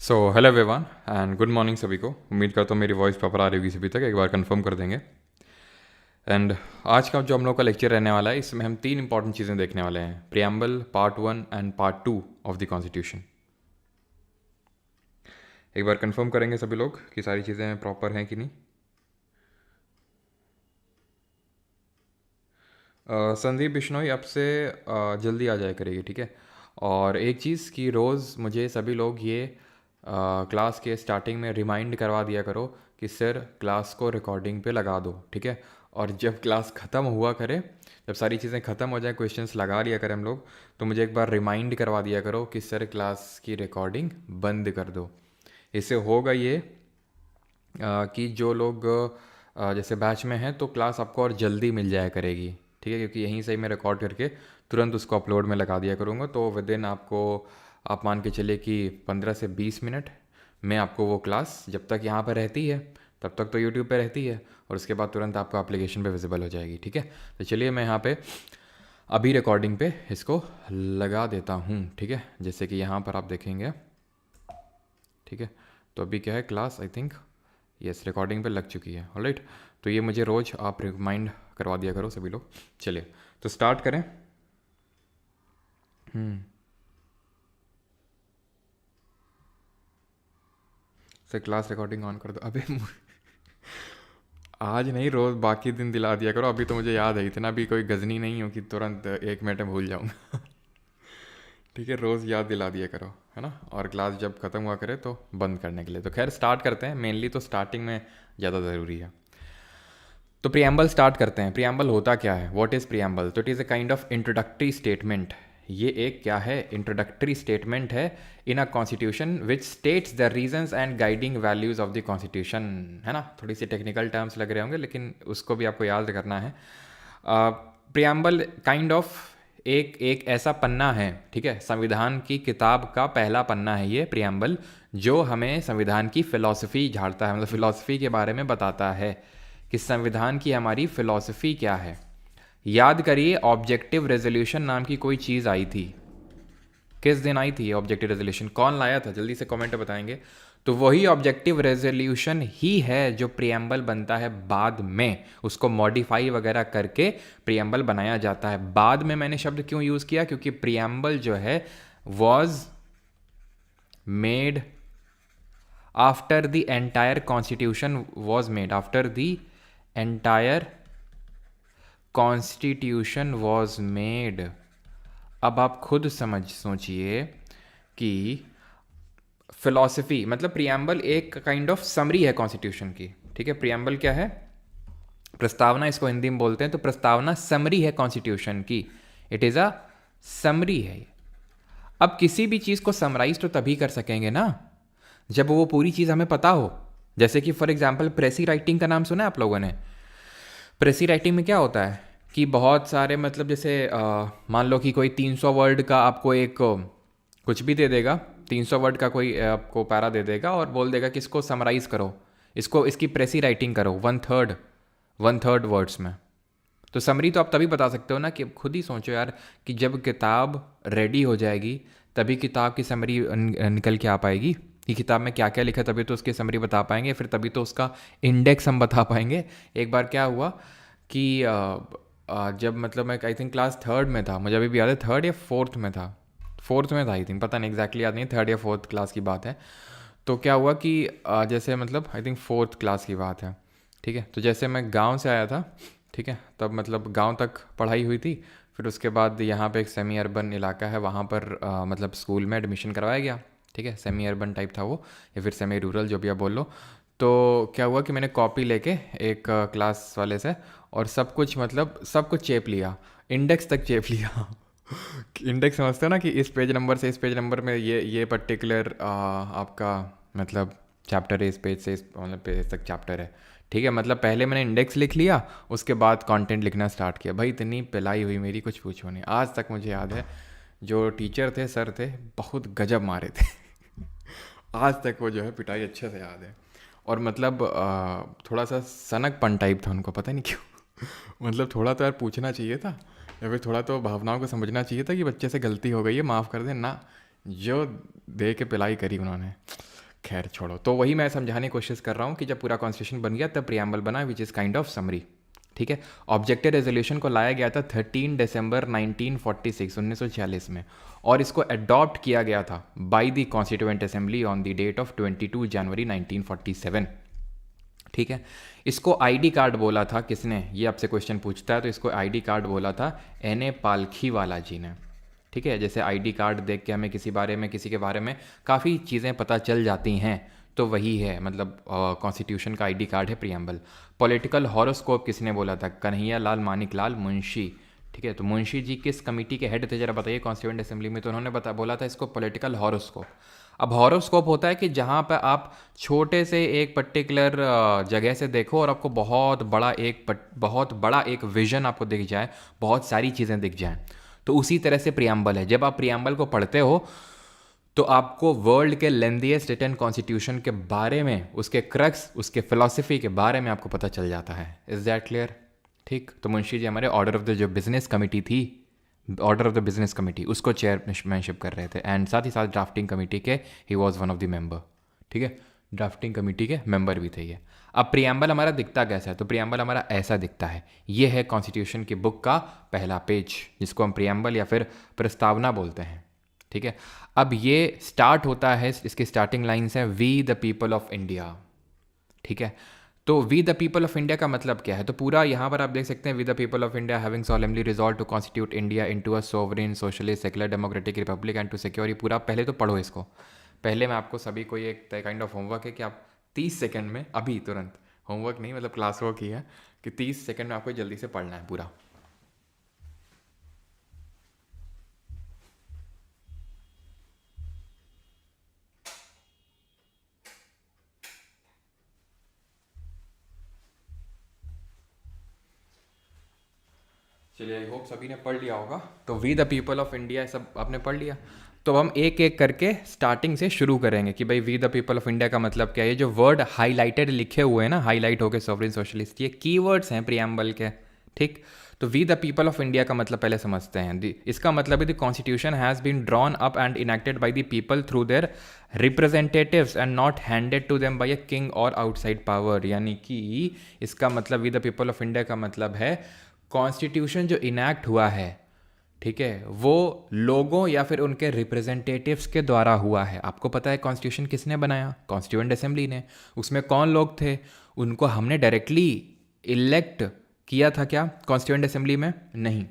So hello everyone and good morning सभी को। उम्मीद करता हूँ मेरी वॉइस प्रॉपर आ रही होगी सभी तक। एक बार कंफर्म कर देंगे। एंड आज का जो हम लोग का लेक्चर रहने वाला है, इसमें हम तीन इंपॉर्टेंट चीज़ें देखने वाले हैं: preamble, part 1 and part 2 of the constitution. एक बार कंफर्म करेंगे सभी लोग कि सारी चीज़ें प्रॉपर हैं कि नहीं। संदीप बिश्नोई अब से जल्दी आ जाया करेगी, ठीक है। और एक चीज़ कि रोज़ मुझे सभी लोग ये क्लास के स्टार्टिंग में रिमाइंड करवा दिया करो कि सर क्लास को रिकॉर्डिंग पे लगा दो, ठीक है। और जब क्लास ख़त्म हुआ करे, जब सारी चीज़ें ख़त्म हो जाए, क्वेश्चंस लगा लिया करें हम लोग, तो मुझे एक बार रिमाइंड करवा दिया करो कि सर क्लास की रिकॉर्डिंग बंद कर दो। इससे होगा ये कि जो लोग जैसे बैच में हैं तो क्लास आपको और जल्दी मिल जाया करेगी, ठीक है। क्योंकि यहीं से ही मैं रिकॉर्ड करके तुरंत उसको अपलोड में लगा दिया करूँगा। तो विद इन आपको, आप मान के चलिए कि 15 से 20 मिनट में आपको वो क्लास जब तक यहाँ पर रहती है तब तक तो यूट्यूब पे रहती है, और उसके बाद तुरंत आपको एप्लीकेशन पे विजिबल हो जाएगी, ठीक है। तो चलिए मैं यहाँ पे अभी रिकॉर्डिंग पे इसको लगा देता हूँ, ठीक है। जैसे कि यहाँ पर आप देखेंगे, ठीक है। तो अभी क्या है, class I think yes recording पे लग चुकी है, ऑलराइट। तो ये मुझे रोज़ आप रिमाइंड करवा दिया करो सभी लोग। चलिए तो स्टार्ट करें। सर क्लास रिकॉर्डिंग ऑन कर दो। अबे आज नहीं, रोज़ बाकी दिन दिला दिया करो। अभी तो मुझे याद है, इतना भी कोई गजनी नहीं हो कि तुरंत 1 मिनट में भूल जाऊँगा। ठीक है, रोज़ याद दिला दिया करो, है ना। और क्लास जब ख़त्म हुआ करे तो बंद करने के लिए। तो खैर स्टार्ट करते हैं। मेनली तो स्टार्टिंग में ज़्यादा ज़रूरी है। तो प्रियम्बल स्टार्ट करते हैं। प्रियम्बल होता क्या है, व्हाट इज़ प्रियम्बल? तो it is a kind of introductory statement. ये एक क्या है, इंट्रोडक्टरी स्टेटमेंट है in a constitution which states the reasons and guiding values of the constitution, है ना। थोड़ी सी टेक्निकल टर्म्स लग रहे होंगे लेकिन उसको भी आपको याद करना है। प्रियम्बल काइंड ऑफ एक एक ऐसा पन्ना है, ठीक है। संविधान की किताब का पहला पन्ना है ये प्रियम्बल, जो हमें संविधान की फ़िलॉसफी झाड़ता है, मतलब फ़िलॉसफी के बारे में बताता है कि संविधान की हमारी फ़िलॉसफी क्या है। याद करिए, ऑब्जेक्टिव रेजोल्यूशन नाम की कोई चीज़ आई थी। किस दिन आई थी ये ऑब्जेक्टिव रेजोल्यूशन? कौन लाया था, जल्दी से कमेंट बताएंगे। तो वही ऑब्जेक्टिव रेजोल्यूशन ही है जो प्रियम्बल बनता है बाद में, उसको मॉडिफाई वगैरह करके प्रियम्बल बनाया जाता है। बाद में मैंने शब्द क्यों यूज़ किया, क्योंकि प्रियम्बल जो है was made after the entire constitution was made, after the entire constitution was made. अब आप खुद सोचिए कि फिलॉसफी मतलब प्रियम्बल एक काइंड ऑफ समरी है कॉन्स्टिट्यूशन की, ठीक है। प्रियम्बल क्या है, प्रस्तावना इसको हिंदी में बोलते हैं। तो प्रस्तावना समरी है कॉन्स्टिट्यूशन की, इट इज़ अ समरी है। अब किसी भी चीज़ को समराइज तो तभी कर सकेंगे ना जब वो पूरी चीज़ हमें पता हो। जैसे कि फॉर एग्जाम्पल प्रेसी राइटिंग का नाम सुना है आप लोगों ने? प्रेसी राइटिंग में क्या होता है कि बहुत सारे मतलब जैसे मान लो कि कोई 300 वर्ड का आपको एक कुछ भी दे देगा, 300 वर्ड का कोई आपको पैरा दे देगा और बोल देगा कि इसको समराइज़ करो, इसको इसकी प्रेसी राइटिंग करो 1/3 वर्ड्स में। तो समरी तो आप तभी बता सकते हो ना, कि खुद ही सोचो यार कि जब किताब रेडी हो जाएगी तभी किताब की समरी निकल के आ पाएगी कि किताब में क्या क्या लिखा है, तभी तो उसकी समरी बता पाएंगे, फिर तभी तो उसका इंडेक्स हम बता पाएंगे। एक बार क्या हुआ कि जब मतलब मैं आई थिंक क्लास थर्ड में था, मुझे अभी भी याद है, थर्ड या फोर्थ में था, फोर्थ में था आई थिंक, पता नहीं एग्जैक्टली याद नहीं, थर्ड या फोर्थ क्लास की बात है। तो क्या हुआ कि जैसे मतलब आई थिंक फोर्थ क्लास की बात है, ठीक है। तो जैसे मैं गांव से आया था, ठीक है, तब मतलब गांव तक पढ़ाई हुई थी। फिर उसके बाद यहाँ पे एक सेमी अर्बन इलाका है, वहाँ पर मतलब स्कूल में एडमिशन करवाया गया, ठीक है। सेमी अर्बन टाइप था वो, या फिर सेमी रूरल, जो भी आप बोल लो। तो क्या हुआ कि मैंने कॉपी लेके एक क्लास वाले से और सब कुछ मतलब सब कुछ चेप लिया, इंडेक्स तक चेप लिया। इंडेक्स समझते हो ना, कि इस पेज नंबर से इस पेज नंबर में ये पर्टिकुलर आपका मतलब चैप्टर है, इस पेज से इस मतलब पेज तक चैप्टर है, ठीक है। मतलब पहले मैंने इंडेक्स लिख लिया, उसके बाद कंटेंट लिखना स्टार्ट किया। भाई इतनी पिलाई हुई मेरी, कुछ पूछो नहीं। आज तक मुझे याद है, जो टीचर थे, सर थे, बहुत गजब मारे थे। आज तक वो जो है पिटाई अच्छे से याद है। और मतलब थोड़ा सा सनकपन टाइप था उनको, पता नहीं क्यों। मतलब थोड़ा तो यार पूछना चाहिए था, या फिर थोड़ा तो भावनाओं को समझना चाहिए था कि बच्चे से गलती हो गई है, माफ़ कर दें ना। जो दे के पिलाई करी उन्होंने, खैर छोड़ो, तो वही मैं समझाने की कोशिश कर रहा हूँ कि जब पूरा कॉन्स्टिट्यूशन बन गया तब प्रियम्बल बना, which is kind of summary. ठीक है। ऑब्जेक्टिव रेजोल्यूशन को लाया गया था 13 दिसंबर 1946 में, और इसको अडॉप्ट किया गया था by the constituent assembly on the date of 22 January 1947। ठीक है। इसको आईडी कार्ड बोला था किसने, ये आपसे क्वेश्चन पूछता है, तो इसको आईडी कार्ड बोला था एन ए पालखीवाला जी ने। ठीक है। जैसे आईडी कार्ड देख के हमें किसी के बारे में काफ़ी चीज़ें पता चल जाती हैं, तो वही है, मतलब कॉन्स्टिट्यूशन का आईडी कार्ड है प्रियम्बल। पॉलिटिकल हॉरोस्कोप किसने बोला था, कन्हैया लाल मानिकलाल मुंशी। ठीक है। तो मुंशी जी किस कमेटी के हेड थे जरा बताइए कॉन्स्टिट्यूएंट असेंबली में, तो उन्होंने बोला था इसको पॉलिटिकल हॉरोस्कोप। अब हॉरोस्कोप होता है कि जहाँ पर आप छोटे से एक पर्टिकुलर जगह से देखो और आपको बहुत बड़ा एक विजन आपको दिख जाए, बहुत सारी चीज़ें दिख जाएं, तो उसी तरह से प्रियम्बल है। जब आप प्रियम्बल को पढ़ते हो तो आपको वर्ल्ड के लेंथीएस्ट रिटन कॉन्स्टिट्यूशन के बारे में, उसके क्रक्स, उसके फिलॉसफी के बारे में आपको पता चल जाता है। Is that clear? ठीक। तो मुंशी जी हमारे ऑर्डर ऑफ द जो बिजनेस कमेटी थी, order of the business committee, उसको चेयरमैनशिप कर रहे थे, एंड साथ ही साथ ड्राफ्टिंग कमेटी के he was one of the member. ठीक है। ड्राफ्टिंग कमेटी के मेंबर भी थे ये। अब प्रियम्बल हमारा दिखता कैसा है, तो प्रियम्बल हमारा ऐसा दिखता है। ये है कॉन्स्टिट्यूशन की बुक का पहला पेज, जिसको हम प्रियम्बल या फिर प्रस्तावना बोलते हैं। ठीक है। अब ये स्टार्ट होता है, इसकी स्टार्टिंग लाइन्स है we the people of India. ठीक है। तो we the people of India का मतलब क्या है, तो पूरा यहाँ पर आप देख सकते हैं, we the people of India having solemnly resolved to constitute India into a sovereign socialist secular democratic republic and to secure, ये पूरा पहले तो पढ़ो इसको। पहले मैं आपको सभी को ये एक काइंड ऑफ होमवर्क है कि आप 30 सेकंड में, अभी तुरंत, होमवर्क नहीं मतलब क्लास वर्क ही है, कि 30 सेकंड में आपको जल्दी से पढ़ना है पूरा। चलिए, आई होप सभी ने पढ़ लिया होगा। तो we the people of India सब आपने पढ़ लिया। तो हम एक एक करके स्टार्टिंग से शुरू करेंगे कि भाई we the people of India का मतलब क्या है। ये जो वर्ड हाईलाइटेड लिखे हुए हैं ना, हाईलाइट हो गए सॉवरेन सोशलिस्ट, ये कीवर्ड्स हैं प्रियम्बल के। ठीक। तो we the people of India का मतलब पहले समझते हैं। इसका मतलब है the constitution has been drawn up and enacted by the people through their representatives and not handed to them by a king और आउटसाइड पावर। यानी कि इसका मतलब we the people of India का मतलब है कॉन्स्टिट्यूशन जो इनैक्ट हुआ है, ठीक है, वो लोगों या फिर उनके रिप्रेजेंटेटिव्स के द्वारा हुआ है। आपको पता है कॉन्स्टिट्यूशन किसने बनाया? कॉन्स्टिट्यूएंट असेंबली ने। उसमें कौन लोग थे? उनको हमने डायरेक्टली इलेक्ट किया था क्या कॉन्स्टिट्यूएंट असेंबली में? नहीं।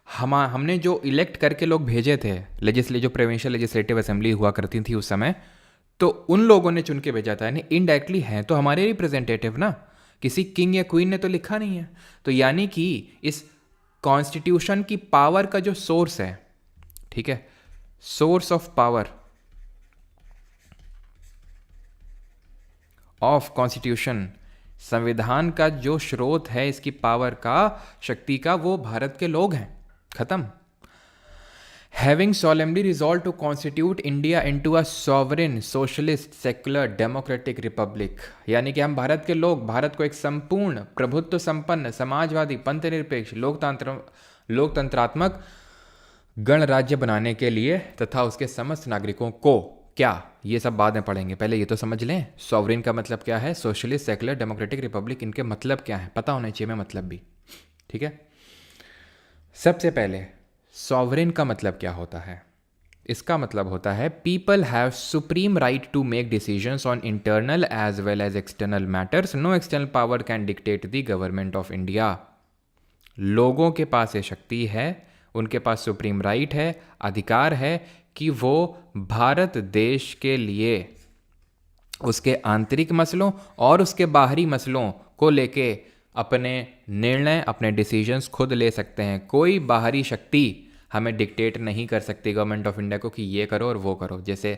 हमने जो इलेक्ट करके लोग भेजे थे, जो प्रोविंशियल लेजिस्लेटिव असेंबली हुआ करती थी उस समय, तो उन लोगों ने चुन के भेजा था। यानी इनडायरेक्टली हैं तो हमारे रिप्रेजेंटेटिव ना, किसी किंग या क्वीन ने तो लिखा नहीं है। तो यानी कि इस कॉन्स्टिट्यूशन की पावर का जो सोर्स है, ठीक है, source of power of constitution, संविधान का जो स्रोत है इसकी पावर का, शक्ति का, वो भारत के लोग हैं। खत्म। Having solemnly resolved to constitute India into a sovereign socialist secular democratic republic, यानी कि हम भारत के लोग भारत को एक संपूर्ण प्रभुत्व संपन्न समाजवादी पंथनिरपेक्ष लोकतंत्रात्मक गणराज्य बनाने के लिए तथा उसके समस्त नागरिकों को, क्या, ये सब बाद में पढ़ेंगे, पहले ये तो समझ लें सॉवरेन का मतलब क्या है, सोशलिस्ट सेकुलर डेमोक्रेटिक रिपब्लिक, इनके मतलब क्या है पता होना चाहिए, मैं मतलब भी। ठीक है। सबसे पहले सॉवरेन का मतलब क्या होता है? इसका मतलब होता है people have supreme right to make decisions on internal as well as external matters, no external power can dictate the government of India. लोगों के पास ये शक्ति है, उनके पास सुप्रीम राइट है, अधिकार है कि वो भारत देश के लिए उसके आंतरिक मसलों और उसके बाहरी मसलों को लेके अपने निर्णय, अपने डिसीजंस खुद ले सकते हैं। कोई बाहरी शक्ति हमें डिक्टेट नहीं कर सकती गवर्नमेंट ऑफ इंडिया को कि ये करो और वो करो। जैसे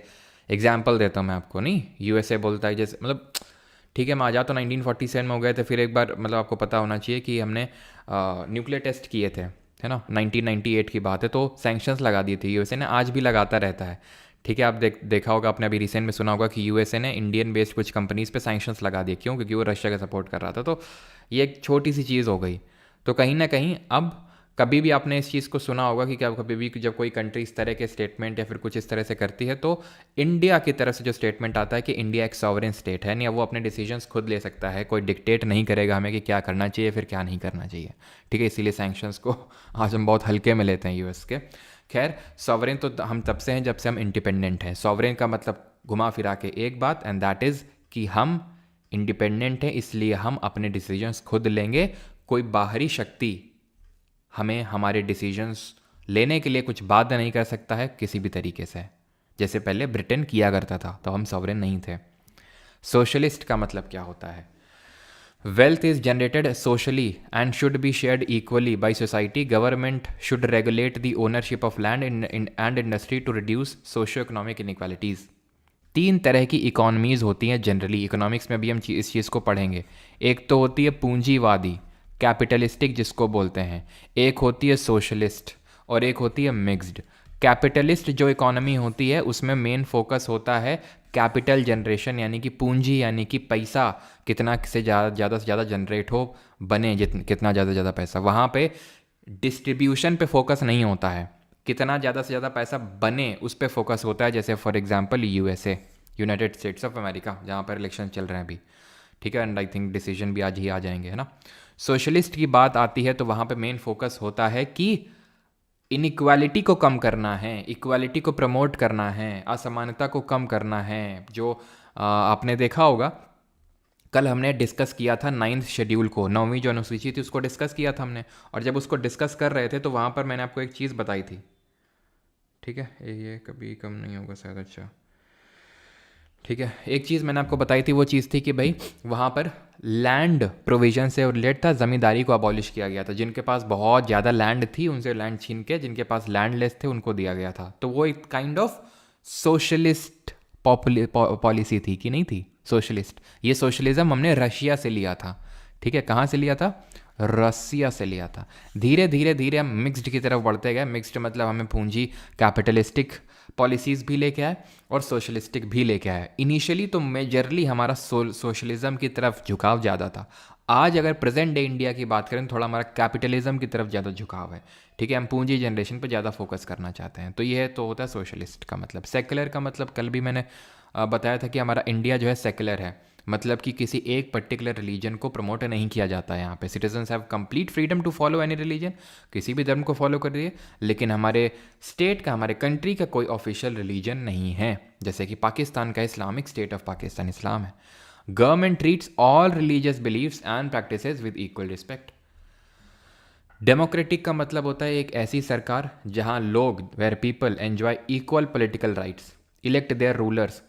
एग्जांपल देता हूँ मैं आपको, नहीं, यूएसए बोलता है, जैसे मतलब ठीक है, मैं आज़ाद तो 1947 में हो गए थे, फिर एक बार मतलब आपको पता होना चाहिए कि हमने न्यूक्लियर टेस्ट किए थे, है ना, 1998 की बात है, तो सैंक्शंस लगा दिए थे यूएसए ने, आज भी लगाता रहता है। ठीक है। आप देखा होगा, आपने अभी रिसेंट में सुना होगा कि यूएसए ने इंडियन बेस्ड कुछ कंपनीज़ पे सैंक्शंस लगा दिए। क्यों? क्योंकि वो रशिया का सपोर्ट कर रहा था। तो ये एक छोटी सी चीज़ हो गई। तो कहीं ना कहीं अब कभी भी आपने इस चीज़ को सुना होगा कि क्या कभी भी जब कोई कंट्री इस तरह के स्टेटमेंट या फिर कुछ इस तरह से करती है तो इंडिया की तरफ से जो स्टेटमेंट आता है कि इंडिया एक सॉवरेन स्टेट है, नहीं वो अपने डिसीजंस खुद ले सकता है, कोई डिक्टेट नहीं करेगा हमें कि क्या करना चाहिए फिर क्या नहीं करना चाहिए। ठीक है, इसीलिए सैंक्शंस को आज हम बहुत हल्के में लेते हैं यूएस के। खैर, सॉवरेन तो हम तब से हैं जब से हम इंडिपेंडेंट हैं। सॉवरेन का मतलब घुमा फिरा के एक बात, एंड दैट इज़ कि हम इंडिपेंडेंट हैं, इसलिए हम अपने डिसीजंस खुद लेंगे। कोई बाहरी शक्ति हमें हमारे डिसीजंस लेने के लिए कुछ बाध्य नहीं कर सकता है किसी भी तरीके से, जैसे पहले ब्रिटेन किया करता था, तो हम सॉवरेन नहीं थे। सोशलिस्ट का मतलब क्या होता है? Wealth is generated socially and should be shared equally by society. Government should regulate the ownership of land and industry to reduce socio economic inequalities. तीन तरह की इकोनॉमीज़ होती हैं जनरली, इकोनॉमिक्स में भी हम इस चीज़ को पढ़ेंगे। एक तो होती है पूंजीवादी, कैपिटलिस्टिक जिसको बोलते हैं, एक होती है सोशलिस्ट, और एक होती है मिक्स्ड। कैपिटलिस्ट जो इकोनॉमी होती है उसमें मेन फोकस होता है कैपिटल जनरेशन, यानी कि पूंजी, यानी कि पैसा कितना से ज़्यादा से ज़्यादा जनरेट हो, बने कितना ज़्यादा से ज़्यादा पैसा। वहाँ पे डिस्ट्रीब्यूशन पे फोकस नहीं होता है, कितना ज़्यादा से ज़्यादा पैसा बने उस पर फोकस होता है। जैसे for example USA, United states of America, जहाँ पर इलेक्शन चल रहे हैं अभी। ठीक है, एंड आई थिंक डिसीजन भी आज ही आ जाएंगे, है ना। सोशलिस्ट की बात आती है तो वहाँ पे मेन फोकस होता है कि इनइक्वालिटी को कम करना है, इक्वालिटी को प्रमोट करना है, असमानता को कम करना है। जो आपने देखा होगा, कल हमने डिस्कस किया था 9th शेड्यूल को, 9वीं जो अनुसूची थी उसको डिस्कस किया था हमने। और जब उसको डिस्कस कर रहे थे तो वहाँ पर मैंने आपको एक चीज़ बताई थी। ठीक है, ये कभी कम नहीं होगा शायद। अच्छा ठीक है, एक चीज़ मैंने आपको बताई थी, वो चीज़ थी कि भाई वहाँ पर लैंड प्रोविजन से रिलेटेड था, ज़मींदारी को अबॉलिश किया गया था। जिनके पास बहुत ज़्यादा लैंड थी उनसे लैंड छीन के जिनके पास लैंडलेस थे उनको दिया गया था। तो वो एक काइंड ऑफ सोशलिस्ट पॉलिसी थी कि नहीं थी? सोशलिस्ट। ये सोशलिज्म हमने रशिया से लिया था। ठीक है, कहाँ से लिया था? रसिया से लिया था। धीरे धीरे धीरे हम मिक्स्ड की तरफ बढ़ते गए। मिक्स्ड मतलब हमें पूंजी कैपिटलिस्टिक पॉलिसीज़ भी लेके आए और सोशलिस्टिक भी लेके आए। इनिशियली तो मेजरली हमारा सोशलिज्म की तरफ झुकाव ज़्यादा था। आज अगर प्रेजेंट डे इंडिया की बात करें तो थोड़ा हमारा कैपिटलिज्म की तरफ ज़्यादा झुकाव है। ठीक है, हम पूंजी जनरेशन पर ज़्यादा फोकस करना चाहते हैं। तो ये तो होता है सोशलिस्ट का मतलब। सेकुलर का मतलब कल भी मैंने बताया था कि हमारा इंडिया जो है सेकुलर है, मतलब कि किसी एक पर्टिकुलर रिलीजन को प्रमोट नहीं किया जाता है। यहाँ पे citizens have complete freedom to follow any religion, किसी भी धर्म को फॉलो कर रही लेकिन हमारे स्टेट का, हमारे कंट्री का कोई ऑफिशियल रिलीजन नहीं है। जैसे कि पाकिस्तान का इस्लामिक स्टेट ऑफ पाकिस्तान इस्लाम है। Government treats all religious believes and practices with equal respect. Democratic का मतलब होता है एक ऐसी सरकार जहाँ लोग, where people enjoy equal political rights, elect their rulers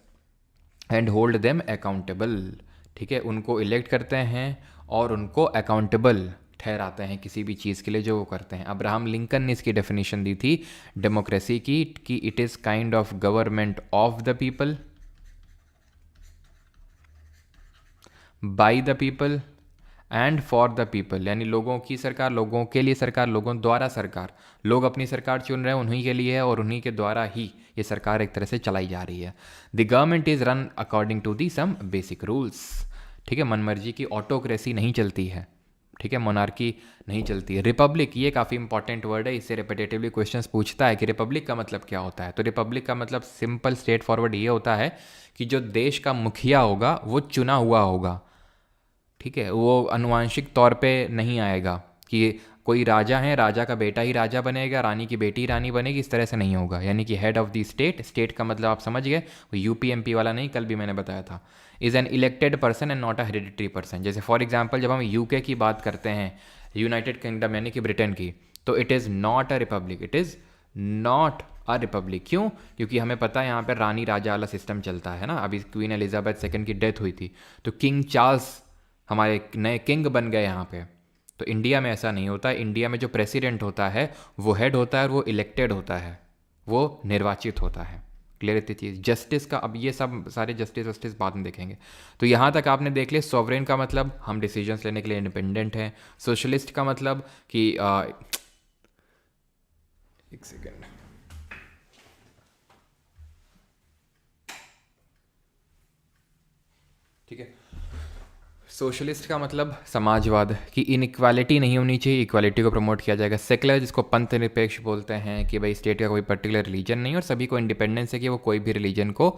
and hold them accountable. ठीक है, उनको इलेक्ट करते हैं और उनको अकाउंटेबल ठहराते हैं किसी भी चीज़ के लिए जो वो करते हैं। अब्राहम लिंकन ने इसकी डेफिनेशन दी थी डेमोक्रेसी की कि it is kind of government of the people, bye the people and for the people. यानी लोगों की सरकार, लोगों के लिए सरकार, लोगों द्वारा सरकार। लोग अपनी सरकार चुन रहे हैं, उन्हीं के लिए है और उन्हीं के द्वारा ही ये सरकार एक तरह से चलाई जा रही है। The government is run according to the some basic rules. ठीक है, मनमर्जी की ऑटोक्रेसी नहीं चलती है। ठीक है, मोनार्की नहीं चलती है। रिपब्लिक, ये काफ़ी इंपॉर्टेंट वर्ड है, इससे रिपीटेटिवली क्वेश्चंस पूछता है कि रिपब्लिक का मतलब क्या होता है। तो रिपब्लिक का मतलब सिंपल स्ट्रेट फॉरवर्ड ये होता है कि जो देश का मुखिया होगा वो चुना हुआ होगा। ठीक है, वो अनुवांशिक तौर पे नहीं आएगा कि कोई राजा है, राजा का बेटा ही राजा बनेगा, रानी की बेटी रानी बनेगी, इस तरह से नहीं होगा। यानी कि head of the state, state का मतलब आप समझ गए, वो यूपीएमपी वाला नहीं, कल भी मैंने बताया था, is an elected person and not a hereditary person. जैसे फॉर एग्जाम्पल जब हम यूके की बात करते हैं, यूनाइटेड किंगडम यानी कि ब्रिटेन की, तो it is not a republic, it is not a republic. क्यों? क्योंकि हमें पता है यहाँ पर रानी राजा वाला सिस्टम चलता है ना। अभी क्वीन एलिजाबेथ सेकंड की डेथ हुई थी तो किंग चार्ल्स हमारे नए किंग बन गए यहाँ पे। तो इंडिया में ऐसा नहीं होता। इंडिया में जो प्रेसिडेंट होता है वो हेड होता है और वो इलेक्टेड होता है, वो निर्वाचित होता है। क्लियर इतनी चीज़। जस्टिस का, अब ये सब सारे जस्टिस बाद में देखेंगे। तो यहाँ तक आपने देख लिया। सॉवरेन का मतलब हम डिसीजंस लेने के लिए इंडिपेंडेंट हैं। सोशलिस्ट का मतलब कि एक सेकेंड, ठीक है, सोशलिस्ट का मतलब समाजवाद, कि इनइक्वालिटी नहीं होनी चाहिए, इक्वालिटी को प्रमोट किया जाएगा। सेकुलर, जिसको पंथ निरपेक्ष बोलते हैं, कि भाई स्टेट का कोई पर्टिकुलर रिलीजन नहीं और सभी को इंडिपेंडेंस है कि वो कोई भी रिलीजन को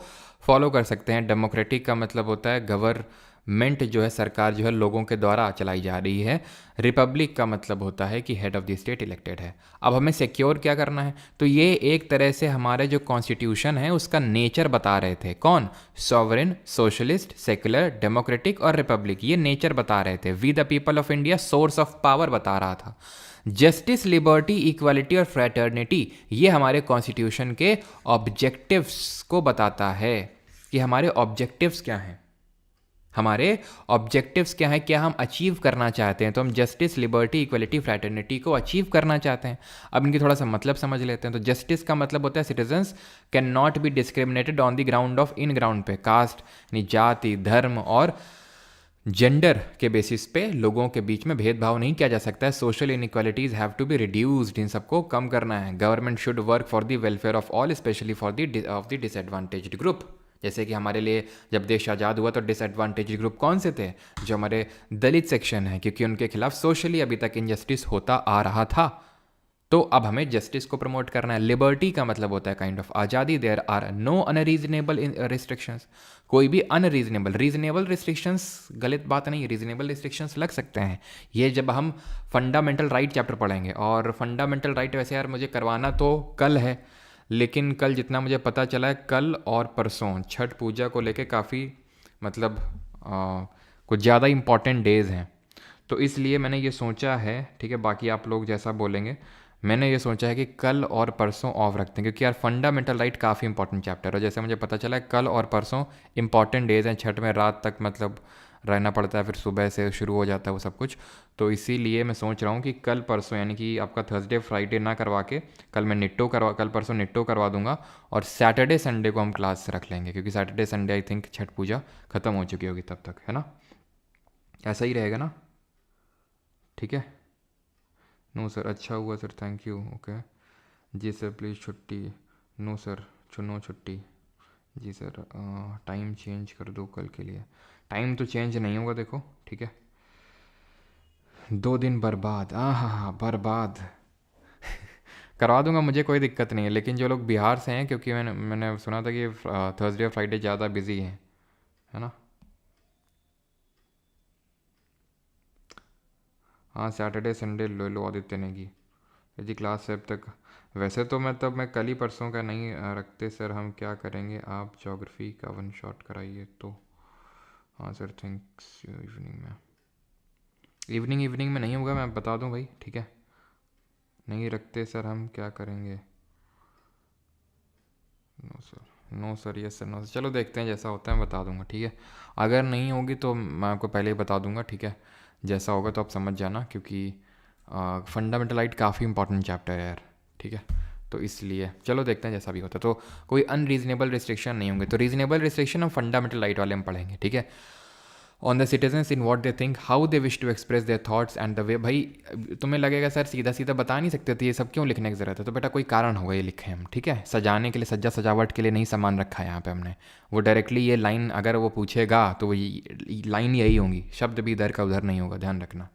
फॉलो कर सकते हैं। डेमोक्रेटिक का मतलब होता है गवर्नमेंट जो है, सरकार जो है लोगों के द्वारा चलाई जा रही है। रिपब्लिक का मतलब होता है कि head of the state elected है। अब हमें सिक्योर क्या करना है, तो ये एक तरह से हमारे जो कॉन्स्टिट्यूशन है उसका नेचर बता रहे थे। कौन? सॉवरेन, सोशलिस्ट, सेकुलर, डेमोक्रेटिक और रिपब्लिक, ये नेचर बता रहे थे। We the people of India, source of power बता रहा था। जस्टिस, लिबर्टी, इक्वालिटी और फ्रेटर्निटी, ये हमारे कॉन्स्टिट्यूशन के ऑब्जेक्टिव्स को बताता है कि हमारे ऑब्जेक्टिव्स क्या हैं। हमारे ऑब्जेक्टिव्स क्या हैं, क्या हम अचीव करना चाहते हैं। तो हम जस्टिस, लिबर्टी, इक्वलिटी, फ्रैटर्निटी को अचीव करना चाहते हैं। अब इनकी थोड़ा सा मतलब समझ लेते हैं। तो जस्टिस का मतलब होता है citizens can not be discriminated on the ground of, in ground पे, कास्ट यानी जाति, धर्म और जेंडर के बेसिस पे लोगों के बीच में भेदभाव नहीं किया जा सकता है। Social inequalities have to be reduced, इन सबको कम करना है। Government should work for the welfare of all, specially for the disadvantaged group. जैसे कि हमारे लिए जब देश आज़ाद हुआ तो डिसएडवांटेज ग्रुप कौन से थे? जो हमारे दलित सेक्शन है, क्योंकि उनके खिलाफ सोशली अभी तक इनजस्टिस होता आ रहा था। तो अब हमें जस्टिस को प्रमोट करना है। लिबर्टी का मतलब होता है काइंड ऑफ आज़ादी। There are no unreasonable restrictions, कोई भी अनरीजनेबल, रीजनेबल रिस्ट्रिक्शंस गलत बात नहीं है, रीजनेबल रिस्ट्रिक्शंस लग सकते हैं। ये जब हम फंडामेंटल राइट चैप्टर पढ़ेंगे, और फंडामेंटल राइट वैसे यार मुझे करवाना तो कल है, लेकिन कल जितना मुझे पता चला है, कल और परसों छठ पूजा को लेके काफ़ी मतलब कुछ ज़्यादा इम्पॉर्टेंट डेज़ हैं। तो इसलिए मैंने ये सोचा है, ठीक है, बाकी आप लोग जैसा बोलेंगे, मैंने ये सोचा है कि कल और परसों ऑफ रखते हैं, क्योंकि यार फंडामेंटल राइट काफ़ी इंपॉर्टेंट चैप्टर है। जैसे मुझे पता चला है कल और परसों इंपॉर्टेंट डेज़ हैं। छठ में रात तक मतलब रहना पड़ता है, फिर सुबह से शुरू हो जाता है वो सब कुछ। तो इसीलिए मैं सोच रहा हूँ कि कल परसों, यानी कि आपका थर्सडे फ्राइडे ना करवा के कल परसों निट्टो करवा दूंगा, और सैटरडे संडे को हम क्लास रख लेंगे, क्योंकि Saturday Sunday I think Chhath Puja ख़त्म हो चुकी होगी तब तक, है ना? ऐसा ही रहेगा ना? ठीक है। नो सर, अच्छा हुआ सर, थैंक यू। ओके जी सर, प्लीज़ छुट्टी। नो सर, नो छुट्टी। जी सर, टाइम चेंज कर दो कल के लिए। टाइम तो चेंज नहीं होगा, देखो, ठीक है। 2 दिन बर्बाद, हाँ बर्बाद करवा दूंगा, मुझे कोई दिक्कत नहीं है। लेकिन जो लोग बिहार से हैं, क्योंकि मैंने सुना था कि थर्सडे और फ्राइडे ज़्यादा बिजी हैं, है ना? हाँ, सैटरडे संडे ले लो आदित्य नेगी जी, क्लास से अब तक। वैसे तो मैं कल ही परसों का नहीं रखते सर, हम क्या करेंगे, आप ज्योग्राफी का 1 शॉट कराइए तो। हाँ सर, थैंक्स। इवनिंग में नहीं होगा, मैं बता दूं भाई, ठीक है? नहीं रखते सर, हम क्या करेंगे? No sir, yes sir, no sir. चलो देखते हैं, जैसा होता है मैं बता दूंगा, ठीक है? अगर नहीं होगी तो मैं आपको पहले ही बता दूंगा, ठीक है? जैसा होगा तो आप समझ जाना, क्योंकि फंडामेंटल राइट काफ़ी इंपॉर्टेंट चैप्टर है यार, ठीक है? तो इसलिए चलो देखते हैं जैसा भी होता है। तो कोई अनरीजनेबल रिस्ट्रिक्शन नहीं होंगे। तो रीजनेबल रिस्ट्रिक्शन हम फंडामेंटल राइट वाले में पढ़ेंगे, ठीक है? On the citizens in what they think, how they wish to express their thoughts and the way. भाई तुम्हें लगेगा सर सीधा सीधा बता नहीं सकते, तो ये सब क्यों लिखने की ज़रूरत है? तो बेटा कोई कारण होगा ये लिखे हम, ठीक है? सजाने के लिए, सज्जा सजावट के लिए नहीं सामान रखा है यहाँ पे हमने। वो डायरेक्टली ये लाइन अगर वो पूछेगा तो वो लाइन यही होंगी, शब्द भी इधर का उधर नहीं होगा, ध्यान रखना,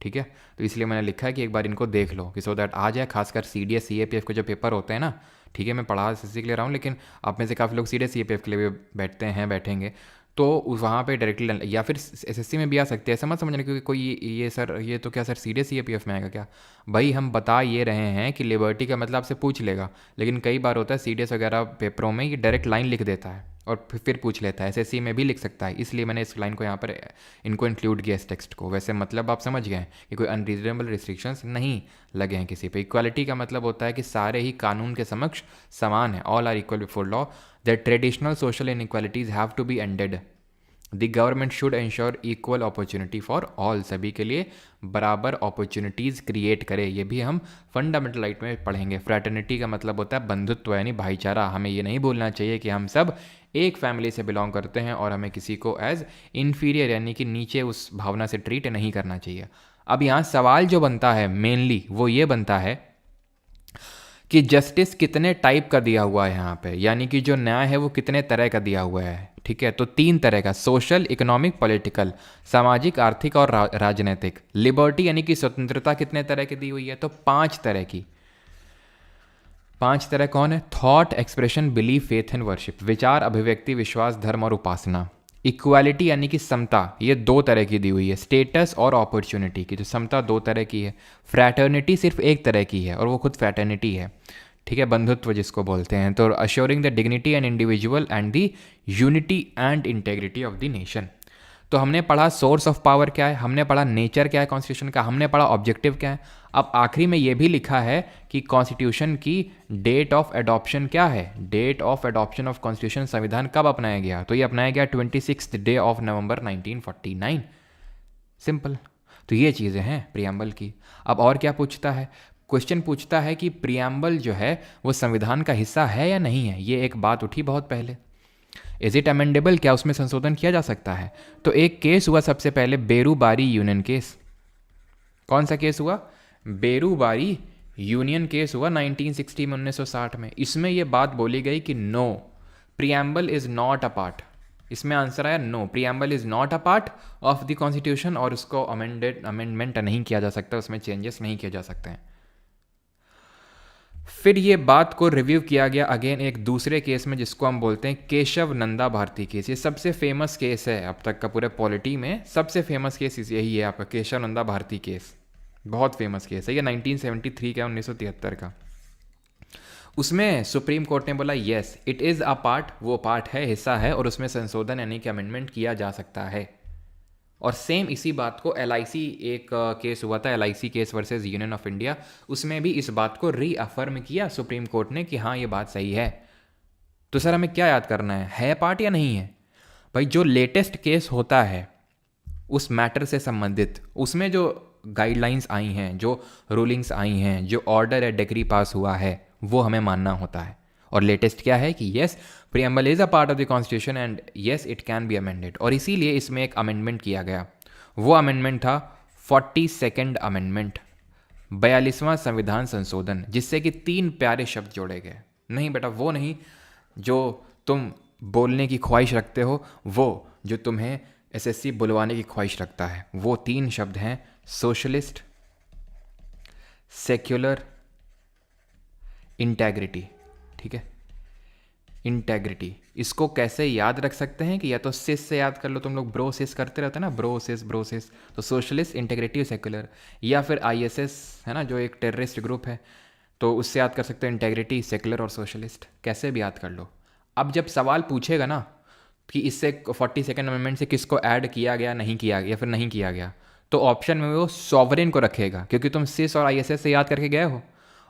ठीक है? तो इसलिए मैंने लिखा है कि एक बार इनको देख लो, कि सो दैट आ जाए। खासकर CDS CAPF के जो पेपर होते हैं ना, ठीक है, मैं पढ़ा SSC के लिए रहा हूँ, लेकिन आप में से काफ़ी लोग CDS CAPF के लिए भी बैठेंगे, तो वहाँ पे डायरेक्टली, या फिर SSC में भी आ सकते हैं, ऐसा मत समझना क्योंकि कोई ये सर, ये तो क्या सर CDS CAPF में आएगा क्या? भाई हम बता ये रहे हैं कि लिबर्टी का मतलब आपसे पूछ लेगा, लेकिन कई बार होता है CDS वगैरह पेपरों में ये डायरेक्ट लाइन लिख देता है और फिर पूछ लेता है। SSC में भी लिख सकता है, इसलिए मैंने इस लाइन को यहाँ पर इनको इंक्लूड किया इस टेक्स्ट को। वैसे मतलब आप समझ गए कि कोई अनरीजनेबल रिस्ट्रिक्शंस नहीं लगे हैं किसी पे। इक्वालिटी का मतलब होता है कि सारे ही कानून के समक्ष समान है, all are equal before law, that traditional social inequalities have to be ended, the government should ensure equal opportunity for all, सभी के लिए बराबर अपॉर्चुनिटीज़ क्रिएट करे। ये भी हम फंडामेंटल राइट में पढ़ेंगे। फ्रैटर्निटी का मतलब होता है बंधुत्व यानी भाईचारा। हमें ये नहीं बोलना चाहिए कि हम सब एक फैमिली से बिलोंग करते हैं और हमें किसी को एज इन्फीरियर यानी कि नीचे उस भावना से ट्रीट नहीं करना चाहिए। अब यहाँ सवाल जो बनता है मेनली वो ये बनता है कि जस्टिस कितने टाइप का दिया हुआ है यहाँ पे, यानी कि जो न्याय है वो कितने तरह का दिया हुआ है। ठीक है, तो 3 तरह का, सोशल, इकोनॉमिक, पॉलिटिकल, सामाजिक, आर्थिक और राजनीतिक। लिबर्टी यानी कि स्वतंत्रता कितने तरह की दी हुई है, तो 5 तरह की। 5 तरह कौन है? Thought, expression, belief, faith and worship. विचार, अभिव्यक्ति, विश्वास, धर्म और उपासना। इक्वालिटी यानी कि समता, ये 2 तरह की दी हुई है। स्टेटस और अपॉर्चुनिटी की, तो समता 2 तरह की है। फ्रैटर्निटी सिर्फ 1 तरह की है और वो खुद फ्रैटर्निटी है। ठीक है, बंधुत्व जिसको बोलते हैं। तो assuring the dignity and individual and the unity and integrity of the nation. तो हमने पढ़ा सोर्स ऑफ पावर क्या है, हमने पढ़ा नेचर क्या है कॉन्स्टिट्यूशन का, हमने पढ़ा ऑब्जेक्टिव क्या है। अब आखिरी में ये भी लिखा है कि कॉन्स्टिट्यूशन की डेट ऑफ एडॉप्शन क्या है। Date of adoption of constitution, संविधान कब अपनाया गया, तो ये अपनाया गया 26 डे ऑफ नवंबर 1949। सिंपल। तो ये चीज़ें हैं प्रियम्बल की। अब और क्या पूछता है, क्वेश्चन पूछता है कि प्रियम्बल जो है वो संविधान का हिस्सा है या नहीं है। ये एक बात उठी बहुत पहले, इज इट अमेंडेबल, क्या उसमें संशोधन किया जा सकता है। तो एक केस हुआ सबसे पहले, बेरूबारी यूनियन केस। कौन सा केस हुआ? बेरूबारी यूनियन केस हुआ 1960 में, 1960 में। इसमें यह बात बोली गई कि no, preamble is not a part. इसमें आंसर आया no, preamble is not a part of the constitution और उसको अमेंडमेंट नहीं किया जा सकता, उसमें चेंजेस नहीं किए जा सकते हैं। फिर ये बात को रिव्यू किया गया अगेन एक दूसरे केस में जिसको हम बोलते हैं केशव नंदा भारती केस। ये सबसे फेमस केस है अब तक का पूरे पॉलिटी में, सबसे फेमस केस यही है आपका केशव नंदा भारती केस। बहुत फेमस केस है ये, 1973 का, 1973 का। उसमें सुप्रीम कोर्ट ने बोला yes it is a part, वो पार्ट है, हिस्सा है, और उसमें संशोधन यानी कि अमेंडमेंट किया जा सकता है। और सेम इसी बात को LIC एक केस हुआ था, LIC case versus union of India, उसमें भी इस बात को रीअफर्म किया सुप्रीम कोर्ट ने कि हाँ ये बात सही है। तो सर हमें क्या याद करना है पार्ट या नहीं है? भाई जो लेटेस्ट केस होता है उस मैटर से संबंधित, उसमें जो गाइडलाइंस आई हैं, जो रूलिंग्स आई हैं, जो ऑर्डर है, डिक्री पास हुआ है, वो हमें मानना होता है। और लेटेस्ट क्या है कि yes preamble is a part of the constitution and yes it can be amended. और इसीलिए इसमें एक अमेंडमेंट किया गया, वो अमेंडमेंट था 42nd अमेंडमेंट, 42वां संविधान संशोधन, जिससे कि 3 प्यारे शब्द जोड़े गए। नहीं बेटा वो नहीं जो तुम बोलने की ख्वाहिश रखते हो, वो जो तुम्हें SSC बुलवाने की ख्वाहिश रखता है, वो 3 शब्द हैं, सोशलिस्ट, सेक्युलर, इंटेग्रिटी। ठीक है, इंटेग्रिटी। इसको कैसे याद रख सकते हैं कि या तो सिस से याद कर लो, तुम लोग ब्रो सिस करते रहते हैं ना, ब्रो सिस, तो सोशलिस्ट, इंटेग्रिटी, सेक्युलर। या फिर ISS है ना जो एक टेररिस्ट ग्रुप है, तो उससे याद कर सकते हो इंटेग्रिटी, सेक्युलर और सोशलिस्ट, कैसे भी याद कर लो। अब जब सवाल पूछेगा ना कि इससे 42nd अमेंडमेंट से किसको ऐड किया गया, नहीं किया या फिर नहीं किया गया, तो ऑप्शन में वो सॉवरेन को रखेगा, क्योंकि तुम सिस और ISS से याद करके गए हो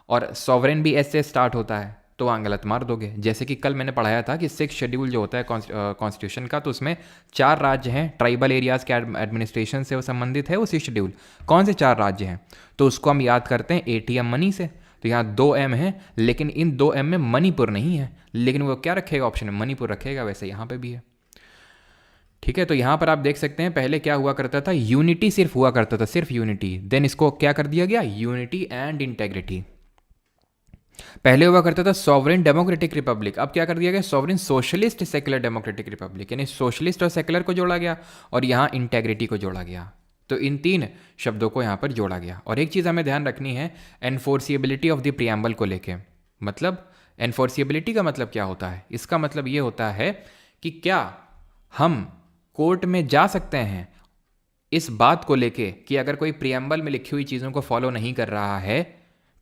और सॉवरेन भी S से स्टार्ट होता है, तो वहाँ गलत मार दोगे। जैसे कि कल मैंने पढ़ाया था कि 6th शेड्यूल जो होता है कॉन्स्टिट्यूशन का, तो उसमें 4 राज्य हैं, ट्राइबल एरियाज़ के एडमिनिस्ट्रेशन से वो संबंधित है वो 6th शेड्यूल। कौन से 4 राज्य हैं? तो उसको हम याद करते हैं ATM मनी से। तो यहाँ 2 M है, लेकिन इन 2 M में मणिपुर नहीं है, लेकिन वो क्या रखेगा ऑप्शन में, मणिपुर रखेगा। वैसे यहाँ पे भी है। ठीक है, तो यहाँ पर आप देख सकते हैं पहले क्या हुआ करता था, यूनिटी सिर्फ हुआ करता था, सिर्फ यूनिटी। देन इसको क्या कर दिया गया, यूनिटी एंड इंटेग्रिटी। पहले हुआ करता था सॉवरेन डेमोक्रेटिक रिपब्लिक, अब क्या कर दिया गया, sovereign socialist secular democratic Republic, यानी सोशलिस्ट और सेक्युलर को जोड़ा गया और यहाँ इंटेग्रिटी को जोड़ा गया। तो इन 3 शब्दों को यहाँ पर जोड़ा गया। और एक चीज़ हमें ध्यान रखनी है, एनफोर्सिएबिलिटी ऑफ द प्रियम्बल को लेके। मतलब एनफोर्सिएबिलिटी का मतलब क्या होता है? इसका मतलब ये होता है कि क्या हम कोर्ट में जा सकते हैं इस बात को लेके कि अगर कोई प्रियम्बल में लिखी हुई चीज़ों को फॉलो नहीं कर रहा है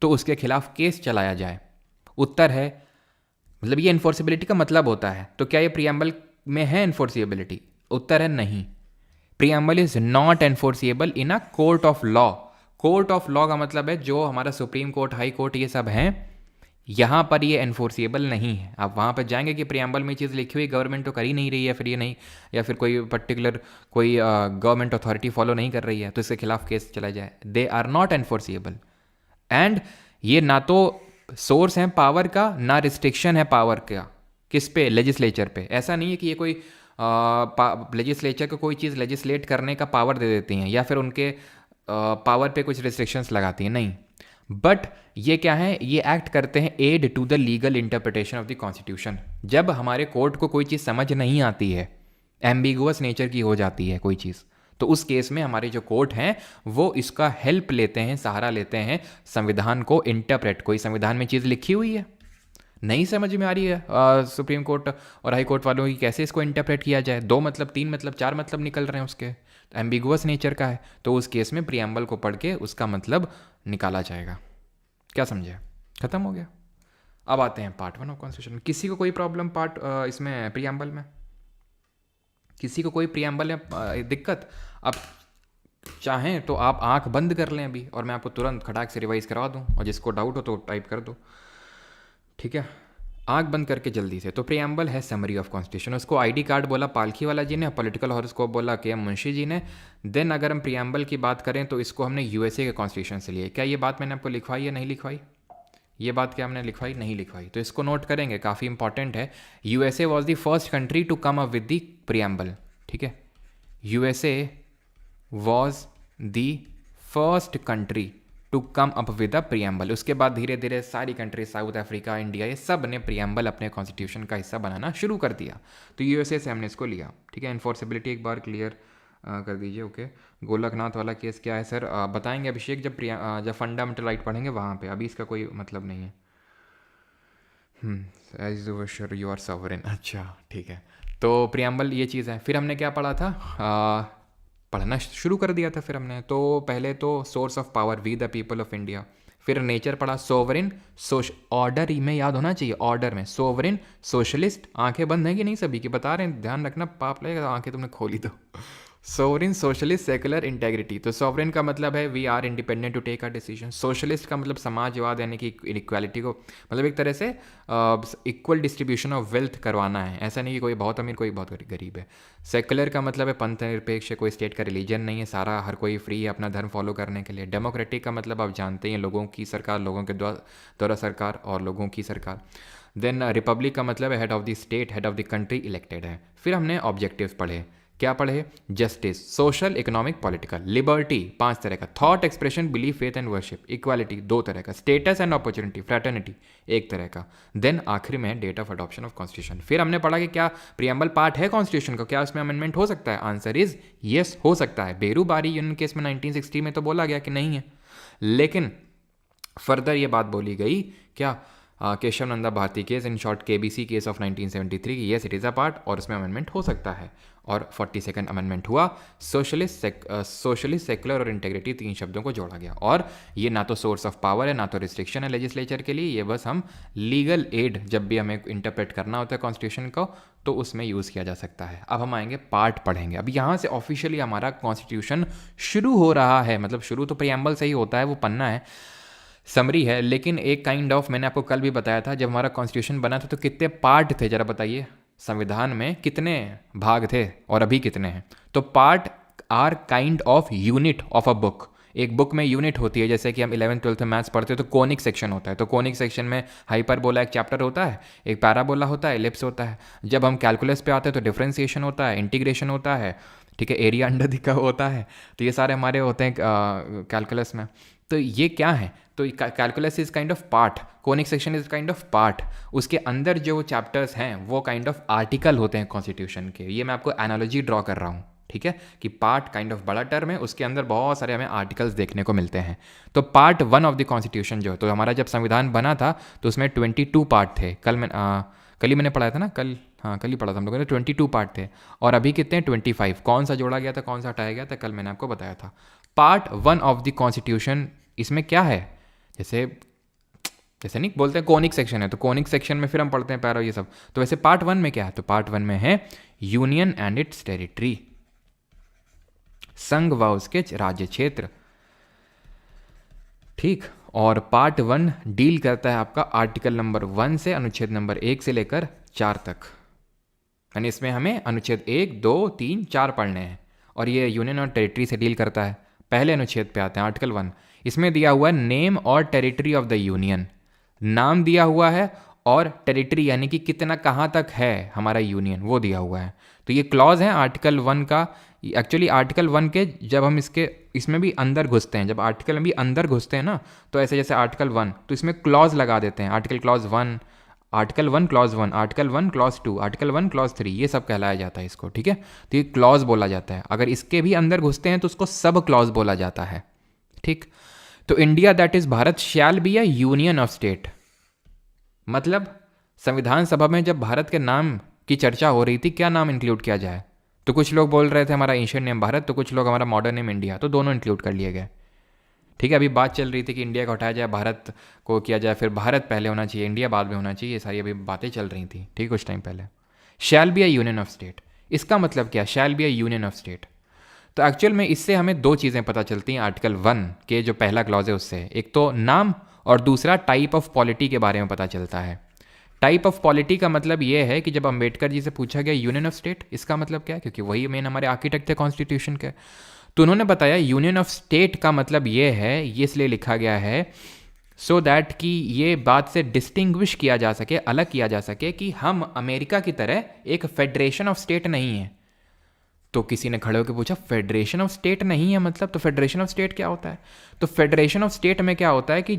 तो उसके खिलाफ केस चलाया जाए। उत्तर है, मतलब ये एनफोर्सिबिलिटी का मतलब होता है। तो क्या ये प्रियम्बल में है एनफोर्सिबिलिटी? उत्तर है नहीं। Preamble is not enforceable in a court of law. Court of law का मतलब है जो हमारा सुप्रीम कोर्ट, हाई कोर्ट, ये सब हैं, यहाँ पर ये एनफोर्सिएबल नहीं है। आप वहाँ पर जाएंगे कि प्रियम्बल में चीज़ लिखी हुई गवर्नमेंट तो कर ही नहीं रही है, फिर ये नहीं, या फिर कोई पर्टिकुलर कोई गवर्नमेंट अथॉरिटी फॉलो नहीं कर रही है तो इसके खिलाफ केस चला जाए। They are not enforceable. And ये ना तो सोर्स है पावर का, ना रिस्ट्रिक्शन है पावर का। किस पे? लेजिस्लेचर पे। ऐसा नहीं है कि ये कोई लेजिस्लेचर को कोई चीज़ लेजिस्लेट करने का पावर दे देती हैं या फिर उनके पावर पे कुछ रिस्ट्रिक्शंस लगाती हैं, नहीं। बट ये क्या है, ये एक्ट करते हैं aid to the legal interpretation of the constitution. जब हमारे कोर्ट को कोई चीज़ समझ नहीं आती है, एम्बिगुअस नेचर की हो जाती है कोई चीज़, तो उस केस में हमारे जो कोर्ट हैं वो इसका हेल्प लेते हैं, सहारा लेते हैं संविधान को इंटरप्रेट। कोई संविधान में चीज़ लिखी हुई है, नहीं समझ में आ रही है सुप्रीम कोर्ट और हाई कोर्ट वालों की, कैसे इसको इंटरप्रेट किया जाए, 2 मतलब 3 मतलब 4 मतलब निकल रहे हैं उसके, एम्बिगुअस नेचर का है, तो उस केस में प्रियम्बल को पढ़ के उसका मतलब निकाला जाएगा। क्या समझे? खत्म हो गया। अब आते हैं पार्ट 1 ऑफ कॉन्स्टिट्यूशन। किसी को कोई प्रॉब्लम पार्ट इसमें प्रियम्बल में? किसी को कोई प्रियम्बल में दिक्कत? अब चाहें तो आप आंख बंद कर लें अभी और मैं आपको तुरंत खटाक से रिवाइज करवा दूं, और जिसको डाउट हो तो टाइप कर दो, ठीक है? आंख बंद करके जल्दी से। तो प्रियम्बल है समरी ऑफ कॉन्स्टिट्यूशन। उसको आईडी कार्ड बोला पालखी वाला जी ने, पॉलिटिकल हॉरोस्कोप बोला के एम मुंशी जी ने। देन अगर हम प्रियम्बल की बात करें तो इसको हमने यूएसए के कॉन्स्टिट्यूशन से लिए। क्या ये बात मैंने आपको लिखवाई या नहीं लिखवाई? ये बात क्या हमने लिखवाई? नहीं लिखवाई, तो इसको नोट करेंगे, काफ़ी इंपॉर्टेंट है। USA was the first country to come up with the preamble, ठीक है? USA was the first country to come up with a preamble. उसके बाद धीरे धीरे सारी कंट्री, साउथ अफ्रीका, इंडिया, ये सब ने प्रियम्बल अपने कॉन्स्टिट्यूशन का हिस्सा बनाना शुरू कर दिया। तो यूएसए से हमने इसको लिया, ठीक है? इन्फोर्सेबिलिटी एक बार क्लियर कर दीजिए। ओके, गोलकनाथ वाला केस क्या है सर? बताएंगे अभिषेक जब फंडामेंटल राइट पढ़ेंगे वहाँ पे, अभी इसका कोई मतलब नहीं है। As you sure you are sovereign, अच्छा ठीक है। तो प्रियम्बल ये चीज़ है। फिर हमने क्या पढ़ा था? पढ़ना शुरू कर दिया था फिर हमने। तो पहले तो source of power, we the people of India. फिर नेचर पढ़ा, सोवरेन ऑर्डर में याद होना चाहिए, ऑर्डर में सोवरेन सोशलिस्ट। आंखें बंद हैं कि नहीं सभी की? बता रहे हैं, ध्यान रखना, पाप लगेगा आंखें तुमने खोली तो। Sovereign socialist secular integrity. तो सोवरेन का मतलब है we are independent to take our decision. Socialist का मतलब समाजवाद, यानी कि इक्वालिटी को, मतलब एक तरह से इक्वल डिस्ट्रीब्यूशन ऑफ वेल्थ करवाना है, ऐसा नहीं कि कोई बहुत अमीर कोई बहुत गरीब है। सेकुलर का मतलब है पंथ निरपेक्ष, कोई स्टेट का रिलीजन नहीं है, सारा हर कोई फ्री है अपना धर्म फॉलो करने के लिए। डेमोक्रेटिक का मतलब आप जानते हैं, लोगों की सरकार, लोगों के द्वारा सरकार और लोगों की सरकार। देन रिपब्लिक का मतलब है head of the state, head of the country elected है। फिर हमने ऑब्जेक्टिव्स पढ़े, क्या पढ़े? Justice, social, economic, political. Liberty 5 तरह का, thought expression, belief, faith and worship. Equality 2 तरह का, स्टेटस एंड अपॉर्चुनिटी, फ्रेटर्निटी 1 तरह का। देन आखिरी में date of adoption of constitution. फिर हमने पढ़ा कि क्या प्रियम्बल पार्ट है कॉन्स्टिट्यूशन का, क्या उसमें अमेंडमेंट हो सकता है? आंसर इज येस, हो सकता है। बेरूबारी यूनियन केस में 1960 में तो बोला गया कि नहीं है, लेकिन फर्दर ये बात बोली गई क्या, Keshava Nanda Bharati case, in short KBC case of 1973, की yes it is a part और उसमें अमेंडमेंट हो सकता है। और 42nd अमेंडमेंट हुआ। सोशलिस्ट, सेकुलर और इंटेग्रिटी 3 शब्दों को जोड़ा गया। और ये ना तो सोर्स ऑफ पावर है ना तो रिस्ट्रिक्शन है लेजिस्लेचर के लिए, ये बस हम लीगल एड जब भी हमें इंटरप्रेट करना होता है कॉन्स्टिट्यूशन को तो उसमें यूज़ किया जा सकता है। अब हम आएंगे पार्ट पढ़ेंगे। अब यहाँ से ऑफिशियली हमारा कॉन्स्टिट्यूशन शुरू हो रहा है, मतलब शुरू तो प्रियम्बल से ही होता है, वो पन्ना है, समरी है, लेकिन एक काइंड ऑफ, मैंने आपको कल भी बताया था, जब हमारा कॉन्स्टिट्यूशन बना था तो कितने पार्ट थे जरा बताइए? संविधान में कितने भाग थे और अभी कितने हैं? तो part are kind of unit of a book. एक बुक में यूनिट होती है, जैसे कि हम 11th 12th में मैथ्स पढ़ते हैं तो कोनिक सेक्शन होता है, तो कोनिक सेक्शन में हाइपरबोला एक चैप्टर होता है, एक पैराबोला होता है, एलिप्स होता है। जब हम कैलकुलस पे आते हैं तो डिफरेंशिएशन होता है, इंटीग्रेशन होता है, ठीक है, एरिया अंडर द कर्व होता है। तो ये सारे हमारे होते हैं कैलकुलस में। तो ये क्या है? तो calculus is kind of part, conic section is kind of part. उसके अंदर जो चैप्टर्स हैं वो काइंड ऑफ आर्टिकल होते हैं कॉन्स्टिट्यूशन के। ये मैं आपको एनालॉजी ड्रॉ कर रहा हूँ, ठीक है, कि पार्ट काइंड ऑफ बड़ा टर्म है, उसके अंदर बहुत सारे हमें आर्टिकल्स देखने को मिलते हैं। तो पार्ट 1 ऑफ द कॉन्स्टिट्यूशन जो, तो हमारा जब संविधान बना था तो उसमें 22 पार्ट थे। कल ही मैंने पढ़ाया था ना, कल ही पढ़ा था हम लोगों ने, 22 पार्ट थे। और अभी कितने हैं? 25। कौन सा जोड़ा गया था, कौन सा हटाया गया था, कल मैंने आपको बताया था। पार्ट 1 ऑफ द कॉन्स्टिट्यूशन, इसमें क्या है? जैसे नहीं बोलते हैं कोनिक सेक्शन है, तो कोनिक सेक्शन में फिर हम पढ़ते हैं पैरा ये सब। तो वैसे पार्ट 1 में क्या है? तो पार्ट 1 में है यूनियन एंड इट्स टेरिटरी, संघ व उसके राज्य क्षेत्र, ठीक। और पार्ट 1 डील करता है आपका आर्टिकल नंबर 1 से अनुच्छेद नंबर 1 से लेकर 4 तक, यानी इसमें हमें अनुच्छेद 1, 2, 3, 4 पढ़ने हैं। और ये यूनियन और टेरिटरी से डील करता है। पहले अनुच्छेद पे आते हैं, आर्टिकल 1। इसमें दिया हुआ है नेम और टेरिटरी ऑफ द यूनियन, नाम दिया हुआ है, और टेरिटरी यानी कि कितना कहाँ तक है हमारा यूनियन वो दिया हुआ है। तो ये क्लॉज है आर्टिकल 1 का, एक्चुअली आर्टिकल 1 के जब हम इसमें भी अंदर घुसते हैं, जब आर्टिकल में भी अंदर घुसते हैं ना, तो ऐसे जैसे आर्टिकल 1 तो इसमें क्लॉज लगा देते हैं, article clause 1, article 1 clause 1, article 1 clause 2, article 1 clause 3, ये सब कहलाया जाता है इसको, ठीक है। तो ये क्लॉज बोला जाता है। अगर इसके भी अंदर घुसते हैं तो उसको सब क्लॉज बोला जाता है, ठीक। तो India that is Bharat shall be a union of state, मतलब संविधान सभा में जब भारत के नाम की चर्चा हो रही थी, क्या नाम इंक्लूड किया जाए, तो कुछ लोग बोल रहे थे हमारा एशियन नेम भारत, तो कुछ लोग हमारा मॉडर्न नेम इंडिया, तो दोनों इंक्लूड कर लिए गए, ठीक है। अभी बात चल रही थी कि इंडिया को हटाया जाए, भारत को किया जाए, फिर भारत पहले होना चाहिए, इंडिया बाद में होना चाहिए, ये सारी अभी बातें चल रही थी, ठीक, कुछ टाइम पहले। शैल be a union of state, इसका मतलब क्या, शैल be a union of state. तो एक्चुअल में इससे हमें दो चीज़ें पता चलती हैं आर्टिकल 1 के जो पहला क्लॉज है उससे, एक तो नाम और दूसरा टाइप ऑफ पॉलिटी के बारे में पता चलता है। टाइप ऑफ पॉलिटी का मतलब ये है कि जब अम्बेडकर जी से पूछा गया यूनियन ऑफ स्टेट इसका मतलब क्या है, क्योंकि वही मेन हमारे आर्किटेक्ट थे कॉन्स्टिट्यूशन के, तो उन्होंने बताया यूनियन ऑफ स्टेट का मतलब ये है, ये इसलिए लिखा गया है सो दैट कि ये बात से डिस्टिंग्विश किया जा सके, अलग किया जा सके कि हम अमेरिका की तरह एक फेडरेशन ऑफ स्टेट नहीं है। तो किसी ने खड़े होकर पूछा फेडरेशन ऑफ स्टेट नहीं है मतलब, तो फेडरेशन ऑफ स्टेट क्या होता है, तो फेडरेशन ऑफ स्टेट में क्या होता है कि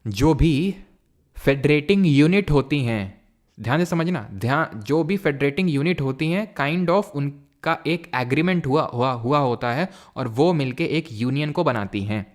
जो भी फेडरेटिंग यूनिट होती हैं, ध्यान से समझना, जो भी फेडरेटिंग यूनिट होती हैं काइंड ऑफ उनका एक एग्रीमेंट हुआ होता है और वो मिलके एक यूनियन को बनाती हैं।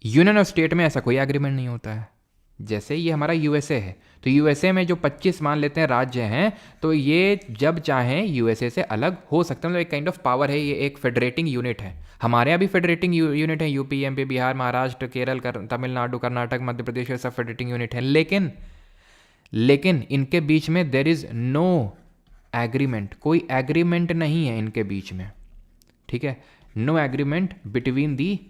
यूनियन ऑफ स्टेट में ऐसा कोई एग्रीमेंट नहीं होता है। जैसे ये हमारा यूएसए है, तो यूएसए में जो 25 मान लेते हैं राज्य हैं, तो ये जब चाहें यूएसए से अलग हो सकते हैं, मतलब एक काइंड ऑफ पावर है, ये एक फेडरेटिंग यूनिट है। हमारे यहाँ भी फेडरेटिंग यूनिट है, यूपी, एमपी, बिहार, महाराष्ट्र, केरल, तमिलनाडु, कर्नाटक, मध्य प्रदेश, ये सब फेडरेटिंग यूनिट है, लेकिन इनके बीच में देर इज नो एग्रीमेंट, कोई एग्रीमेंट नहीं है इनके बीच में, ठीक है। No agreement between the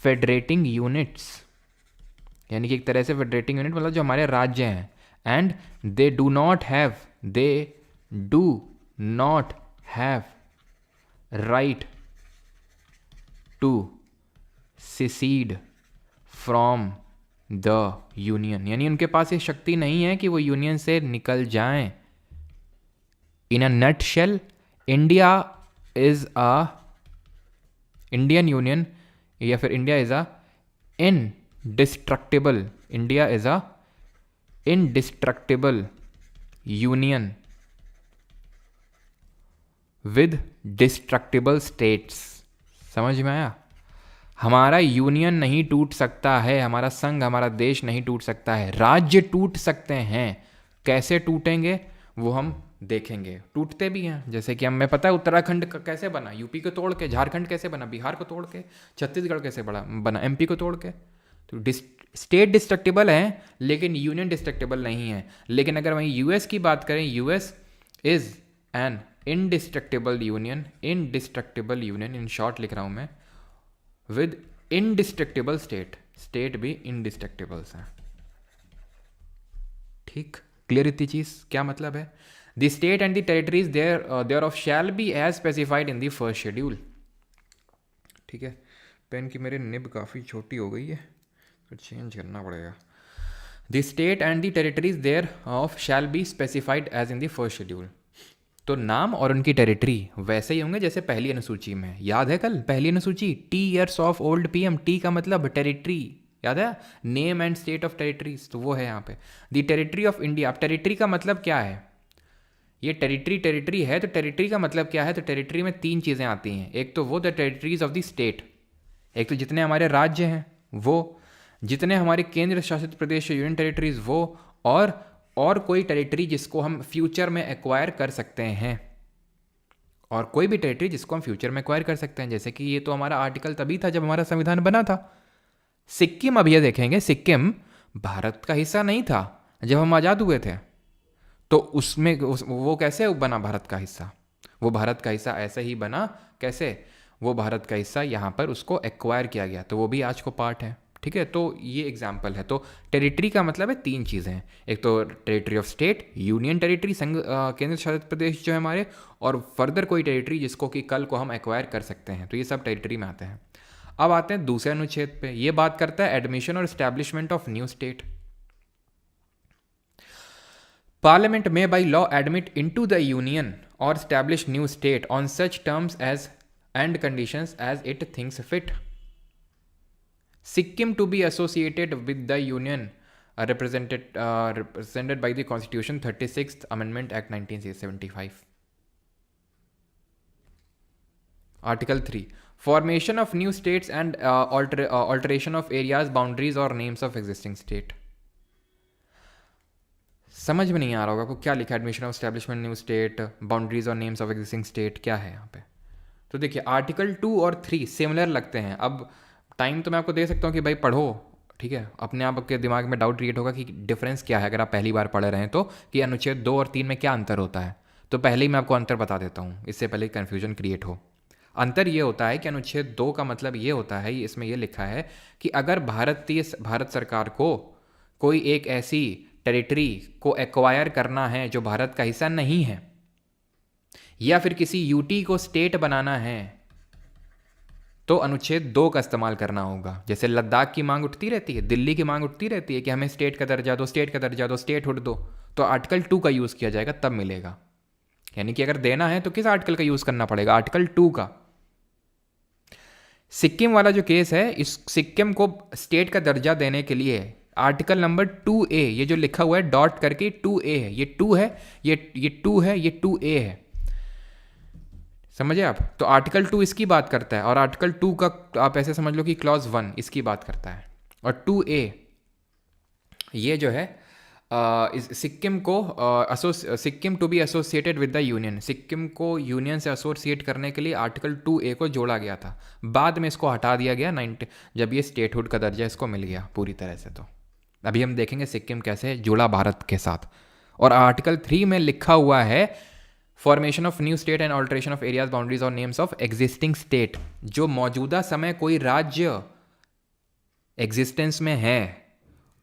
federating units, यानी कि एक तरह से फेडरेटिंग यूनिट मतलब जो हमारे राज्य हैं, and they do not have right to secede from the union, यानी उनके पास ये शक्ति नहीं है कि वो यूनियन से निकल जाएं। In a nutshell, India is a Indian union, या फिर India is a indestructible union with destructible states। समझ में आया? हमारा यूनियन नहीं टूट सकता है, हमारा संघ, हमारा देश नहीं टूट सकता है, राज्य टूट सकते हैं। कैसे टूटेंगे वो हम देखेंगे, टूटते भी हैं, जैसे कि हमें पता है उत्तराखंड का कैसे बना, यूपी को तोड़ के, झारखंड कैसे बना, बिहार को तोड़ के, छत्तीसगढ़ कैसे बना, एमपी को तोड़ के। तो स्टेट डिस्ट्रक्टिबल है लेकिन यूनियन डिस्ट्रक्टिबल नहीं है। लेकिन अगर वहीं यूएस की बात करें, US is an indestructible union, in short लिख रहा हूं मैं, विद इनडिस्ट्रक्टिबल स्टेट भी इनडिस्ट्रक्टिबल्स हैं, ठीक। क्लियर इतनी चीज क्या मतलब है? The state and the territories thereof shall be as specified in the first schedule, ठीक है। पेन की मेरी निब काफ़ी छोटी हो गई है, तो चेंज करना पड़ेगा। The state and the territories thereof shall be specified as in the first schedule. तो नाम और उनकी टेरिटरी वैसे ही होंगे जैसे पहली अनुसूची में। याद है कल पहली अनुसूची, T years of old PM, T का मतलब टेरिटरी, याद है, name and state of territories, तो वो है यहाँ पे द टेरिटरी ऑफ इंडिया। अब टेरिटरी का मतलब क्या है, ये टेरिटरी है, तो टेरिटरी का मतलब क्या है, तो टेरिटरी में तीन चीज़ें आती हैं। एक तो वो the territories of the state, एक तो जितने हमारे राज्य हैं वो, जितने हमारे केंद्र शासित प्रदेश यूनियन टेरिटरीज वो, और कोई टेरिटरी जिसको हम फ्यूचर में एक्वायर कर सकते हैं, और कोई भी टेरिटरी जिसको हम फ्यूचर में एक्वायर कर सकते हैं। जैसे कि ये तो हमारा आर्टिकल तभी था जब हमारा संविधान बना था। सिक्किम, अब ये देखेंगे, सिक्किम भारत का हिस्सा नहीं था जब हम आज़ाद हुए थे, तो उसमें वो कैसे बना भारत का हिस्सा? वो भारत का हिस्सा ऐसे ही बना, कैसे? वो भारत का हिस्सा यहाँ पर उसको एक्वायर किया गया, तो वो भी आज को पार्ट है, ठीक है। तो ये एग्जाम्पल है। तो टेरिटरी का मतलब है तीन चीज़ें हैं, एक तो territory of state, union territory, संघ केंद्र शासित प्रदेश जो है हमारे, और फर्दर कोई टेरिटरी जिसको कि कल को हम एक्वायर कर सकते हैं, तो ये सब टेरिटरी में आते हैं। अब आते हैं दूसरे अनुच्छेद पे, ये बात करता है एडमिशन और establishment of new state. Parliament may by law admit into the union or establish new state on such terms as and conditions as it thinks fit. Sikkim to be associated with the union represented by the Constitution 36th Amendment Act 1975. Article 3. Formation of new states and alteration of areas, boundaries or names of existing state. समझ में नहीं आ रहा होगा आपको क्या लिखा है, admission of establishment new state, boundaries और नेम्स ऑफ एग्जिस्टिंग स्टेट, क्या है यहाँ पे। तो देखिए आर्टिकल 2 और 3 सिमिलर लगते हैं। अब टाइम तो मैं आपको दे सकता हूँ कि भाई पढ़ो, ठीक है, अपने आप के दिमाग में डाउट क्रिएट होगा कि डिफरेंस क्या है अगर आप पहली बार पढ़ रहे हैं तो, कि अनुच्छेद 2 और 3 में क्या अंतर होता है। तो पहले ही मैं आपको अंतर बता देता हूँ, इससे पहले कन्फ्यूजन क्रिएट हो। अंतर ये होता है कि अनुच्छेद 2 का मतलब ये होता है, इसमें ये लिखा है कि अगर भारत सरकार को कोई एक ऐसी टेरिटरी को एक्वायर करना है जो भारत का हिस्सा नहीं है, या फिर किसी यूटी को स्टेट बनाना है, तो अनुच्छेद 2 का इस्तेमाल करना होगा। जैसे लद्दाख की मांग उठती रहती है, दिल्ली की मांग उठती रहती है कि हमें स्टेट का दर्जा दो, स्टेट का दर्जा दो, स्टेटहुड दो, तो आर्टिकल 2 का यूज़ किया जाएगा तब मिलेगा। यानी कि अगर देना है तो किस आर्टिकल का यूज़ करना पड़ेगा, आर्टिकल 2 का। सिक्किम वाला जो केस है, इस सिक्किम को स्टेट का दर्जा देने के लिए आर्टिकल नंबर 2A, ये जो लिखा हुआ है डॉट करके 2A है, ये 2 है, ये 2 है, ये 2A है, समझे आप। तो आर्टिकल 2 इसकी बात करता है और आर्टिकल 2 का आप ऐसे समझ लो कि क्लॉज 1 इसकी बात करता है, और 2A ये जो है Sikkim to be associated with the union, Sikkim को यूनियन से एसोसिएट करने के लिए आर्टिकल 2A को जोड़ा गया था। बाद में इसको हटा दिया गया जब ये स्टेटहुड का दर्जा इसको मिल गया पूरी तरह से। तो अभी हम देखेंगे सिक्किम कैसे जुड़ा भारत के साथ। और आर्टिकल 3 में लिखा हुआ है formation of new state and alteration of areas, boundaries और नेम्स ऑफ एग्जिस्टिंग स्टेट। जो मौजूदा समय कोई राज्य एग्जिस्टेंस में है,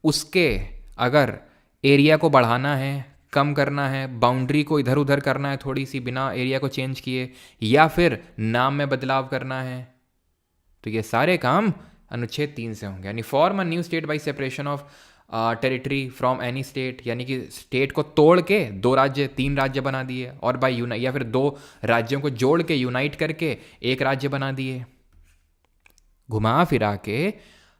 उसके अगर एरिया को बढ़ाना है, कम करना है, बाउंड्री को इधर उधर करना है थोड़ी सी बिना एरिया को चेंज किए, या फिर नाम में बदलाव करना है, तो ये सारे काम अनुच्छेद 3 से होंगे। यानी form a new state by separation of territory from any state, यानी कि स्टेट को तोड़ के 3 राज्य बना दिए, और बाय या फिर 2 राज्यों को जोड़ के यूनाइट करके एक राज्य बना दिए। घुमा फिरा के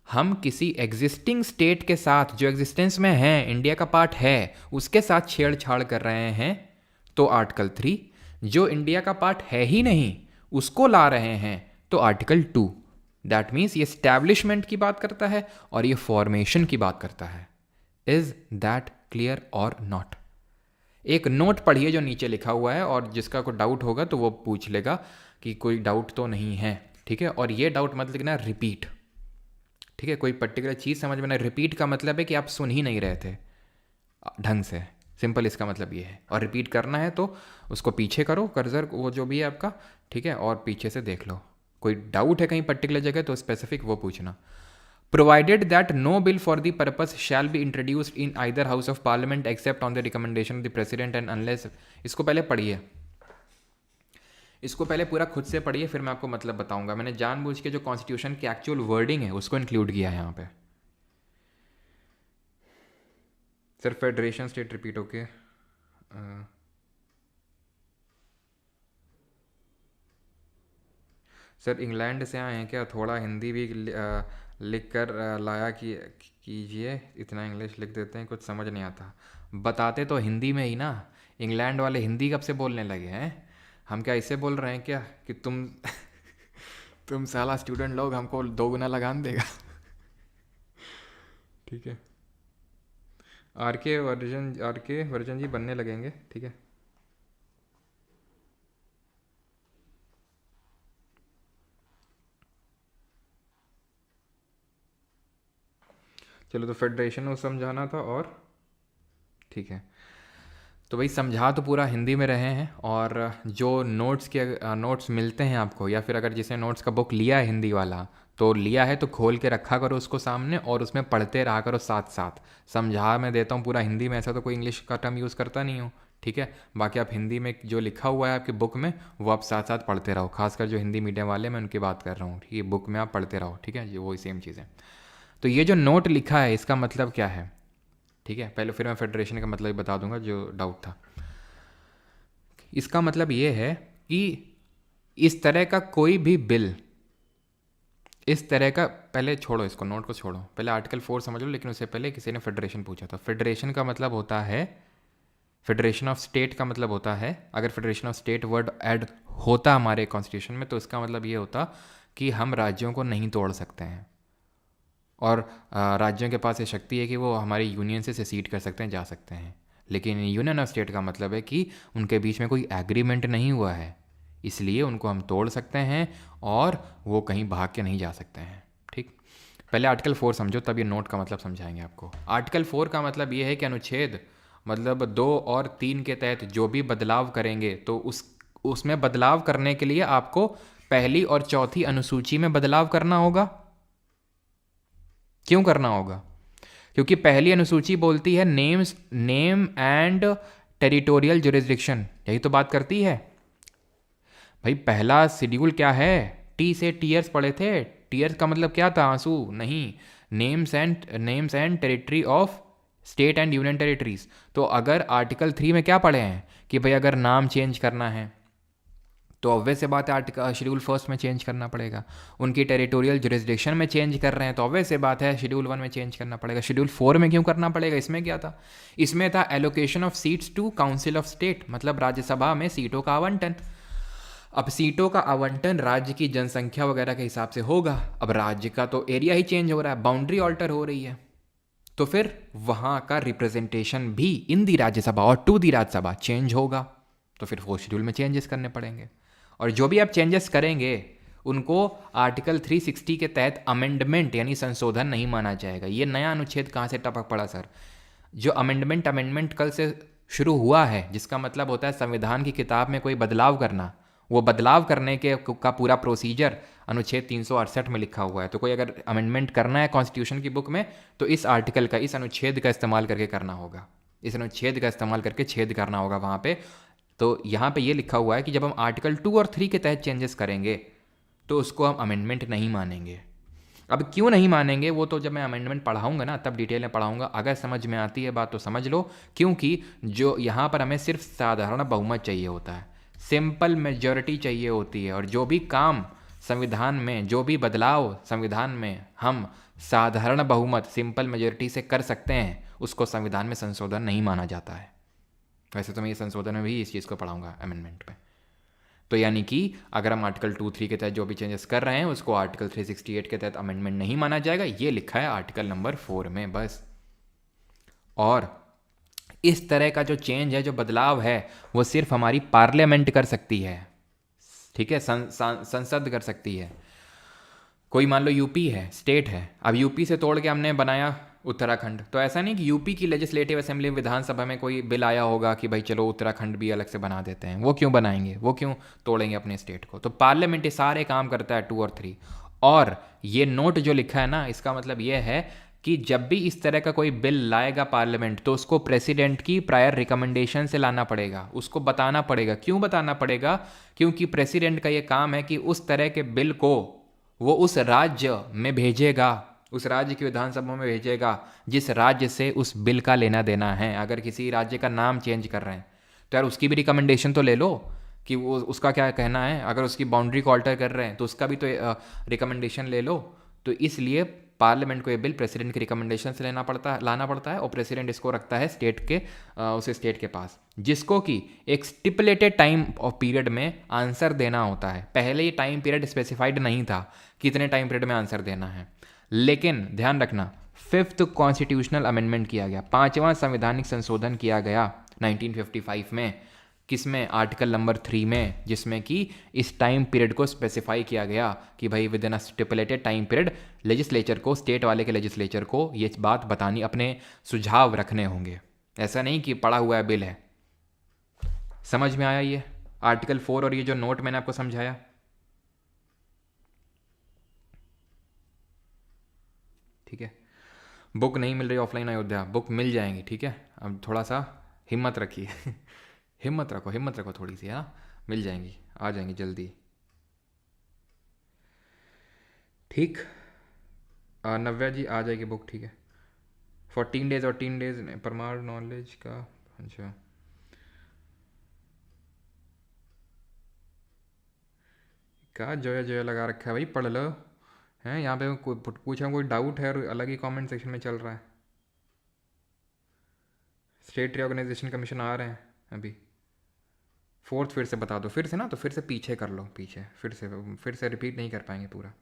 हम किसी एग्जिस्टिंग स्टेट के साथ जो एग्जिस्टेंस में है, इंडिया का पार्ट है, उसके साथ छेड़छाड़ कर रहे हैं, तो आर्टिकल 3। जो इंडिया का पार्ट है ही नहीं उसको ला रहे हैं, तो आर्टिकल 2। दैट मीन्स ये स्टैब्लिशमेंट की बात करता है और ये फॉर्मेशन की बात करता है। इज दैट क्लियर और नॉट? एक नोट पढ़िए जो नीचे लिखा हुआ है, और जिसका कोई डाउट होगा तो वो पूछ लेगा कि कोई डाउट तो नहीं है, ठीक है। और ये डाउट मत लिखना रिपीट, ठीक है। कोई पर्टिकुलर चीज़ समझ में ना, रिपीट का मतलब है कि आप सुन ही नहीं रहे थे ढंग से, सिंपल इसका मतलब ये है। और रिपीट करना है तो उसको पीछे करो कर्सर, वो जो भी है आपका, ठीक है, और पीछे से देख लो। कोई डाउट है कहीं पर्टिकुलर जगह तो स्पेसिफिक वो पूछना। Provided that no bill for the purpose shall be introduced in either house of parliament except on the recommendation of the president and unless. इसको पहले पढ़िए, इसको पहले पूरा खुद से पढ़िए, फिर मैं आपको मतलब बताऊंगा। मैंने जानबूझ के जो कॉन्स्टिट्यूशन की एक्चुअल वर्डिंग है उसको इंक्लूड किया है यहाँ पे। Sir federation state repeat okay. Sir England से आए हैं क्या? थोड़ा हिंदी भी लिख कर लाया कीजिए, इतना इंग्लिश लिख देते हैं कुछ समझ नहीं आता। बताते तो हिंदी में ही ना, इंग्लैंड वाले हिंदी कब से बोलने लगे हैं? हम क्या ऐसे बोल रहे हैं क्या कि तुम साला स्टूडेंट लोग हमको 2 गुना लगान देगा? ठीक है, आर के वर्जन जी बनने लगेंगे, ठीक है। चलो, तो फेडरेशन को समझाना था, और ठीक है। तो भाई समझा तो पूरा हिंदी में रहे हैं, और जो नोट्स मिलते हैं आपको, या फिर अगर जिसने नोट्स का बुक लिया है हिंदी वाला, तो लिया है तो खोल के रखा करो उसको सामने, और उसमें पढ़ते रहा करो साथ साथ। समझा मैं देता हूँ पूरा हिंदी में, ऐसा तो कोई इंग्लिश का टर्म यूज़ करता नहीं हूँ, ठीक है। बाकी आप हिंदी में जो लिखा हुआ है आपकी बुक में वो आप साथ साथ पढ़ते रहो, खासकर जो हिंदी मीडियम वाले मैं उनकी बात कर रहा हूँ, ठीक है। बुक में आप पढ़ते रहो, ठीक है, ये वही सेम चीज़ है। तो ये जो नोट लिखा है इसका मतलब क्या है? ठीक है, पहले फिर मैं फेडरेशन का मतलब बता दूंगा जो डाउट था। इसका मतलब ये है कि इस तरह का कोई भी बिल, इस तरह का, पहले छोड़ो इसको, नोट को छोड़ो, पहले आर्टिकल 4 समझ लो। लेकिन उससे पहले किसी ने फेडरेशन पूछा था। फेडरेशन का मतलब होता है, फेडरेशन ऑफ स्टेट का मतलब होता है, अगर federation of state word add होता हमारे कॉन्स्टिट्यूशन में तो इसका मतलब ये होता कि हम राज्यों को नहीं तोड़ सकते हैं, और राज्यों के पास ये शक्ति है कि वो हमारी यूनियन से सेसीड कर सकते हैं, जा सकते हैं। लेकिन यूनियन ऑफ स्टेट का मतलब है कि उनके बीच में कोई एग्रीमेंट नहीं हुआ है, इसलिए उनको हम तोड़ सकते हैं और वो कहीं भाग के नहीं जा सकते हैं। ठीक, पहले आर्टिकल 4 समझो, तब ये नोट का मतलब समझाएंगे आपको। आर्टिकल 4 का मतलब ये है कि अनुच्छेद मतलब 2 और 3 के तहत जो भी बदलाव करेंगे तो उसमें बदलाव करने के लिए आपको पहली और चौथी अनुसूची में बदलाव करना होगा। क्यों करना होगा? क्योंकि पहली अनुसूची बोलती है नेम एंड टेरिटोरियल जुरिस्डिक्शन, यही तो बात करती है। भाई पहला शेड्यूल क्या है? टी से टीयर्स पढ़े थे। टीयर्स का मतलब क्या था? आंसू नहीं, names and territory of state and union territories. तो अगर आर्टिकल 3 में क्या पढ़े हैं कि भाई अगर नाम चेंज करना है तो ऑब्वियस से बात है आर्टिकल शेड्यूल 1 में चेंज करना पड़ेगा। उनकी टेरिटोरियल जुरिस्डिक्शन में चेंज कर रहे हैं तो ऑब्वियस से बात है शेड्यूल 1 में चेंज करना पड़ेगा। शेड्यूल 4 में क्यों करना पड़ेगा? इसमें क्या था? इसमें था allocation of seats to council of state, मतलब राज्यसभा में सीटों का आवंटन। अब सीटों का आवंटन राज्य की जनसंख्या वगैरह के हिसाब से होगा। अब राज्य का तो एरिया ही चेंज हो रहा है, बाउंड्री ऑल्टर हो रही है, तो फिर वहां का रिप्रेजेंटेशन भी इन दी राज्यसभा और टू दी राज्यसभा चेंज होगा। तो फिर वो शेड्यूल में चेंजेस करने पड़ेंगे, और जो भी आप चेंजेस करेंगे उनको आर्टिकल 360 के तहत अमेंडमेंट यानी संशोधन नहीं माना जाएगा। ये नया अनुच्छेद कहाँ से टपक पड़ा सर? जो अमेंडमेंट कल से शुरू हुआ है, जिसका मतलब होता है संविधान की किताब में कोई बदलाव करना, वो बदलाव करने के का पूरा प्रोसीजर अनुच्छेद 368 में लिखा हुआ है। तो कोई अगर अमेंडमेंट करना है कॉन्स्टिट्यूशन की बुक में तो इस आर्टिकल का, इस अनुच्छेद का इस्तेमाल करके करना होगा, इस अनुच्छेद का इस्तेमाल करके छेद करना होगा वहाँ पे। तो यहाँ पे ये लिखा हुआ है कि जब हम आर्टिकल 2 और 3 के तहत चेंजेस करेंगे तो उसको हम अमेंडमेंट नहीं मानेंगे। अब क्यों नहीं मानेंगे वो तो जब मैं अमेंडमेंट पढ़ाऊंगा ना तब डिटेल में पढ़ाऊंगा। अगर समझ में आती है बात तो समझ लो, क्योंकि जो यहाँ पर हमें सिर्फ साधारण बहुमत चाहिए होता है, सिंपल मेजॉरिटी चाहिए होती है, और जो भी काम संविधान में, जो भी बदलाव संविधान में हम साधारण बहुमत सिंपल मेजॉरिटी से कर सकते हैं उसको संविधान में संशोधन नहीं माना जाता है। वैसे तो मैं ये संशोधन में भी इस चीज़ को पढ़ाऊंगा अमेंडमेंट पे। तो यानी कि अगर हम आर्टिकल 2-3 के तहत जो भी चेंजेस कर रहे हैं उसको आर्टिकल 368 के तहत अमेंडमेंट नहीं माना जाएगा, ये लिखा है आर्टिकल नंबर 4 में बस। और इस तरह का जो चेंज है, जो बदलाव है, वो सिर्फ हमारी पार्लियामेंट कर सकती है। ठीक है, संसद कर सकती है। कोई मान लो यूपी है, स्टेट है, अब यूपी से तोड़ के हमने बनाया उत्तराखंड, तो ऐसा नहीं कि यूपी की लेजिस्लेटिव असेंबली विधानसभा में कोई बिल आया होगा कि भाई चलो उत्तराखंड भी अलग से बना देते हैं। वो क्यों बनाएंगे? वो क्यों तोड़ेंगे अपने स्टेट को? तो पार्लियामेंट ये सारे काम करता है 2 और 3। और ये नोट जो लिखा है ना, इसका मतलब ये है कि जब भी इस तरह का कोई बिल लाएगा पार्लियामेंट तो उसको प्रेसिडेंट की प्रायर रिकमेंडेशन से लाना पड़ेगा, उसको बताना पड़ेगा। क्यों बताना पड़ेगा? क्योंकि प्रेसिडेंट का ये काम है कि उस तरह के बिल को वो उस राज्य में भेजेगा, उस राज्य की विधानसभा में भेजेगा जिस राज्य से उस बिल का लेना देना है। अगर किसी राज्य का नाम चेंज कर रहे हैं तो यार उसकी भी रिकमेंडेशन तो ले लो कि वो उसका क्या कहना है। अगर उसकी बाउंड्री को अल्टर कर रहे हैं तो उसका भी तो रिकमेंडेशन ले लो। तो इसलिए पार्लियामेंट को ये बिल प्रेसिडेंट की रिकमेंडेशन से लाना पड़ता है, और प्रेसिडेंट इसको रखता है स्टेट के उस स्टेट के पास, जिसको कि एक स्टिपुलेटेड टाइम ऑफ पीरियड में आंसर देना होता है। पहले ये टाइम पीरियड स्पेसिफाइड नहीं था कितने टाइम पीरियड में आंसर देना है, लेकिन ध्यान रखना 5th कॉन्स्टिट्यूशनल अमेंडमेंट किया गया, 5वां संवैधानिक संशोधन किया गया 1955 में। किसमें? आर्टिकल नंबर 3 में, जिसमें कि इस टाइम पीरियड को स्पेसिफाई किया गया कि भाई with in a stipulated time period legislature को, स्टेट वाले के लेजिस्लेचर को ये बात बतानी, अपने सुझाव रखने होंगे। ऐसा नहीं कि पड़ा हुआ है बिल है। समझ में आया ये आर्टिकल 4 और ये जो नोट मैंने आपको समझाया? ठीक है, बुक नहीं मिल रही ऑफलाइन अयोध्या, बुक मिल जाएंगी। ठीक है, अब थोड़ा सा हिम्मत रखिए हिम्मत रखो थोड़ी सी, है ना? मिल जाएंगी, आ जाएंगी जल्दी। ठीक, नव्या जी आ जाएगी बुक। ठीक है, 14 डेज और 3 डेज परमार नॉलेज का। अच्छा, क्या जोया जोया लगा रखा है भाई, पढ़ लो। हैं यहाँ पे कोई पूछा, कोई डाउट है और अलग ही कमेंट सेक्शन में चल रहा है। स्टेट रिऑर्गेनाइजेशन कमीशन आ रहे हैं अभी। फोर्थ फिर से बता दो, फिर से ना, तो फिर से पीछे कर लो, पीछे फिर से रिपीट नहीं कर पाएंगे पूरा।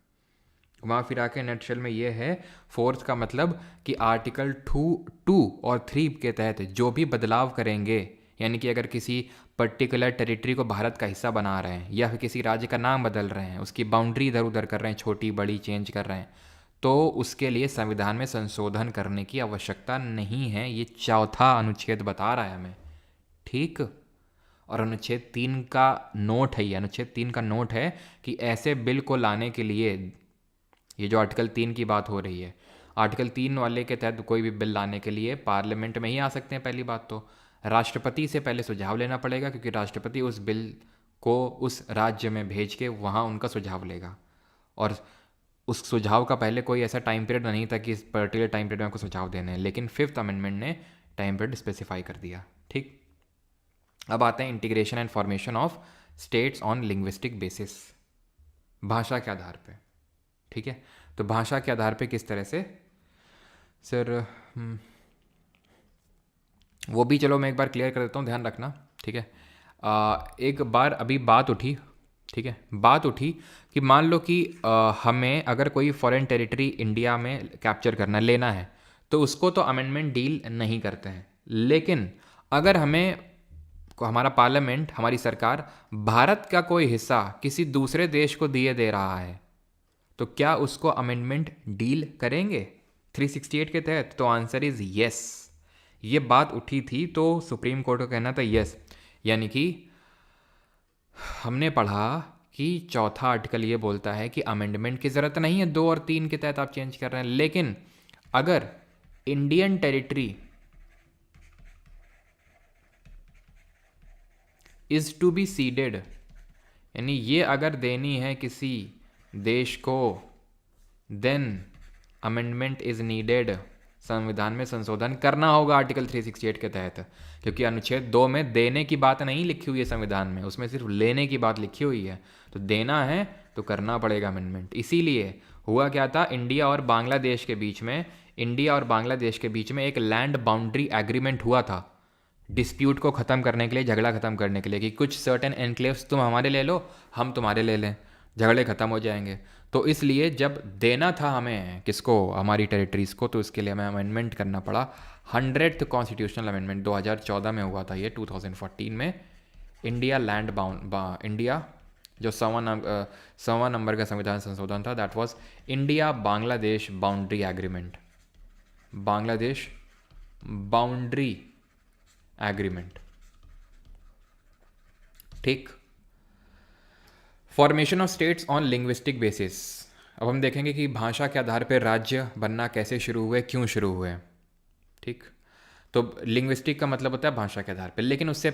घुमा फिरा के नटशेल में ये है, फोर्थ का मतलब कि आर्टिकल 2 और 3 के तहत जो भी बदलाव करेंगे, यानी कि अगर किसी पर्टिकुलर टेरिटरी को भारत का हिस्सा बना रहे हैं या फिर किसी राज्य का नाम बदल रहे हैं, उसकी बाउंड्री इधर उधर कर रहे हैं, छोटी बड़ी चेंज कर रहे हैं, तो उसके लिए संविधान में संशोधन करने की आवश्यकता नहीं है। ये चौथा अनुच्छेद बता रहा है हमें, ठीक। और अनुच्छेद 3 का नोट है, ये अनुच्छेद 3 का नोट है कि ऐसे बिल को लाने के लिए, ये जो आर्टिकल 3 की बात हो रही है, आर्टिकल 3 वाले के तहत कोई भी बिल लाने के लिए पार्लियामेंट में ही आ सकते हैं। पहली बात तो राष्ट्रपति से पहले सुझाव लेना पड़ेगा, क्योंकि राष्ट्रपति उस बिल को उस राज्य में भेज के वहाँ उनका सुझाव लेगा, और उस सुझाव का पहले कोई ऐसा टाइम पीरियड नहीं था कि इस पर्टिकुलर टाइम पीरियड में आपको सुझाव देने हैं, लेकिन 5th अमेंडमेंट ने टाइम पीरियड स्पेसिफाई कर दिया, ठीक। अब आते हैं integration and formation of states on linguistic basis, भाषा के आधार पे, ठीक है। तो भाषा के आधार पे किस तरह से सर, वो भी चलो मैं एक बार क्लियर कर देता हूँ, ध्यान रखना, ठीक है। एक बार अभी बात उठी, ठीक है, बात उठी कि मान लो कि हमें अगर कोई फॉरेन टेरिटरी इंडिया में कैप्चर करना, लेना है, तो उसको तो अमेंडमेंट डील नहीं करते हैं। लेकिन अगर हमें, हमारा पार्लियामेंट, हमारी सरकार भारत का कोई हिस्सा किसी दूसरे देश को दिए दे रहा है, तो क्या उसको अमेंडमेंट डील करेंगे 368 के तहत? तो आंसर इज यस। ये बात उठी थी तो सुप्रीम कोर्ट का कहना था यस, यानी कि हमने पढ़ा कि चौथा आर्टिकल ये बोलता है कि अमेंडमेंट की ज़रूरत नहीं है, 2 और 3 के तहत आप चेंज कर रहे हैं। लेकिन अगर Indian territory is to be ceded, यानी ये अगर देनी है किसी देश को, देन अमेंडमेंट इज नीडेड, संविधान में संशोधन करना होगा आर्टिकल 368 के तहत, क्योंकि अनुच्छेद 2 में देने की बात नहीं लिखी हुई है संविधान में, उसमें सिर्फ लेने की बात लिखी हुई है। तो देना है तो करना पड़ेगा अमेंडमेंट। इसीलिए हुआ क्या था, इंडिया और बांग्लादेश के बीच में एक लैंड बाउंड्री एग्रीमेंट हुआ था, डिस्प्यूट को ख़त्म करने के लिए, झगड़ा ख़त्म करने के लिए, कि कुछ सर्टेन एनक्लेव्स तुम हमारे ले लो, हम तुम्हारे ले लें, झगड़े ख़त्म हो जाएंगे। तो इसलिए जब देना था हमें किसको, हमारी टेरिटरीज़ को, तो इसके लिए हमें अमेंडमेंट करना पड़ा। 100th कॉन्स्टिट्यूशनल अमेंडमेंट 2014 में हुआ था, ये 2014 में इंडिया लैंड बाउंड, इंडिया जो 100वां नंबर का संविधान संशोधन था, that was India Bangladesh boundary agreement, Bangladesh boundary agreement, ठीक। Formation of states on linguistic basis, अब हम देखेंगे कि भाषा के आधार पर राज्य बनना कैसे शुरू हुए, क्यों शुरू हुए, ठीक। तो लिंग्विस्टिक का मतलब होता है भाषा के आधार पर। लेकिन उससे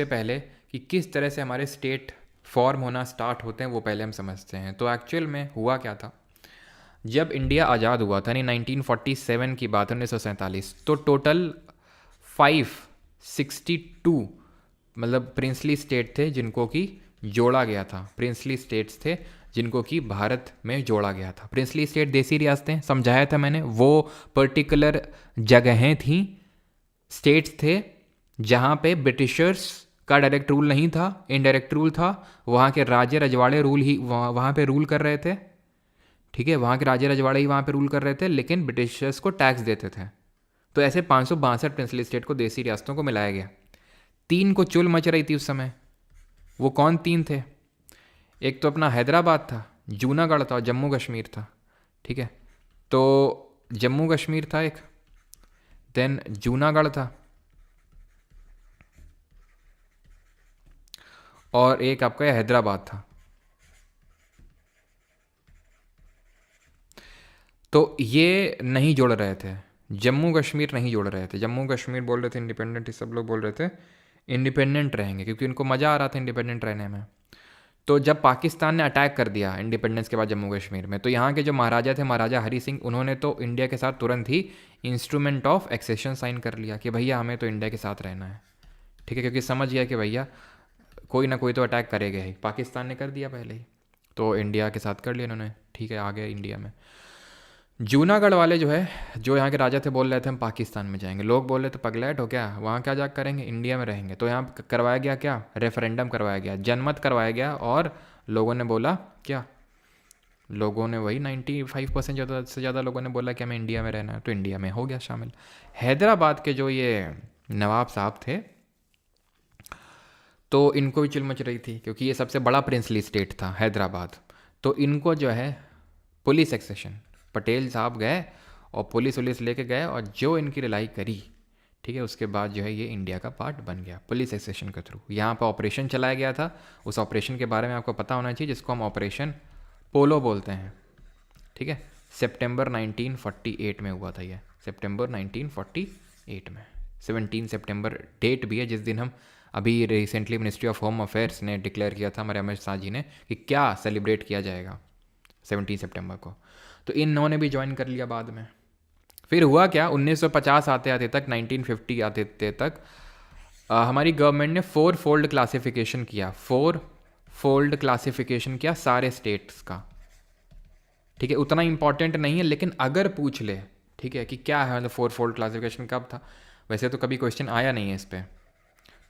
पहले कि किस तरह से हमारे स्टेट फॉर्म होना स्टार्ट होते हैं, वो पहले हम समझते हैं। तो एक्चुअल में हुआ क्या था, जब इंडिया आज़ाद हुआ था, यानी 1947 की बात, 1947, तो टोटल 562 मतलब प्रिंसली स्टेट थे जिनको कि जोड़ा गया था, प्रिंसली स्टेट्स थे जिनको कि भारत में जोड़ा गया था। प्रिंसली स्टेट देसी रियासतें, समझाया था मैंने, वो पर्टिकुलर जगहें थीं, स्टेट्स थे जहाँ पे ब्रिटिशर्स का डायरेक्ट रूल नहीं था, इनडायरेक्ट रूल था। वहाँ के राजे रजवाड़े रूल ही वहाँ पे रूल कर रहे थे, ठीक है, वहाँ के राजे रजवाड़े ही वहाँ पे रूल कर रहे थे, लेकिन ब्रिटिशर्स को टैक्स देते थे। तो ऐसे 562 प्रिंसली स्टेट को, देसी रियासतों को मिलाया गया। 3 को चुल मच रही थी उस समय। वो कौन 3 थे? एक तो अपना हैदराबाद था, जूनागढ़ था, जम्मू कश्मीर था, ठीक है। तो जम्मू कश्मीर था एक, देन जूनागढ़ था, और एक आपका हैदराबाद था। तो ये नहीं जोड़ रहे थे, जम्मू कश्मीर नहीं जोड़ रहे थे। जम्मू कश्मीर बोल रहे थे इंडिपेंडेंट, सब लोग बोल रहे थे इंडिपेंडेंट रहेंगे, क्योंकि उनको मज़ा आ रहा था इंडिपेंडेंट रहने में। तो जब पाकिस्तान ने अटैक कर दिया इंडिपेंडेंस के बाद जम्मू कश्मीर में, तो यहाँ के जो महाराजा थे, महाराजा हरी सिंह, उन्होंने तो इंडिया के साथ तुरंत ही इंस्ट्रूमेंट ऑफ एक्सेशन साइन कर लिया कि भैया हमें तो इंडिया के साथ रहना है, ठीक है, क्योंकि समझ गया कि भैया कोई ना कोई तो अटैक करेगा ही। पाकिस्तान ने कर दिया पहले ही, तो इंडिया के साथ कर लिया इन्होंने, ठीक है, आ गए इंडिया में। जूनागढ़ वाले जो है, जो यहाँ के राजा थे, बोल रहे थे हम पाकिस्तान में जाएंगे। लोग बोल रहे थे पगलैट हो क्या, वहाँ क्या जा करेंगे, इंडिया में रहेंगे। तो यहाँ करवाया गया क्या, रेफरेंडम करवाया गया, जनमत करवाया गया, और लोगों ने बोला क्या, लोगों ने वही 95% ज़्यादा से ज़्यादा लोगों ने बोला कि हमें इंडिया में रहना है, तो इंडिया में हो गया शामिल। हैदराबाद के जो ये नवाब साहब थे, तो इनको भी चिल मच रही थी, क्योंकि ये सबसे बड़ा प्रिंसली स्टेट था हैदराबाद। तो इनको जो है पुलिस एक्सेशन, पटेल साहब गए और पुलिस वुलिस लेके गए, और जो इनकी रिलाई करी, ठीक है, उसके बाद जो है ये इंडिया का पार्ट बन गया पुलिस एक्सेशन के थ्रू। यहाँ पर ऑपरेशन चलाया गया था, उस ऑपरेशन के बारे में आपको पता होना चाहिए, जिसको हम ऑपरेशन पोलो बोलते हैं, ठीक है। सितंबर 1948 में हुआ था ये, सितंबर 1948 में, 17 सितंबर डेट भी है, जिस दिन हम अभी recently ministry of home affairs ने डिक्लेयर किया था, हमारे अमित शाह जी ने, कि क्या सेलिब्रेट किया जाएगा 17 सितंबर को। तो इन्होंने भी ज्वाइन कर लिया बाद में। फिर हुआ क्या, 1950 आते आते तक, 1950 आते आते तक हमारी गवर्नमेंट ने 4 फोल्ड क्लासिफिकेशन किया, 4 फोल्ड क्लासिफिकेशन किया सारे स्टेट्स का, ठीक है। उतना इंपॉर्टेंट नहीं है, लेकिन अगर पूछ ले, ठीक है, कि क्या है मतलब 4 फोल्ड क्लासिफिकेशन कब था, वैसे तो कभी क्वेश्चन आया नहीं है इस पर।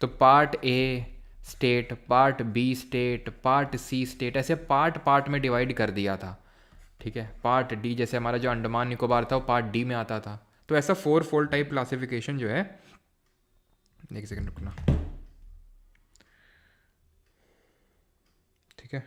तो part A state, part B state, part C state, ऐसे पार्ट पार्ट में डिवाइड कर दिया था, ठीक है। पार्ट डी, जैसे हमारा जो अंडमान निकोबार था वो पार्ट डी में आता था। तो ऐसा 4 फोल्ड टाइप क्लासिफिकेशन जो है, एक सेकंड रुकना, ठीक है।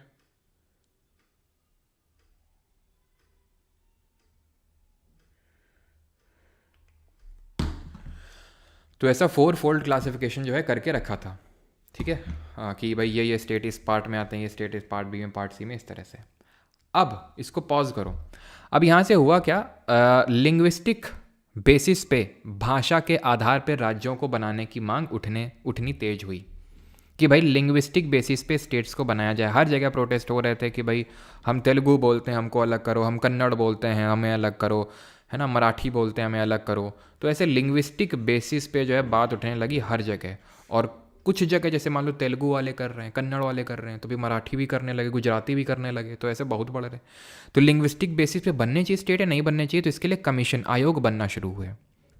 तो ऐसा 4 फोल्ड क्लासिफिकेशन जो है करके रखा था, ठीक है, कि भाई ये स्टेट इस पार्ट में आते हैं, ये स्टेट इस पार्ट बी में, पार्ट सी में, इस तरह से। अब इसको पॉज करो। अब यहाँ से हुआ क्या, लिंग्विस्टिक बेसिस पे, भाषा के आधार पर राज्यों को बनाने की मांग उठनी तेज हुई, कि भाई लिंग्विस्टिक बेसिस पे स्टेट्स को बनाया जाए। हर जगह प्रोटेस्ट हो रहे थे कि भाई हम तेलुगु बोलते हैं, हमको अलग करो, हम कन्नड़ बोलते हैं, हमें अलग करो, है ना, मराठी बोलते हैं, हमें अलग करो। तो ऐसे लिंग्विस्टिक बेसिस पे जो है बात उठने लगी हर जगह। और कुछ जगह जैसे मान लो तेलुगु वाले कर रहे हैं, कन्नड़ वाले कर रहे हैं, तो भी मराठी भी करने लगे, गुजराती भी करने लगे, तो ऐसे बहुत बढ़ रहे। तो लिंग्विस्टिक बेसिस पे बनने चाहिए स्टेट या नहीं बनने चाहिए, तो इसके लिए कमीशन, आयोग बनना शुरू हुए।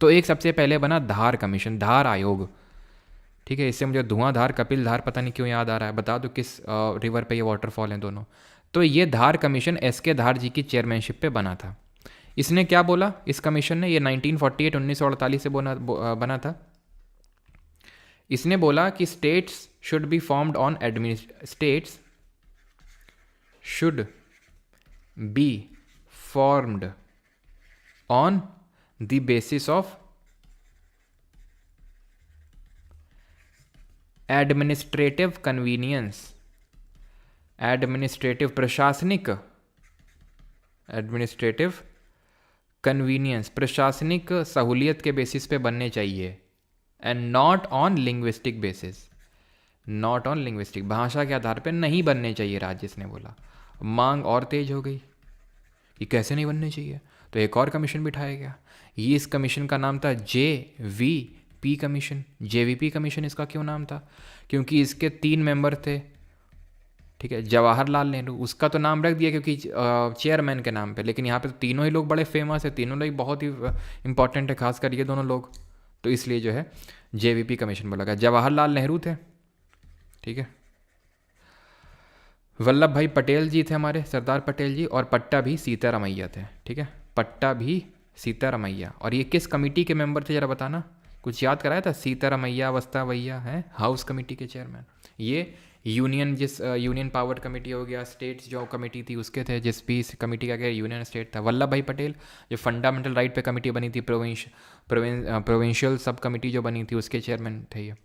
तो एक सबसे पहले बना धार कमीशन, धार आयोग, ठीक है। इससे मुझे धुआंधार, कपिल धार पता नहीं क्यों याद आ रहा है, बता दो किस रिवर पे ये वाटरफॉल हैं दोनों। तो ये धार कमीशन एस.के. धार जी की चेयरमैनशिप पे बना था। इसने क्या बोला इस कमीशन ने, ये 1948 से बना था। इसने बोला कि states should be formed on states should be formed on the basis of administrative convenience, administrative प्रशासनिक, एडमिनिस्ट्रेटिव कन्वीनियंस प्रशासनिक सहूलियत के बेसिस पे बनने चाहिए, and not on linguistic basis, not on linguistic, भाषा के आधार पे नहीं बनने चाहिए राज्य, इसने बोला। मांग और तेज हो गई कि कैसे नहीं बनने चाहिए, तो एक और कमीशन बिठाया गया। ये इस कमीशन का नाम था JVP कमीशन। JVP कमीशन इसका क्यों नाम था, क्योंकि इसके 3 मेंबर थे, ठीक है। जवाहरलाल नेहरू, उसका तो नाम रख दिया क्योंकि चेयरमैन के नाम पे, लेकिन यहाँ पे तो तीनों ही लोग बड़े फेमस है, तीनों लोग बहुत ही इंपॉर्टेंट है, खासकर ये दोनों लोग, तो इसलिए जो है JVP कमीशन बोला गया। जवाहरलाल नेहरू थे, ठीक है। वल्लभ भाई पटेल जी थे हमारे, सरदार पटेल जी, और पट्टाभी सीतारामैया थे, ठीक है, पट्टाभी सीतारामैया। और ये किस कमेटी के मेंबर थे जरा बताना, कुछ याद कराया था, सीतारामैया अवस्थावैया है हाउस कमेटी के चेयरमैन। ये यूनियन पावर कमेटी हो गया, स्टेट्स जो कमेटी थी उसके थे, जिस भी कमेटी का क्या यूनियन स्टेट था। वल्लभ भाई पटेल जो फंडामेंटल राइट पे कमेटी बनी थी, प्रोविंशियल सब कमेटी जो बनी थी, उसके चेयरमैन थे ये।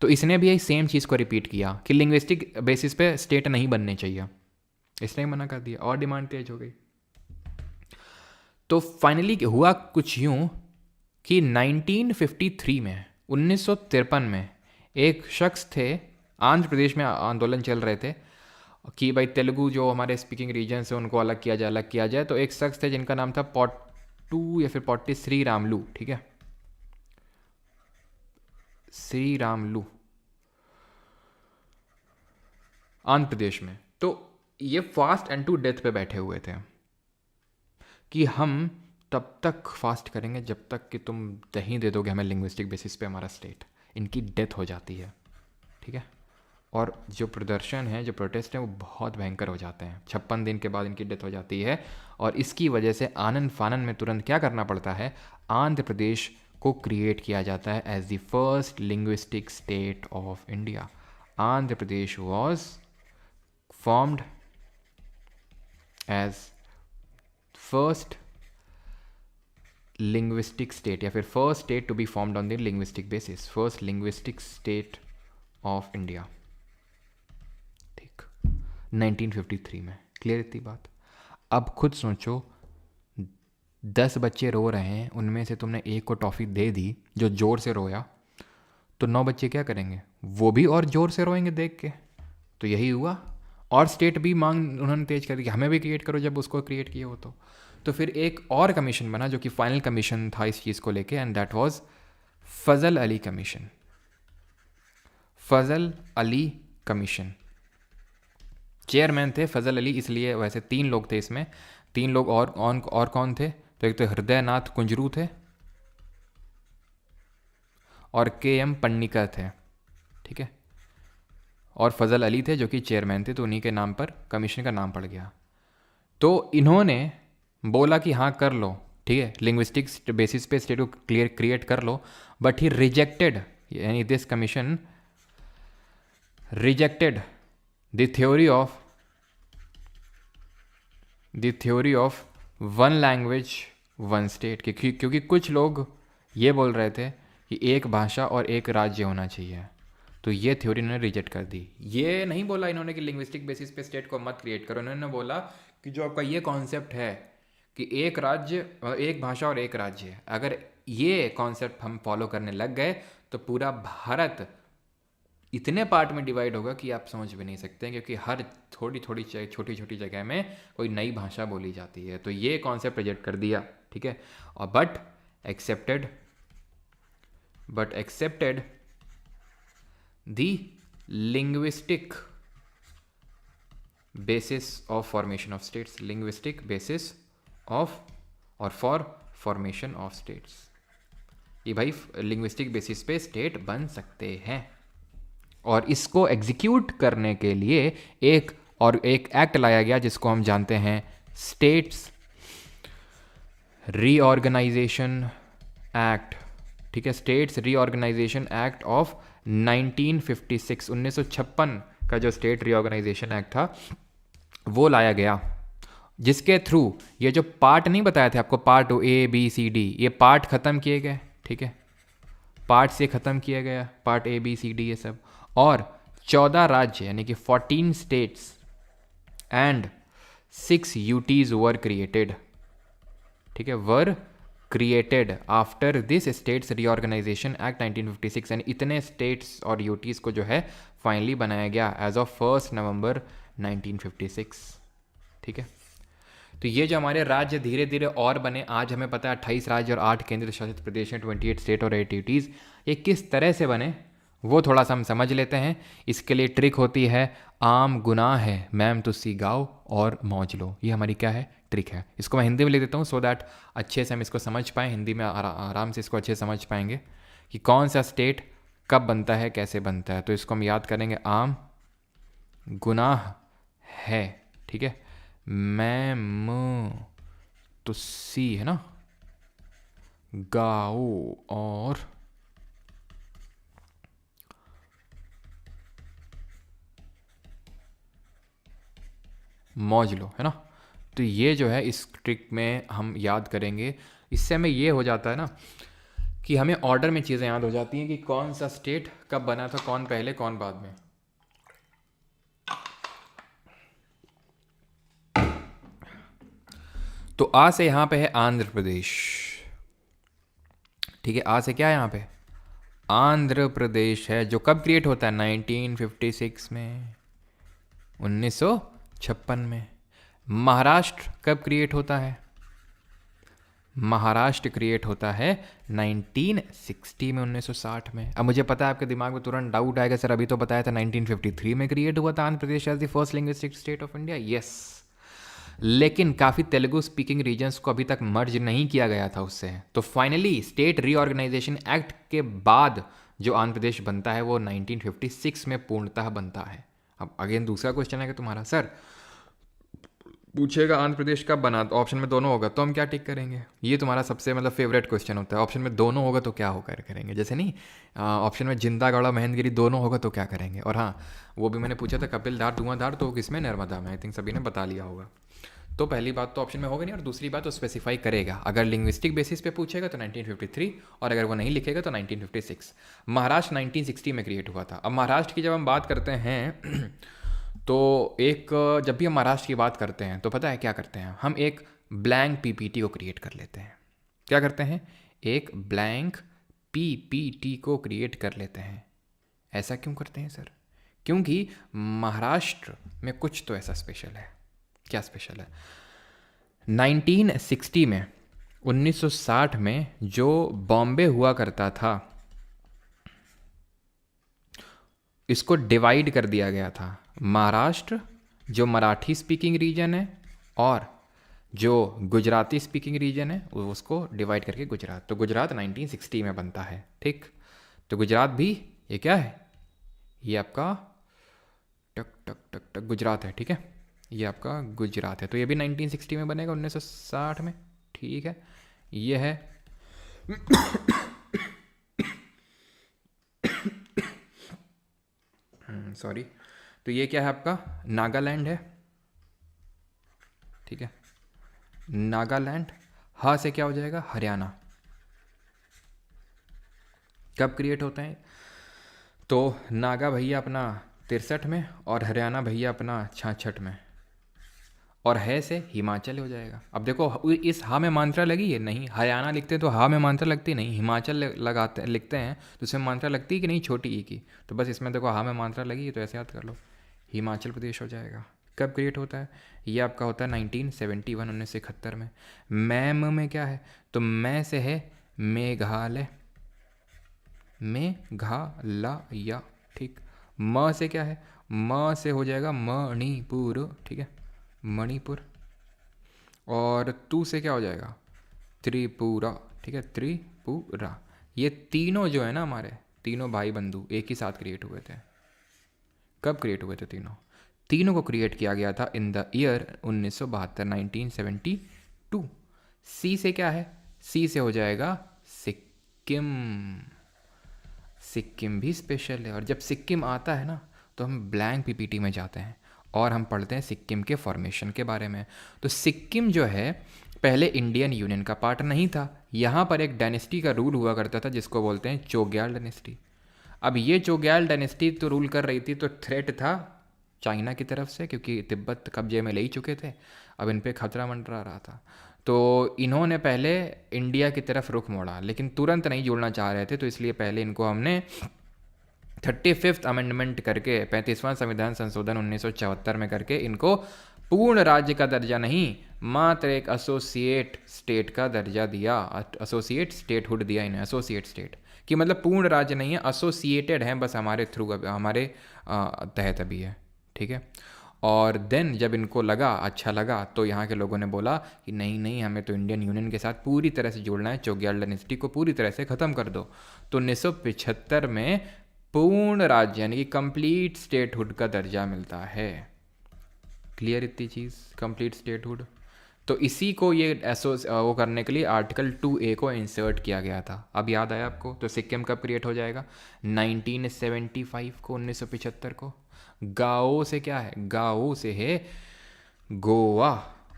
तो इसने भी यही सेम चीज़ को रिपीट किया कि लिंग्विस्टिक बेसिस पे स्टेट नहीं बनने चाहिए, इसने मना कर दिया और डिमांड तेज हो गई। तो फाइनली हुआ कुछ यूँ कि 1953 में, 1953 में एक शख्स थे, आंध्र प्रदेश में आंदोलन चल रहे थे, कि भाई तेलुगु जो हमारे स्पीकिंग रीजन्स है उनको अलग किया जाए। तो एक शख्स थे जिनका नाम था पॉट्टू या फिर पॉट्टी श्री रामलू, ठीक है, श्री रामलू, आंध्र प्रदेश में। तो ये फास्ट एंड टू डेथ पे बैठे हुए थे कि हम तब तक फास्ट करेंगे जब तक कि तुम नहीं दे दोगे हमें लिंग्विस्टिक बेसिस पे हमारा स्टेट। इनकी डेथ हो जाती है, ठीक है। और जो प्रदर्शन है, जो प्रोटेस्ट हैं, वो बहुत भयंकर हो जाते हैं। 56 दिन के बाद इनकी डेथ हो जाती है। और इसकी वजह से आनन फानन में तुरंत क्या करना पड़ता है, आंध्र प्रदेश को क्रिएट किया जाता है as the first linguistic state of India. Andhra Pradesh was formed as first linguistic state या फिर first state to be formed on the linguistic basis, first linguistic state of India, ठीक, 1953 में। क्लियर इतनी बात। अब खुद सोचो, 10 बच्चे रो रहे हैं, उनमें से तुमने एक को टॉफ़ी दे दी जो ज़ोर से रोया, तो 9 बच्चे क्या करेंगे, वो भी और ज़ोर से रोएंगे देख के। तो यही हुआ। और स्टेट भी मांग उन्होंने तेज कर दी कि हमें भी क्रिएट करो जब उसको क्रिएट किए हो। तो फिर एक और कमीशन बना जो कि फाइनल कमीशन था इस चीज़ को लेके, and that was Fazal Ali commission. Fazal Ali commission, chairman थे फजल अली, इसलिए वैसे 3 लोग थे इसमें। 3 लोग और कौन थे, तो एक तो हृदय नाथ कुंजरू थे और KM पन्नीकर थे, ठीक है, और फजल अली थे जो कि चेयरमैन थे। तो उन्हीं के नाम पर कमीशन का नाम पड़ गया। तो इन्होंने बोला कि हाँ कर लो, ठीक है, लिंग्विस्टिक बेसिस पे स्टेट को क्रिएट कर लो, बट ही रिजेक्टेड, यानी this commission rejected the theory of one language one state, क्योंकि कुछ लोग ये बोल रहे थे कि एक भाषा और एक राज्य होना चाहिए। तो ये थ्योरी इन्होंने रिजेक्ट कर दी। ये नहीं बोला इन्होंने कि लिंग्विस्टिक बेसिस पे स्टेट को मत क्रिएट करो, इन्होंने बोला कि जो आपका ये कॉन्सेप्ट है कि एक राज्य, एक भाषा और एक राज्य, अगर ये कॉन्सेप्ट हम फॉलो करने लग गए तो पूरा भारत इतने पार्ट में डिवाइड होगा कि आप समझ भी नहीं सकते, क्योंकि हर छोटी छोटी जगह में कोई नई भाषा बोली जाती है। तो ये कॉन्सेप्ट रिजेक्ट कर दिया, ठीक है। और but accepted the linguistic basis of formation of states, linguistic basis of और फॉर फॉर्मेशन ऑफ स्टेट्स, ये भाई लिंग्विस्टिक बेसिस पे स्टेट बन सकते हैं। और इसको एग्जीक्यूट करने के लिए एक एक्ट लाया गया जिसको हम जानते हैं स्टेट्स रीऑर्गेनाइजेशन एक्ट, ठीक है, स्टेट्स रीऑर्गेनाइजेशन एक्ट ऑफ 1956, 1956 का जो स्टेट रीऑर्गेनाइजेशन एक्ट था वो लाया गया, जिसके थ्रू ये जो पार्ट नहीं बताया था आपको, पार्ट ABCD, ये पार्ट ख़त्म किए गए, ठीक है, पार्ट से ख़त्म किया गया, पार्ट ABCD ये सब। और 14 राज्य यानी कि 14 states and 6 UTs were created, ठीक है, were created after this states reorganization act 1956। यानी इतने स्टेट्स और UTs को जो है फाइनली बनाया गया एज ऑफ 1 नवंबर 1956, ठीक है। तो ये जो हमारे राज्य धीरे धीरे और बने, आज हमें पता है 28 राज्य और 8 केंद्र शासित प्रदेश हैं, 28 स्टेट और 8 UTs। ये किस तरह से बने वो थोड़ा सा हम समझ लेते हैं। इसके लिए ट्रिक होती है, आम गुनाह है मैम तुस्सी गाओ और मौज लो, ये हमारी क्या है, ट्रिक है। इसको मैं हिंदी में लिख देता हूँ सो दैट अच्छे से हम इसको समझ पाएँ, हिंदी में आराम से इसको अच्छे से समझ पाएंगे कि कौन सा स्टेट कब बनता है, कैसे बनता है। तो इसको हम याद करेंगे, आम गुनाह है, ठीक है, मैम तुस्सी है ना, गाओ और मौज लो, है ना। तो ये जो है इस ट्रिक में हम याद करेंगे। इससे हमें ये हो जाता है ना कि हमें ऑर्डर में चीज़ें याद हो जाती हैं कि कौन सा स्टेट कब बना था, कौन पहले कौन बाद में। तो आ से यहाँ पे है आंध्र प्रदेश, ठीक है, आ से क्या है यहाँ पे, आंध्र प्रदेश है, जो कब क्रिएट होता है 1956 में, 1956 में। महाराष्ट्र कब क्रिएट होता है? महाराष्ट्र क्रिएट होता है 1960 में, 1960 में। अब मुझे पता है आपके दिमाग में तुरंत डाउट आएगा, सर अभी तो बताया था 1953 में क्रिएट हुआ था Andhra Pradesh as the first linguistic state of India. Yes, लेकिन काफ़ी तेलुगु स्पीकिंग रीजन्स को अभी तक मर्ज नहीं किया गया था उससे। तो फाइनली स्टेट रीऑर्गेनाइजेशन एक्ट के बाद जो आंध्र प्रदेश बनता है वो 1956 में पूर्णतः बनता है। अब अगेन दूसरा क्वेश्चन है कि तुम्हारा, सर पूछेगा आंध्र प्रदेश कब बना, तो ऑप्शन में दोनों होगा तो हम क्या टिक करेंगे? ये तुम्हारा सबसे मतलब फेवरेट क्वेश्चन होता है, ऑप्शन में दोनों होगा तो क्या होकर करेंगे। जैसे नहीं ऑप्शन में जिंदा गौड़ा महेंद्रगिरी दोनों होगा तो क्या करेंगे। और हाँ, वो भी मैंने पूछा था कपिल धार धुआंधार, तो किसमें? नर्मदा में। आई थिंक सभी ने बता लिया होगा। तो पहली बात तो ऑप्शन में होगा नहीं, और दूसरी बात तो स्पेसिफाई करेगा। अगर लिंग्विस्टिक बेसिस पे पूछेगा तो 1953, और अगर वो नहीं लिखेगा तो 1956। महाराष्ट्र 1960 में क्रिएट हुआ था। अब महाराष्ट्र की जब हम बात करते हैं तो एक, जब भी हम महाराष्ट्र की बात करते हैं तो पता है क्या करते हैं हम? एक ब्लैंक पीपीटी को क्रिएट कर लेते हैं। क्या करते हैं? एक ब्लैंक पीपीटी को क्रिएट कर लेते हैं। ऐसा क्यों करते हैं सर? क्योंकि महाराष्ट्र में कुछ तो ऐसा स्पेशल है। क्या स्पेशल है? 1960 में, 1960 में जो बॉम्बे हुआ करता था, इसको डिवाइड कर दिया गया था। महाराष्ट्र जो मराठी स्पीकिंग रीजन है और जो गुजराती स्पीकिंग रीजन है उसको डिवाइड करके गुजरात। तो गुजरात 1960 में बनता है। ठीक, तो गुजरात भी ये क्या है? ये आपका टक टक टक टक गुजरात है। ठीक है, ये आपका गुजरात है। तो ये भी 1960 में बनेगा, 1960 में। ठीक है, ये है सॉरी। तो ये क्या है आपका? नागालैंड है। ठीक है, नागालैंड। हा से क्या हो जाएगा? हरियाणा। कब क्रिएट होते हैं? तो नागा भैया अपना 63 में और हरियाणा भैया अपना 66 में, और है से हिमाचल हो जाएगा। अब देखो इस हा में मात्रा लगी है नहीं, हरियाणा लिखते हैं तो हा में मात्रा लगती नहीं, हिमाचल लगाते लिखते हैं तो उसमें मात्रा लगती है कि नहीं, छोटी ई की। तो बस इसमें देखो हा में मात्रा लगी है तो ऐसे याद कर लो, हिमाचल प्रदेश हो जाएगा। कब क्रिएट होता है? ये आपका होता है 1971, 1971 में। मैम में क्या है? तो मैं से है मेघालय, मेघालय। ठीक, म से क्या है? म से हो जाएगा मणिपुर। ठीक है, मणिपुर। और तू से क्या हो जाएगा? त्रिपुरा। ठीक है, त्रिपुरा। ये तीनों जो है ना हमारे, तीनों भाई बंधु एक ही साथ क्रिएट हुए थे। कब क्रिएट हुए थे तीनों? तीनों को क्रिएट किया गया था इन द ईयर 1972, 1972। सी से क्या है? सी से हो जाएगा सिक्किम। सिक्किम भी स्पेशल है। और जब सिक्किम आता है ना तो हम ब्लैंक पीपीटी में जाते हैं और हम पढ़ते हैं सिक्किम के फॉर्मेशन के बारे में। तो सिक्किम जो है पहले इंडियन यूनियन का पार्ट नहीं था। यहाँ पर एक डायनेस्टी का रूल हुआ करता था जिसको बोलते हैं चोग्याल डायनेस्टी। अब ये चोग्याल डायनेस्टी तो रूल कर रही थी, तो थ्रेट था चाइना की तरफ से, क्योंकि तिब्बत कब्जे में ले ही चुके थे। अब इन पे खतरा मंडरा रहा था, तो इन्होंने पहले इंडिया की तरफ रुख मोड़ा, लेकिन तुरंत नहीं जुड़ना चाह रहे थे। तो इसलिए पहले इनको हमने 35th अमेंडमेंट करके, 35वां संविधान संशोधन 1974 में करके इनको पूर्ण राज्य का दर्जा नहीं, मात्र एक एसोसिएट स्टेट का दर्जा दिया। एसोसिएट स्टेटहुड दिया इन्हें, एसोसिएट स्टेट कि मतलब पूर्ण राज्य नहीं है, एसोसिएटेड हैं बस हमारे थ्रू, हमारे तहत अभी है। ठीक है, और देन जब इनको लगा, अच्छा लगा, तो यहाँ के लोगों ने बोला कि नहीं नहीं, हमें तो इंडियन यूनियन के साथ पूरी तरह से जुड़ना है, चोग्याल डायनेस्टी को पूरी तरह से ख़त्म कर दो। तो 1975 में पूर्ण राज्य यानी कि कंप्लीट स्टेटहुड का दर्जा मिलता है। क्लियर इतनी चीज़, कंप्लीट स्टेटहुड। तो इसी को ये वो करने के लिए आर्टिकल 2A को इंसर्ट किया गया था। अब याद आया आपको? तो सिक्किम कब क्रिएट हो जाएगा? 1975 को, 1975 को। गाओ से क्या है? गाओ से है गोवा,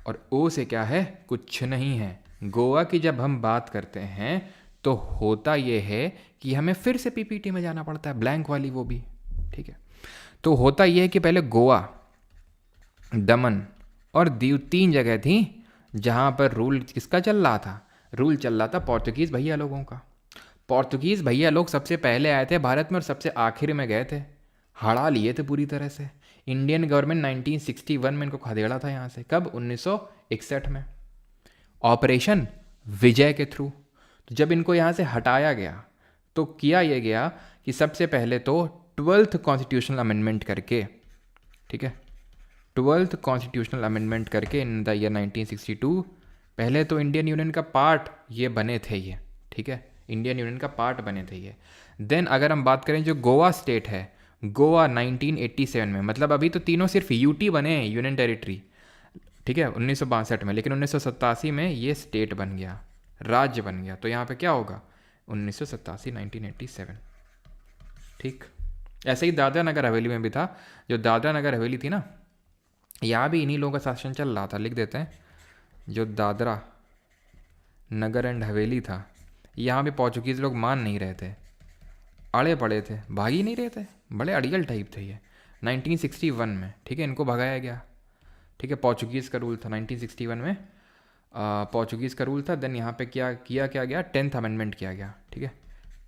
और ओ से क्या है? कुछ नहीं है। गोवा की जब हम बात करते हैं तो होता ये है कि हमें फिर से पीपीटी में जाना पड़ता है, ब्लैंक वाली वो भी। ठीक है, तो होता ये है कि पहले गोवा, दमन और दीव 3 जगह थी जहाँ पर रूल किसका चल रहा था? रूल चल रहा था पोर्तुगीज़ भैया लोगों का। पोर्तुगीज़ भैया लोग सबसे पहले आए थे भारत में और सबसे आखिर में गए थे, हड़ा लिए थे पूरी तरह से। इंडियन गवर्नमेंट 1961 में इनको खदेड़ा था यहाँ से। कब? 1961 में, ऑपरेशन विजय के थ्रू। तो जब इनको यहाँ से हटाया गया तो किया ये गया कि सबसे पहले तो 12th कॉन्स्टिट्यूशनल अमेंडमेंट करके, ठीक है, 12th कॉन्स्टिट्यूशनल अमेंडमेंट करके इन द ईयर 1962, पहले तो इंडियन यूनियन का पार्ट ये बने थे ये, ठीक है, इंडियन यूनियन का पार्ट बने थे ये। देन अगर हम बात करें जो गोवा स्टेट है, गोवा 1987 में, मतलब अभी तो तीनों सिर्फ यूटी बने हैं, यूनियन टेरिटरी, ठीक है, 1962 में, लेकिन 1987 में ये स्टेट बन गया, राज्य बन गया। तो यहाँ पे क्या होगा? 1987, 1987, ठीक। ऐसे ही दादरा नगर हवेली में भी था। जो दादरा नगर हवेली थी ना, यहाँ भी इन्हीं लोगों का शासन चल रहा था। लिख देते हैं, जो दादरा नगर एंड हवेली था, यहाँ भी पोर्चुगीज़ लोग मान नहीं रहे थे, अड़े पड़े थे, भाग ही नहीं रहे थे, बड़े अड़ियल टाइप थे ये। 1961 में, ठीक है, इनको भगाया गया, ठीक है, पोर्चुगीज़ का रूल था 1961 में, पोर्चुगीज़ का रूल था। देन यहाँ पे क्या किया गया? 10th अमेंडमेंट किया गया, ठीक है,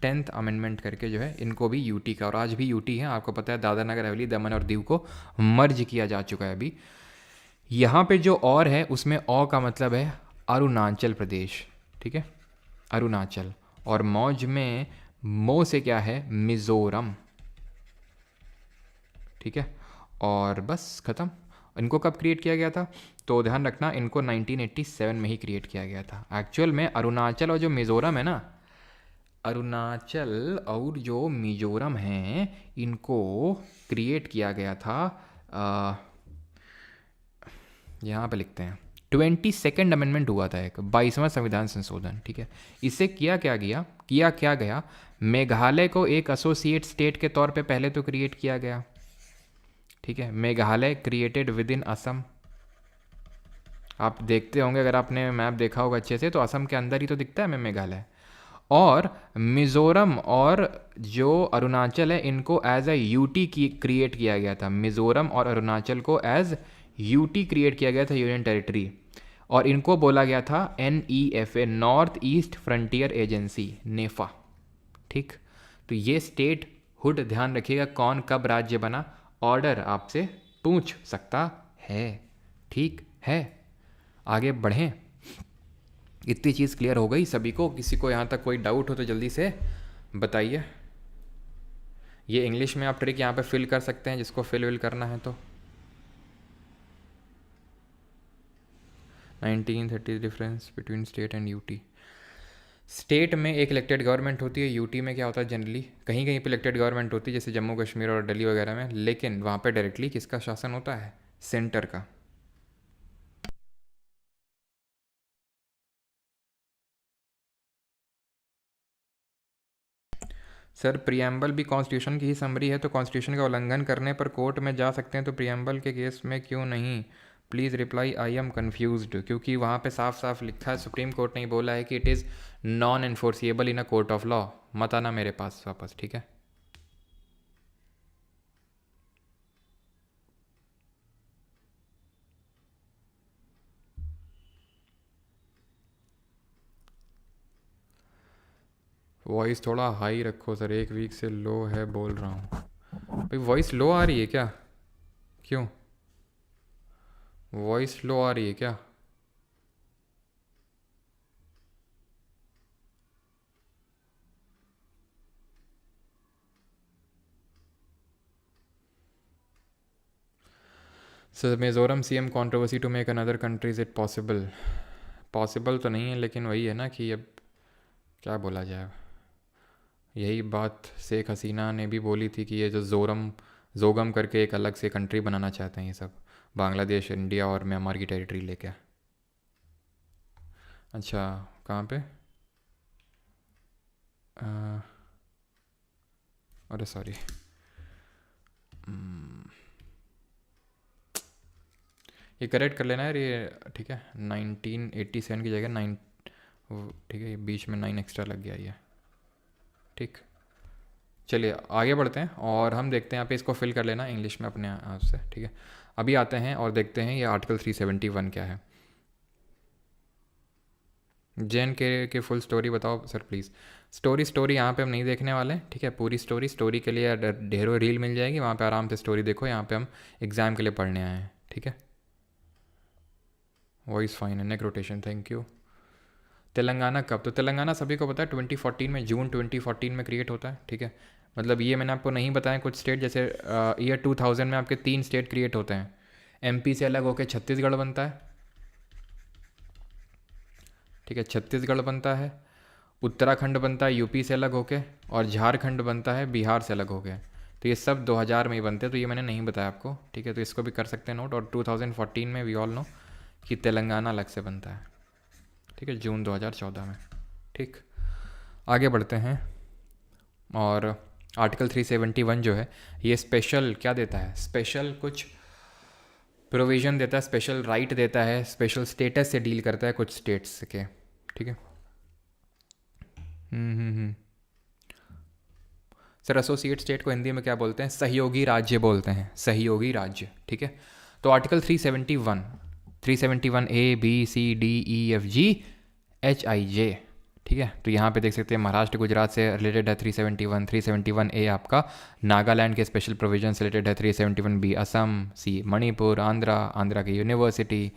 10th अमेंडमेंट करके जो है इनको भी यूटी का, और आज भी यूटी है, आपको पता है, दादरा नगर हवेली, दमन और दीव को मर्ज किया जा चुका है अभी। यहाँ पे जो और है उसमें औ का मतलब है अरुणाचल प्रदेश, ठीक है, अरुणाचल, और मौज में मो से क्या है? मिज़ोरम, ठीक है, और बस ख़त्म। इनको कब क्रिएट किया गया था? तो ध्यान रखना, इनको 1987 में ही क्रिएट किया गया था। एक्चुअल में अरुणाचल और जो मिज़ोरम है ना, अरुणाचल और जो मिज़ोरम हैं, इनको क्रिएट किया गया था, यहाँ पे लिखते हैं 22nd अमेंडमेंट हुआ था, एक 22वां संविधान संशोधन, ठीक है। इससे किया क्या गया? मेघालय को एक एसोसिएट स्टेट के तौर पे पहले तो क्रिएट किया गया, ठीक है, Meghalaya created with in Assam. आप देखते होंगे, अगर आपने मैप देखा होगा अच्छे से, तो असम के अंदर ही तो दिखता है हमें मेघालय। और मिज़ोरम और जो अरुणाचल है, इनको एज अ यूटी की क्रिएट किया गया था। मिज़ोरम और अरुणाचल को एज यूटी क्रिएट किया गया था, यूनियन टेरिटरी, और इनको बोला गया था NEFA, north east frontier agency, NEFA, ठीक। तो ये स्टेट हुड, ध्यान रखिएगा, कौन कब राज्य बना, ऑर्डर आपसे पूछ सकता है, ठीक है। आगे बढ़ें, इतनी चीज़ क्लियर हो गई सभी को? किसी को यहाँ तक कोई डाउट हो तो जल्दी से बताइए। ये इंग्लिश में आप ट्रिक यहाँ पे फिल कर सकते हैं, जिसको फिल करना है तो। 1930 difference between state and UT. State में एक इलेक्टेड गवर्नमेंट होती है, यूटी में क्या होता है, जनरली कहीं कहीं पे इलेक्टेड गवर्नमेंट होती है, जैसे जम्मू कश्मीर और दिल्ली वगैरह में, लेकिन वहाँ पे डायरेक्टली किसका शासन होता है? सेंटर का। सर प्रियम्बल भी कॉन्स्टिट्यूशन की ही समरी है, तो कॉन्स्टिट्यूशन का उल्लंघन करने पर कोर्ट में जा सकते हैं, तो प्रियम्बल के केस में क्यों नहीं? Please reply, I am confused. क्योंकि वहाँ पे साफ साफ लिखा है, सुप्रीम कोर्ट ने ही बोला है कि it is non enforceable in a court of law. मत आना मेरे पास वापस, ठीक है। वॉइस थोड़ा हाई रखो सर, एक वीक से लो है बोल रहा हूँ। भाई वॉइस लो आ रही है क्या? क्यों वॉइस लो आ रही है क्या? Sir Mizoram CM controversy to make another country, is it possible? Possible तो नहीं है, लेकिन वही है ना कि अब क्या बोला जाए। यही बात शेख हसीना ने भी बोली थी कि ये जो जोगम करके एक अलग से कंट्री बनाना चाहते हैं ये सब, बांग्लादेश, इंडिया और म्यांमार की टेरिटरी लेके। अच्छा, कहाँ पे? अरे सॉरी, ये करेक्ट कर लेना यार ये, ठीक है। 1987 की जगह 9, ठीक है, बीच में 9 एक्स्ट्रा लग गया ये, ठीक। चलिए आगे बढ़ते हैं और हम देखते हैं, यहाँ पे इसको फिल कर लेना इंग्लिश में अपने आप से, ठीक है। अभी आते हैं और देखते हैं ये आर्टिकल 371 क्या है। JNK के फुल स्टोरी बताओ सर प्लीज़। स्टोरी यहाँ पे हम नहीं देखने वाले, ठीक है। पूरी स्टोरी के लिए ढेरों रील मिल जाएगी, वहाँ पे आराम से स्टोरी देखो। यहाँ पे हम एग्ज़ाम के लिए पढ़ने आए हैं, ठीक है। वॉइस फाइन है, neck rotation, thank you. Telangana कब? तो तेलंगाना सभी को पता है 2014 में, जून 2014 में क्रिएट होता है, ठीक है। मतलब ये मैंने आपको नहीं बताया कुछ स्टेट, जैसे ईयर 2000 में आपके 3 स्टेट क्रिएट होते हैं। एमपी से अलग होकर छत्तीसगढ़ बनता है, ठीक है, छत्तीसगढ़ बनता है। उत्तराखंड बनता है यूपी से अलग होके, और झारखंड बनता है बिहार से अलग होके। तो ये सब 2000 में ही बनते हैं, तो ये मैंने नहीं बताया आपको, ठीक है। तो इसको भी कर सकते हैं नोट। और 2014 में वी ऑल नो कि तेलंगाना अलग से बनता है, ठीक है, जून 2014 में, ठीक। आगे बढ़ते हैं। और आर्टिकल 371 जो है ये स्पेशल क्या देता है? स्पेशल कुछ प्रोविज़न देता है, स्पेशल राइट देता है, स्पेशल स्टेटस से डील करता है कुछ स्टेट्स के, ठीक है। सर एसोसिएट स्टेट को हिंदी में क्या बोलते हैं? सहयोगी राज्य बोलते हैं, सहयोगी राज्य, ठीक है। तो article 371 A B C D E F G H I J, ठीक है। तो यहाँ पे देख सकते हैं महाराष्ट्र गुजरात से रिलेटेड है 371 ए आपका नागालैंड के स्पेशल प्रोविजन से रिलेटेड है। 371 बी असम, सी मणिपुर, आंध्रा की यूनिवर्सिटी,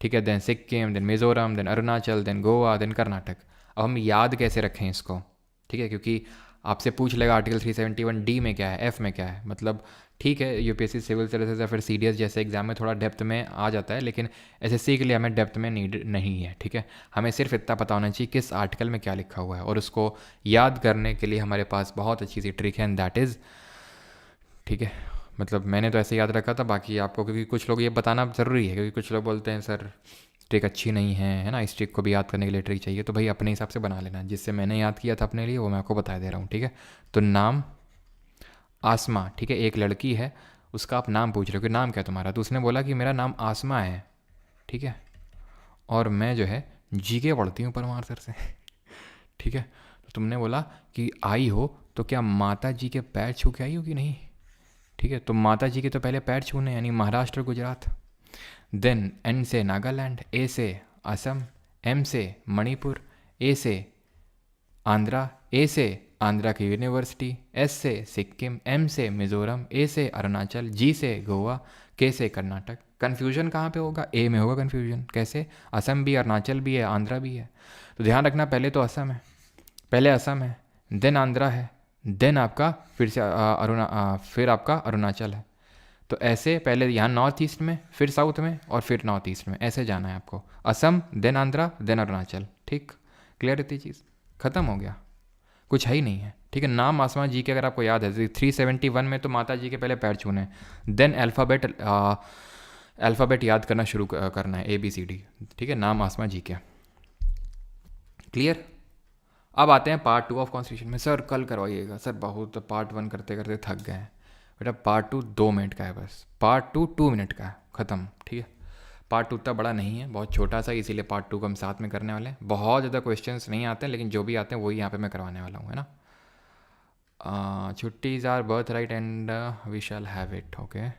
ठीक है। Then Sikkim, then Mizoram, then Arunachal, then Goa, then Karnataka. अब हम याद कैसे रखें इसको, ठीक है, क्योंकि आपसे पूछ लेगा आर्टिकल 371 डी में क्या है, एफ में क्या है। मतलब ठीक है, यूपीएससी सिविल सर्विसेज या फिर सीडीएस जैसे एग्जाम में थोड़ा डेप्थ में आ जाता है, लेकिन एसएससी के लिए हमें डेप्थ में नीड नहीं है, ठीक है। हमें सिर्फ इतना पता होना चाहिए किस आर्टिकल में क्या लिखा हुआ है, और उसको याद करने के लिए हमारे पास बहुत अच्छी सी ट्रिक है, एंड दैट इज़, ठीक है। मतलब मैंने तो ऐसे याद रखा था, बाकी आपको, क्योंकि कुछ लोग ये बताना ज़रूरी है, क्योंकि कुछ लोग बोलते हैं सर ट्रिक अच्छी नहीं है ना, इस ट्रिक को भी याद करने के लिए ट्रिक चाहिए। तो भाई अपने हिसाब से बना लेना, जिससे मैंने याद किया था अपने लिए वो मैं आपको बता दे रहा हूँ, ठीक है। तो नाम आसमा, ठीक है, एक लड़की है, उसका आप नाम पूछ रहे हो कि नाम क्या तुम्हारा, तो उसने बोला कि मेरा नाम आसमा है, ठीक है, और मैं जो है जीके पढ़ती हूँ परमार सर से ठीक है। तो तुमने बोला कि आई हो तो क्या माता जी के पैर छू के आई हो कि नहीं, ठीक है। तो माता जी के तो पहले पैर छूने, यानी महाराष्ट्र गुजरात। देन एन से नागालैंड, ए से असम, एम से मणिपुर, ए से आंध्रा, ए से आंध्रा की यूनिवर्सिटी, एस से सिक्किम, एम से मिज़ोरम, ए से अरुणाचल, जी से गोवा, के से कर्नाटक। कन्फ्यूजन कहाँ पे होगा? ए में होगा कन्फ्यूजन। कैसे? असम भी, अरुणाचल भी है, आंध्रा भी है। तो ध्यान रखना, पहले तो असम है, पहले असम है, देन आंध्रा है, देन आपका फिर से फिर आपका अरुणाचल है। तो ऐसे पहले यहाँ नॉर्थ ईस्ट में, फिर साउथ में, और फिर नॉर्थ ईस्ट में, ऐसे जाना है आपको। असम, देन आंध्रा, देन अरुणाचल, ठीक। क्लियर इतनी चीज़? ख़त्म हो गया, कुछ है ही नहीं है, ठीक है। नाम आसमा जी के अगर आपको याद है, 371 में तो माता जी के पहले पैर छूने, देन अल्फ़ाबेट याद करना शुरू करना है, ABCD, ठीक है, नाम आसमा जी के। क्लियर? अब आते हैं पार्ट 2 ऑफ कॉन्स्टिट्यूशन में। सर कल करवाइएगा। सर बहुत पार्ट 1 करते करते थक गए हैं बेटा। पार्ट 2 2 मिनट का है बस, पार्ट 2 2 मिनट का है, ख़त्म, ठीक है। पार्ट 2 उतना बड़ा नहीं है, बहुत छोटा सा, इसीलिए पार्ट 2 को हम साथ में करने वाले हैं। बहुत ज़्यादा क्वेश्चंस नहीं आते हैं, लेकिन जो भी आते हैं वही यहाँ पे मैं करवाने वाला हूँ, है ना। छुट्टीज़ are birthright and we shall have it, okay.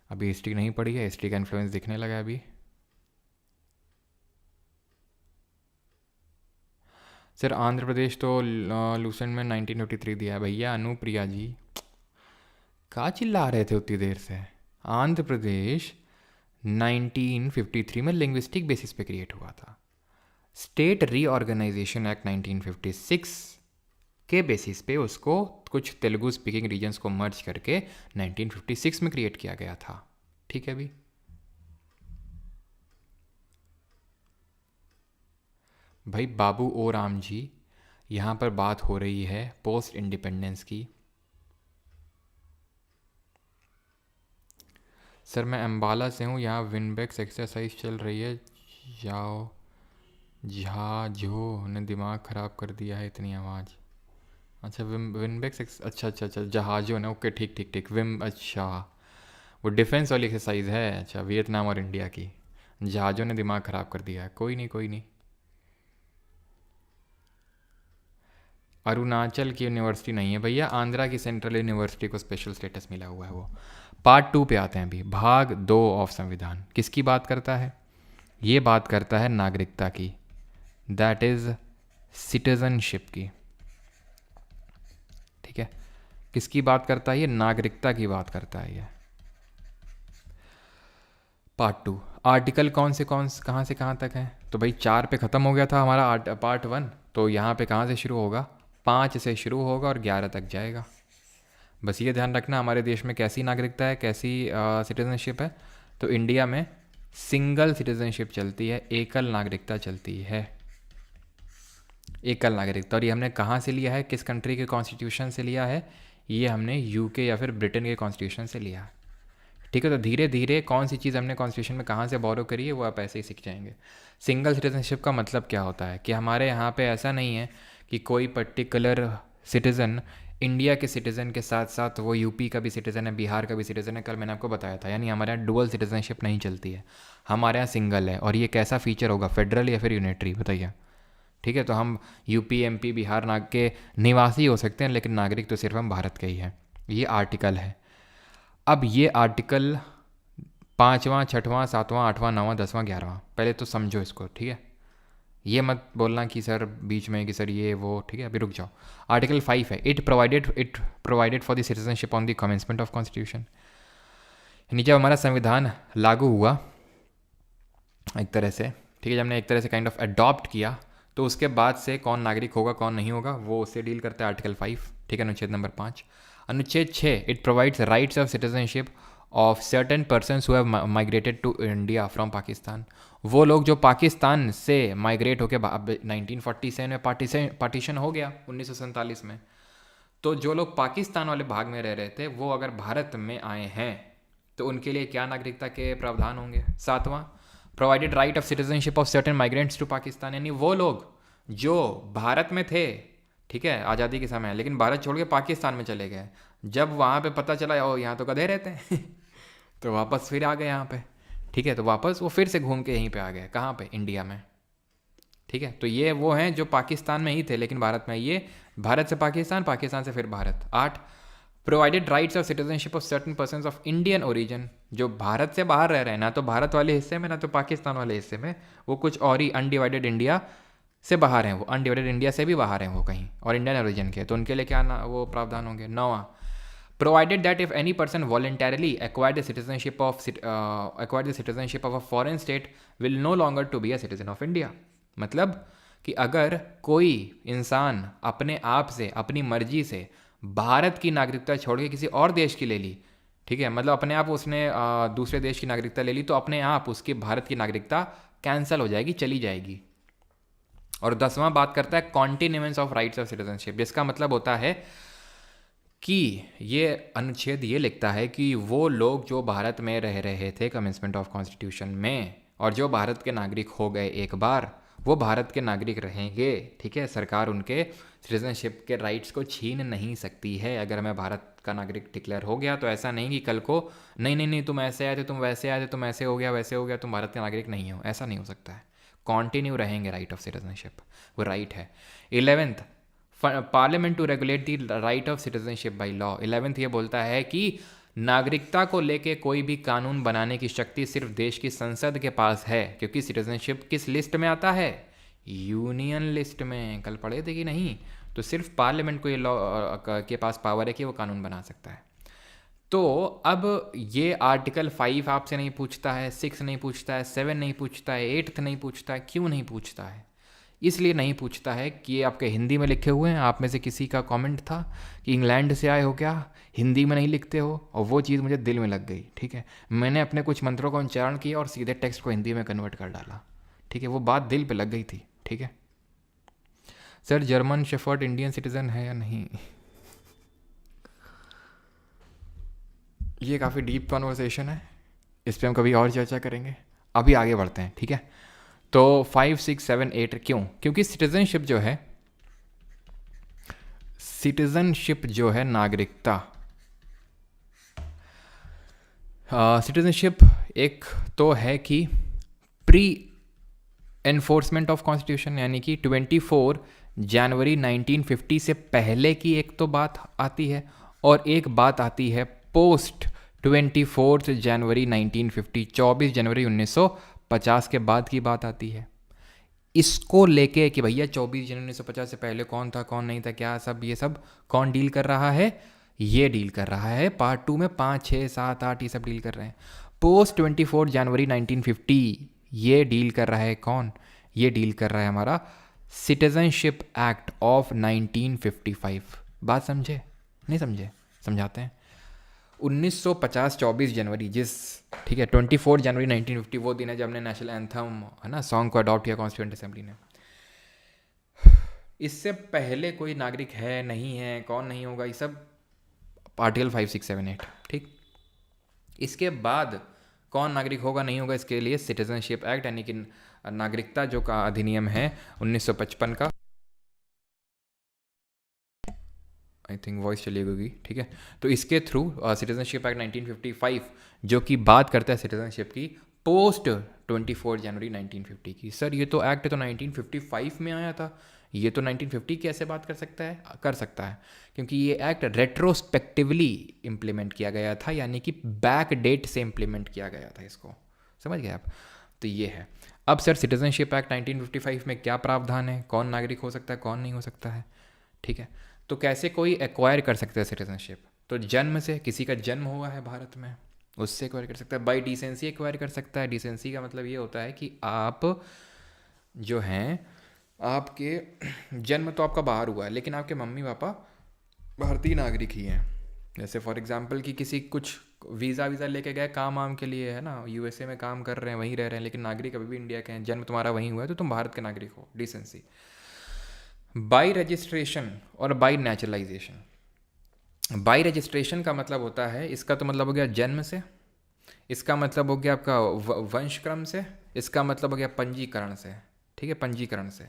अभी हिस्ट्री नहीं पढ़ी है, हिस्ट्री का इन्फ्लुएंस दिखने लगा है अभी। सर आंध्र प्रदेश तो लूसेंट में 1953 दिया है भैया। अनुप्रिया जी कहाँ चिल्ला रहे थे उतनी देर से? आंध्र प्रदेश 1953 में लिंग्विस्टिक बेसिस पे क्रिएट हुआ था। स्टेट रीऑर्गेनाइजेशन एक्ट 1956 के बेसिस पे उसको कुछ तेलुगु स्पीकिंग रीजन्स को मर्ज करके 1956 में क्रिएट किया गया था, ठीक है। अभी भाई बाबू ओ राम जी, यहाँ पर बात हो रही है पोस्ट इंडिपेंडेंस की। सर मैं अम्बाला से हूँ, यहाँ विनबेक्स एक्सरसाइज चल रही है। जाओ जहाजो ने दिमाग ख़राब कर दिया है, इतनी आवाज़। अच्छा विनबेक्स अच्छा जहाजों ने, ओके ठीक ठीक ठीक, अच्छा वो डिफेंस वाली एक्सरसाइज है, अच्छा वियतनाम और इंडिया की। जहाजों ने दिमाग ख़राब कर दिया है, कोई नहीं कोई नहीं। अरुणाचल की यूनिवर्सिटी नहीं है भैया, आंध्रा की सेंट्रल यूनिवर्सिटी को स्पेशल स्टेटस मिला हुआ है वो। पार्ट 2 पे आते हैं अभी। भाग 2 ऑफ संविधान किसकी बात करता है? ये बात करता है नागरिकता की, दैट इज़ सिटीजनशिप की, ठीक है। किसकी बात करता है ये? नागरिकता की बात करता है ये। पार्ट 2, आर्टिकल कौन से कहाँ से कहाँ तक है? तो भाई 4 पे ख़त्म हो गया था हमारा पार्ट 1, तो यहाँ पे कहाँ से शुरू होगा? 5 से शुरू होगा और 11 तक जाएगा। बस ये ध्यान रखना हमारे देश में कैसी नागरिकता है, कैसी सिटीजनशिप है। तो इंडिया में सिंगल सिटीजनशिप चलती है, एकल नागरिकता चलती है, एकल नागरिकता। और ये हमने कहाँ से लिया है, किस कंट्री के कॉन्स्टिट्यूशन से लिया है? ये हमने यूके या फिर ब्रिटेन के कॉन्स्टिट्यूशन से लिया है, ठीक है। तो धीरे धीरे कौन सी चीज़ हमने कॉन्स्टिट्यूशन में कहाँ से बोरो करी है वो आप ऐसे ही सीख जाएंगे। सिंगल सिटीजनशिप का मतलब क्या होता है कि हमारे यहाँ पे ऐसा नहीं है कि कोई पर्टिकुलर सिटीज़न इंडिया के सिटीज़न के साथ साथ वो यूपी का भी सिटीज़न है, बिहार का भी सिटीज़न है। कल मैंने आपको बताया था, यानी हमारे यहाँ डुअल सिटीजनशिप नहीं चलती है, हमारे यहाँ सिंगल है। और ये कैसा फीचर होगा, फेडरल या फिर यूनिटरी, बताइए, ठीक है। तो हम यूपी, एमपी, बिहार नाग के निवासी हो सकते हैं, लेकिन नागरिक तो सिर्फ हम भारत के ही हैं। ये आर्टिकल है। अब ये आर्टिकल 5वां, 6वां, 7वां, 8वां, 9वां, 10वां, 11वां, पहले तो समझो इसको, ठीक है। ये मत बोलना कि सर बीच में कि सर ये वो, ठीक है। अभी रुक जाओ। आर्टिकल 5 है, it provided for the citizenship on the commencement of constitution. यानी जब हमारा संविधान लागू हुआ एक तरह से, ठीक है, जब हमने एक तरह से काइंड ऑफ अडॉप्ट किया, तो उसके बाद से कौन नागरिक होगा कौन नहीं होगा वो उससे डील करता है आर्टिकल 5, ठीक है। अनुच्छेद नंबर 5। अनुच्छेद 6, it provides rights of citizenship of certain persons who have migrated to India from Pakistan. वो लोग जो पाकिस्तान से माइग्रेट होकर 1947 में पार्टीशन हो गया 1947 में, तो जो लोग पाकिस्तान वाले भाग में रह रहे थे वो अगर भारत में आए हैं तो उनके लिए क्या नागरिकता के प्रावधान होंगे? 7वां, provided right of citizenship of certain migrants to Pakistan. यानी वो लोग जो भारत में थे, ठीक है, आज़ादी के समय, लेकिन भारत छोड़ के पाकिस्तान में चले गए, जब वहाँ पे पता चला ओ यहाँ तो गधे रहते हैं तो वापस फिर आ गए यहाँ पे, ठीक है। तो वापस वो फिर से घूम के यहीं पे आ गए, कहाँ पे? इंडिया में, ठीक है। तो ये वो हैं जो पाकिस्तान में ही थे लेकिन भारत में, ये भारत से पाकिस्तान, पाकिस्तान से फिर Bharat. 8, provided rights of citizenship of certain persons of Indian origin. जो भारत से बाहर रह रहे हैं, ना तो भारत वाले हिस्से में ना तो पाकिस्तान वाले हिस्से में, वो कुछ और ही अनडिवाइडेड इंडिया से बाहर हैं, वो अनडिवाइडेड इंडिया से भी बाहर हैं वो कहीं, और इंडियन ओरिजिन के, तो उनके लिए क्या ना वो प्रावधान होंगे। 9वां, provided that if any person voluntarily acquired the citizenship of a foreign state will no longer to be a citizen of India। मतलब कि अगर कोई इंसान अपने आप से, अपनी मर्जी से भारत की नागरिकता छोड़ के किसी और देश की ले ली, ठीक है, मतलब अपने आप उसने दूसरे देश की नागरिकता ले ली, तो अपने आप उसकी भारत की नागरिकता कैंसिल हो जाएगी, चली जाएगी। और 10वां बात करता है कॉन्टिन्यूएंस ऑफ राइट्स ऑफ सिटीजनशिप, जिसका मतलब होता है कि ये अनुच्छेद ये लिखता है कि वो लोग जो भारत में रह रहे थे कमेंसमेंट ऑफ कॉन्स्टिट्यूशन में, और जो भारत के नागरिक हो गए एक बार, वो भारत के नागरिक रहेंगे, ठीक है। सरकार उनके सिटीजनशिप के राइट्स को छीन नहीं सकती है। अगर मैं भारत का नागरिक डिक्लेयर हो गया तो ऐसा नहीं कि कल को नहीं तुम ऐसे आए थे, तुम वैसे आए थे, तुम ऐसे हो गया, वैसे हो गया, तुम भारत के नागरिक नहीं हो, ऐसा नहीं हो सकता है। कॉन्टिन्यू रहेंगे राइट ऑफ सिटीजनशिप, वो राइट है। 11th, parliament to regulate the right of citizenship by law. 11th ये बोलता है कि नागरिकता को लेके कोई भी कानून बनाने की शक्ति सिर्फ देश की संसद के पास है, क्योंकि सिटीजनशिप किस लिस्ट में आता है? यूनियन लिस्ट में। कल पढ़े थे कि नहीं? तो सिर्फ पार्लियामेंट को ये लॉ के पास पावर है कि वो कानून बना सकता है। तो अब ये आर्टिकल 5 आपसे नहीं पूछता है, 6 नहीं पूछता है, 7 नहीं पूछता है, 8th नहीं पूछता है। क्यों नहीं पूछता है? इसलिए नहीं पूछता है कि ये आपके हिंदी में लिखे हुए हैं। आप में से किसी का कमेंट था कि इंग्लैंड से आए हो क्या, हिंदी में नहीं लिखते हो, और वो चीज़ मुझे दिल में लग गई, ठीक है। मैंने अपने कुछ मंत्रों का उच्चारण किया और सीधे टेक्स्ट को हिंदी में कन्वर्ट कर डाला, ठीक है। वो बात दिल पे लग गई थी, ठीक है। Sir German shepherd Indian citizen है या नहीं? ये काफ़ी डीप कॉन्वर्सेशन है, इस पर हम कभी और चर्चा करेंगे। अभी आगे बढ़ते हैं, ठीक है। तो 5, 6, 7, 8 क्यों? क्योंकि सिटीजनशिप जो है नागरिकता, सिटीजनशिप एक तो है कि प्री एनफोर्समेंट ऑफ कॉन्स्टिट्यूशन, यानी कि 24 जनवरी 1950 से पहले की एक तो बात आती है, और एक बात आती है पोस्ट 24 जनवरी 1950, 24 जनवरी 1950 के बाद की बात आती है। इसको लेके कि भैया 24 जनवरी 1950 से पहले कौन था कौन नहीं था क्या सब ये सब कौन डील कर रहा है, ये डील कर रहा है पार्ट 2 में 5 6 7 8 ये सब डील कर रहे हैं। पोस्ट 24 जनवरी 1950 ये डील कर रहा है कौन, ये डील कर रहा है हमारा सिटीजनशिप एक्ट ऑफ 1955। बात समझे नहीं समझे, समझाते हैं। 1950 24 जनवरी जिस, ठीक है, 24 जनवरी 1950 वो दिन है जब हमने नेशनल एंथम है ना सॉन्ग को अडॉप्ट किया कॉन्स्टिट्यूएंट असेंबली ने। इससे पहले कोई नागरिक है नहीं है कौन नहीं होगा ये सब आर्टिकल 5 6 7 8, ठीक। इसके बाद कौन नागरिक होगा नहीं होगा इसके लिए सिटीजनशिप एक्ट यानी कि नागरिकता जो का अधिनियम है 1955 का, आई थिंक वॉइस चली होगी, ठीक है। तो इसके थ्रू सिटीजनशिप एक्ट 1955 जो कि बात करता है सिटीजनशिप की पोस्ट 24 जनवरी 1950 की। सर ये तो एक्ट तो 1955 में आया था, ये तो 1950 कैसे बात कर सकता है, कर सकता है क्योंकि ये एक्ट रेट्रोस्पेक्टिवली इम्प्लीमेंट किया गया था, यानी कि बैक डेट से इम्प्लीमेंट किया गया था इसको, समझ गए आप। तो ये है। अब सर सिटीजनशिप एक्ट 1955 में क्या प्रावधान है, कौन नागरिक हो सकता है कौन नहीं हो सकता है, ठीक है। तो कैसे कोई एक्वायर कर सकता है सिटीजनशिप, तो जन्म से, किसी का जन्म हुआ है भारत में उससे एक्वायर कर सकता है। बाई डिसेंसी एक्वायर कर सकता है। डिसेंसी का मतलब ये होता है कि आप जो हैं, आपके जन्म तो आपका बाहर हुआ है लेकिन आपके मम्मी पापा भारतीय नागरिक ही हैं। जैसे फॉर एग्जांपल कि किसी कुछ वीज़ा लेके गए काम वाम के लिए है ना, यूएसए में काम कर रहे हैं वहीं रह रहे हैं लेकिन नागरिक अभी भी इंडिया के हैं, जन्म तुम्हारा वहीं हुआ है तो तुम भारत के नागरिक हो, डिसेंसी। बाई रजिस्ट्रेशन और बाई नेचुरलाइजेशन। बाई रजिस्ट्रेशन का मतलब होता है, इसका तो मतलब हो गया जन्म से, इसका मतलब हो गया आपका वंशक्रम से, इसका मतलब हो गया पंजीकरण से, ठीक है, पंजीकरण से।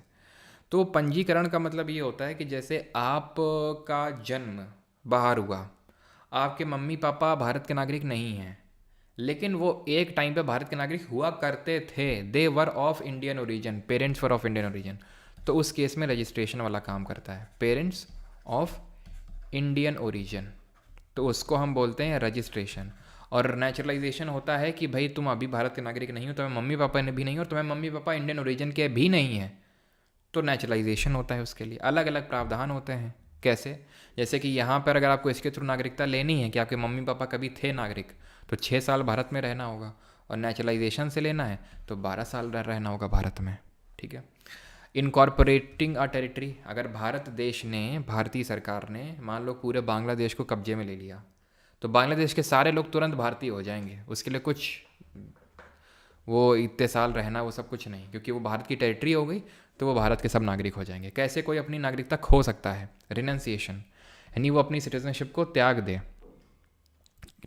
तो पंजीकरण का मतलब ये होता है कि जैसे आपका जन्म बाहर हुआ, आपके मम्मी पापा भारत के नागरिक नहीं हैं लेकिन वो एक टाइम पे भारत के नागरिक हुआ करते थे, they were of Indian origin, parents were of Indian origin, तो उस केस में रजिस्ट्रेशन वाला काम करता है, पेरेंट्स ऑफ इंडियन ओरिजिन, तो उसको हम बोलते हैं रजिस्ट्रेशन। और नेचुरलाइजेशन होता है कि भाई तुम अभी भारत के नागरिक नहीं हो, तुम्हें मम्मी पापा ने भी नहीं हो और तुम्हें मम्मी पापा इंडियन ओरिजिन के भी नहीं है, तो नेचुरलाइजेशन होता है। उसके लिए अलग अलग प्रावधान होते हैं। कैसे, जैसे कि यहाँ पर अगर आपको इसके थ्रू नागरिकता लेनी है कि आपके मम्मी पापा कभी थे नागरिक तो 6 साल भारत में रहना होगा, और नेचुरलाइजेशन से लेना है तो 12 साल रहना होगा भारत में, ठीक है। इनकॉर्पोरेटिंग अ टेरिटरी, अगर भारत देश ने, भारतीय सरकार ने मान लो पूरे बांग्लादेश को कब्जे में ले लिया तो बांग्लादेश के सारे लोग तुरंत भारतीय हो जाएंगे, उसके लिए कुछ वो इतने साल रहना वो सब कुछ नहीं, क्योंकि वो भारत की टेरिटरी हो गई तो वो भारत के सब नागरिक हो जाएंगे। कैसे कोई अपनी नागरिकता खो सकता है, रिनंसिएशन, यानी वो अपनी सिटीजनशिप को त्याग दे,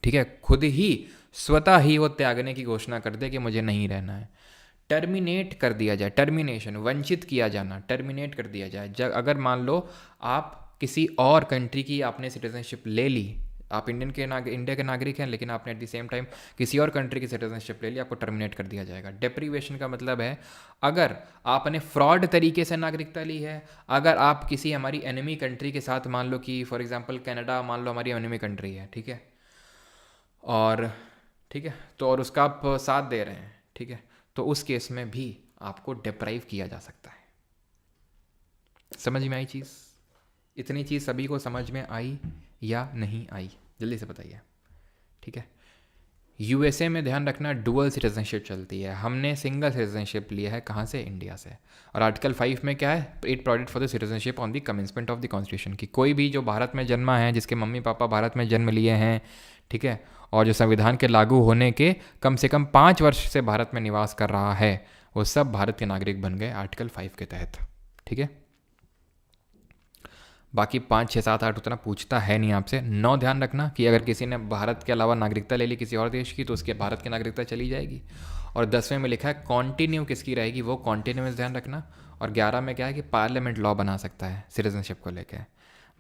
ठीक है, खुद ही स्वतः ही वो त्यागने की घोषणा कर दे कि मुझे नहीं रहना है। टर्मिनेट कर दिया जाए, टर्मिनेशन, वंचित किया जाना, टर्मिनेट कर दिया जाए। जब अगर मान लो आप किसी और कंट्री की आपने सिटीजनशिप ले ली, आप इंडिया के नागरिक हैं लेकिन आपने एट द सेम टाइम किसी और कंट्री की सिटीजनशिप ले ली, आपको टर्मिनेट कर दिया जाएगा। डेप्रीवेशन का मतलब है अगर आपने फ्रॉड तरीके से नागरिकता ली है, अगर आप किसी हमारी एनिमी कंट्री के साथ, मान लो कि फॉर एग्जांपल कनाडा मान लो हमारी एनिमी कंट्री है, ठीक है, और ठीक है तो और उसका आप साथ दे रहे हैं, ठीक है, तो उस केस में भी आपको डिप्राइव किया जा सकता है। समझ में आई चीज़? इतनी चीज़ सभी को समझ में आई या नहीं आई, जल्दी से बताइए, ठीक है। यूएसए में ध्यान रखना डुअल सिटीजनशिप चलती है, हमने सिंगल सिटीजनशिप लिया है, कहाँ से, इंडिया से। और आर्टिकल 5 में क्या है, it provided for the citizenship on the commencement of the constitution, की कोई भी जो भारत में जन्मा है, जिसके मम्मी पापा भारत में जन्म लिए हैं, ठीक है, और जो संविधान के लागू होने के कम से कम 5 वर्ष से भारत में निवास कर रहा है, वो सब भारत के नागरिक बन गए आर्टिकल 5 के तहत, ठीक है। बाकी 5 6 7 8 उतना पूछता है नहीं आपसे। 9 ध्यान रखना कि अगर किसी ने भारत के अलावा नागरिकता ले ली किसी और देश की तो उसके भारत की नागरिकता चली जाएगी। और 10वें में लिखा है कॉन्टिन्यू किसकी रहेगी, वो कॉन्टिन्यूस ध्यान रखना। और 11 में क्या है कि पार्लियामेंट लॉ बना सकता है सिटीजनशिप को लेकर।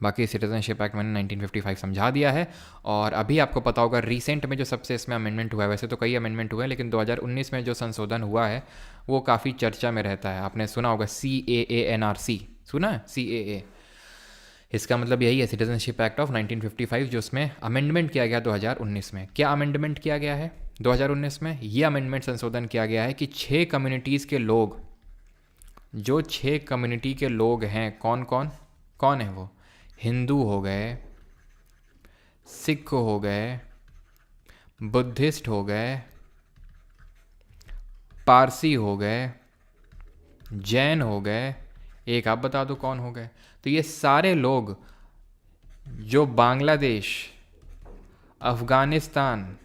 बाकी सिटीजनशिप एक्ट मैंने 1955 समझा दिया है। और अभी आपको पता होगा रिसेंट में जो सबसे इसमें अमेंडमेंट हुआ है, वैसे तो कई अमेंडमेंट हुए हैं लेकिन 2019 में जो संशोधन हुआ है वो काफ़ी चर्चा में रहता है। आपने सुना होगा CAA-NRC, सुना है CAA? इसका मतलब यही है सिटीजनशिप एक्ट ऑफ 1955, जो उसमें अमेंडमेंट किया गया 2019 में। क्या अमेंडमेंट किया गया है 2019 में? ये अमेंडमेंट संशोधन किया गया है कि 6 कम्युनिटीज़ के लोग जो 6 कम्युनिटी के लोग हैं, कौन कौन कौन है वो? हिंदू हो गए, सिख हो गए, बुद्धिस्ट हो गए, पारसी हो गए, जैन हो गए, एक आप बता दो कौन हो गए। तो ये सारे लोग जो बांग्लादेश, अफ़गानिस्तान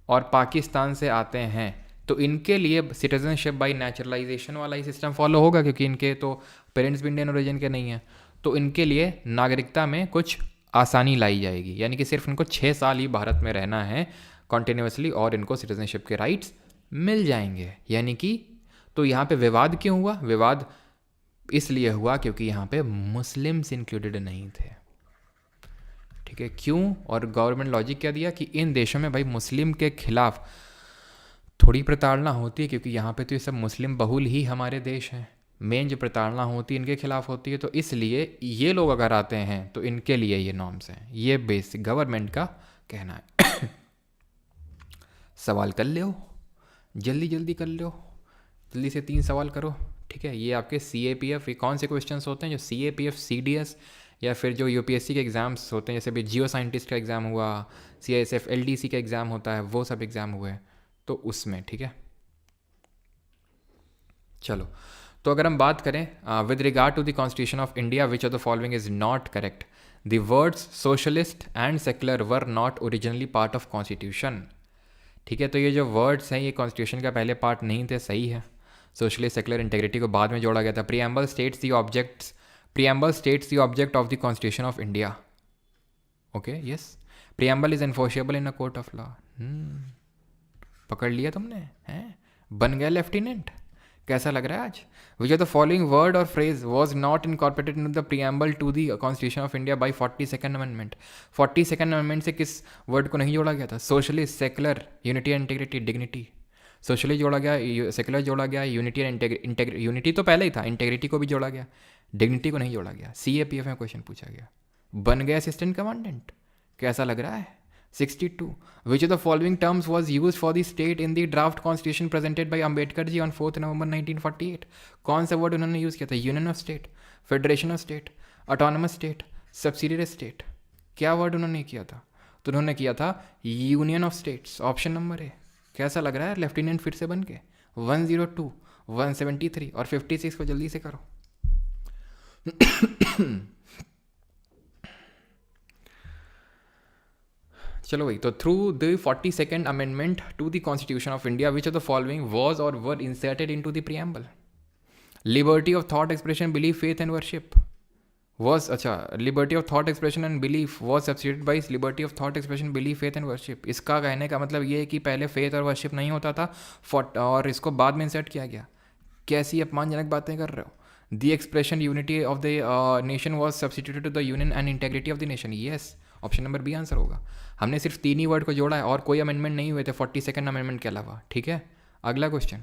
और पाकिस्तान से आते हैं, तो इनके लिए सिटीजनशिप बाय नेचुरलाइजेशन वाला ही सिस्टम फॉलो होगा, क्योंकि इनके तो पेरेंट्स भी इंडियन ओरिजिन के नहीं हैं। तो इनके लिए नागरिकता में कुछ आसानी लाई जाएगी, यानी कि सिर्फ इनको 6 साल ही भारत में रहना है कॉन्टिन्यूसली और इनको सिटीजनशिप के राइट्स मिल जाएंगे। यानी कि तो यहाँ पे विवाद क्यों हुआ? विवाद इसलिए हुआ क्योंकि यहाँ पे मुस्लिम्स इंक्लूडेड नहीं थे। ठीक है, क्यों? और गवर्नमेंट लॉजिक क्या दिया कि इन देशों में भाई मुस्लिम के खिलाफ थोड़ी प्रताड़ना होती है, क्योंकि यहाँ पे तो ये सब मुस्लिम बहुल ही हमारे देश हैं। मेन जो प्रताड़ना होती है इनके खिलाफ होती है, तो इसलिए ये लोग अगर आते हैं तो इनके लिए ये नॉर्म्स हैं। ये बेसिक गवर्नमेंट का कहना है। सवाल कर लो, जल्दी जल्दी कर लो, जल्दी से 3 सवाल करो। ठीक है, ये आपके CAPF, ये कौन से क्वेश्चंस होते हैं? जो CAPF, CDS या फिर जो UPSC के एग्ज़ाम्स होते हैं, जैसे भी जियो साइंटिस्ट का एग्ज़ाम हुआ, CISF LDC का एग्ज़ाम होता है, वो सब एग्ज़ाम हुए तो उसमें। ठीक है, चलो, तो अगर हम बात करें with regard to the constitution of India, which of the following is not correct? The words socialist and secular were not originally part of constitution. ठीक है, तो ये जो वर्ड्स हैं ये कॉन्स्टिट्यूशन का पहले पार्ट नहीं थे, सही है। सोशलिस्ट, सेक्युलर, इंटेग्रिटी को बाद में जोड़ा गया था। Preamble states the object of the constitution of India. Okay, yes, preamble is enforceable in a court of law. पकड़ लिया तुमने, हैं? बन गए लेफ्टिनेंट। कैसा लग रहा है आज? Which of the following word or phrase was not incorporated in the preamble to the constitution of India by 42nd amendment? 42nd amendment से किस वर्ड को नहीं जोड़ा गया था? Socialist, secular, unity and integrity, dignity. Socialist जोड़ा गया, secular जोड़ा गया, यूनिटी एंड यूनिटी तो पहले ही था, इंटेग्रिटी को भी जोड़ा गया, डिग्निटी को नहीं जोड़ा गया। CAPF में क्वेश्चन पूछा गया। बन गया असिस्टेंट कमांडेंट। कैसा लग रहा है? 62. Which of the following terms was used for the state in the draft constitution presented by Ambedkar ji on 4th November 1948? कौन सा वर्ड उन्होंने यूज़ किया था? Union of state, federation of state, autonomous state, subsidiary state. क्या word उन्होंने किया था? तो उन्होंने किया था union of states. Option number A. कैसा लग रहा है लेफ्टिनेंट फिर से बन के? 102, 173 और 56 को जल्दी से करो। चलो भाई, तो through the 42nd amendment to the constitution of India, which of the following was or were inserted in to the preamble? Liberty of thought expression, belief, faith and worship was, अच्छा, liberty of thought expression and belief was substituted by liberty of thought expression, belief, faith and worship. इसका कहने का मतलब ये है कि पहले faith और वर्शिप नहीं होता था और इसको बाद में इंसर्ट किया गया। कैसी अपमानजनक बातें कर रहे हो? The expression unity of the nation was substituted to the union and integrity of the nation. Yes, option number B answer होगा। हमने सिर्फ 3 ही वर्ड को जोड़ा है और कोई अमेंडमेंट नहीं हुए थे 42nd अमेंडमेंट के अलावा। ठीक है, अगला क्वेश्चन।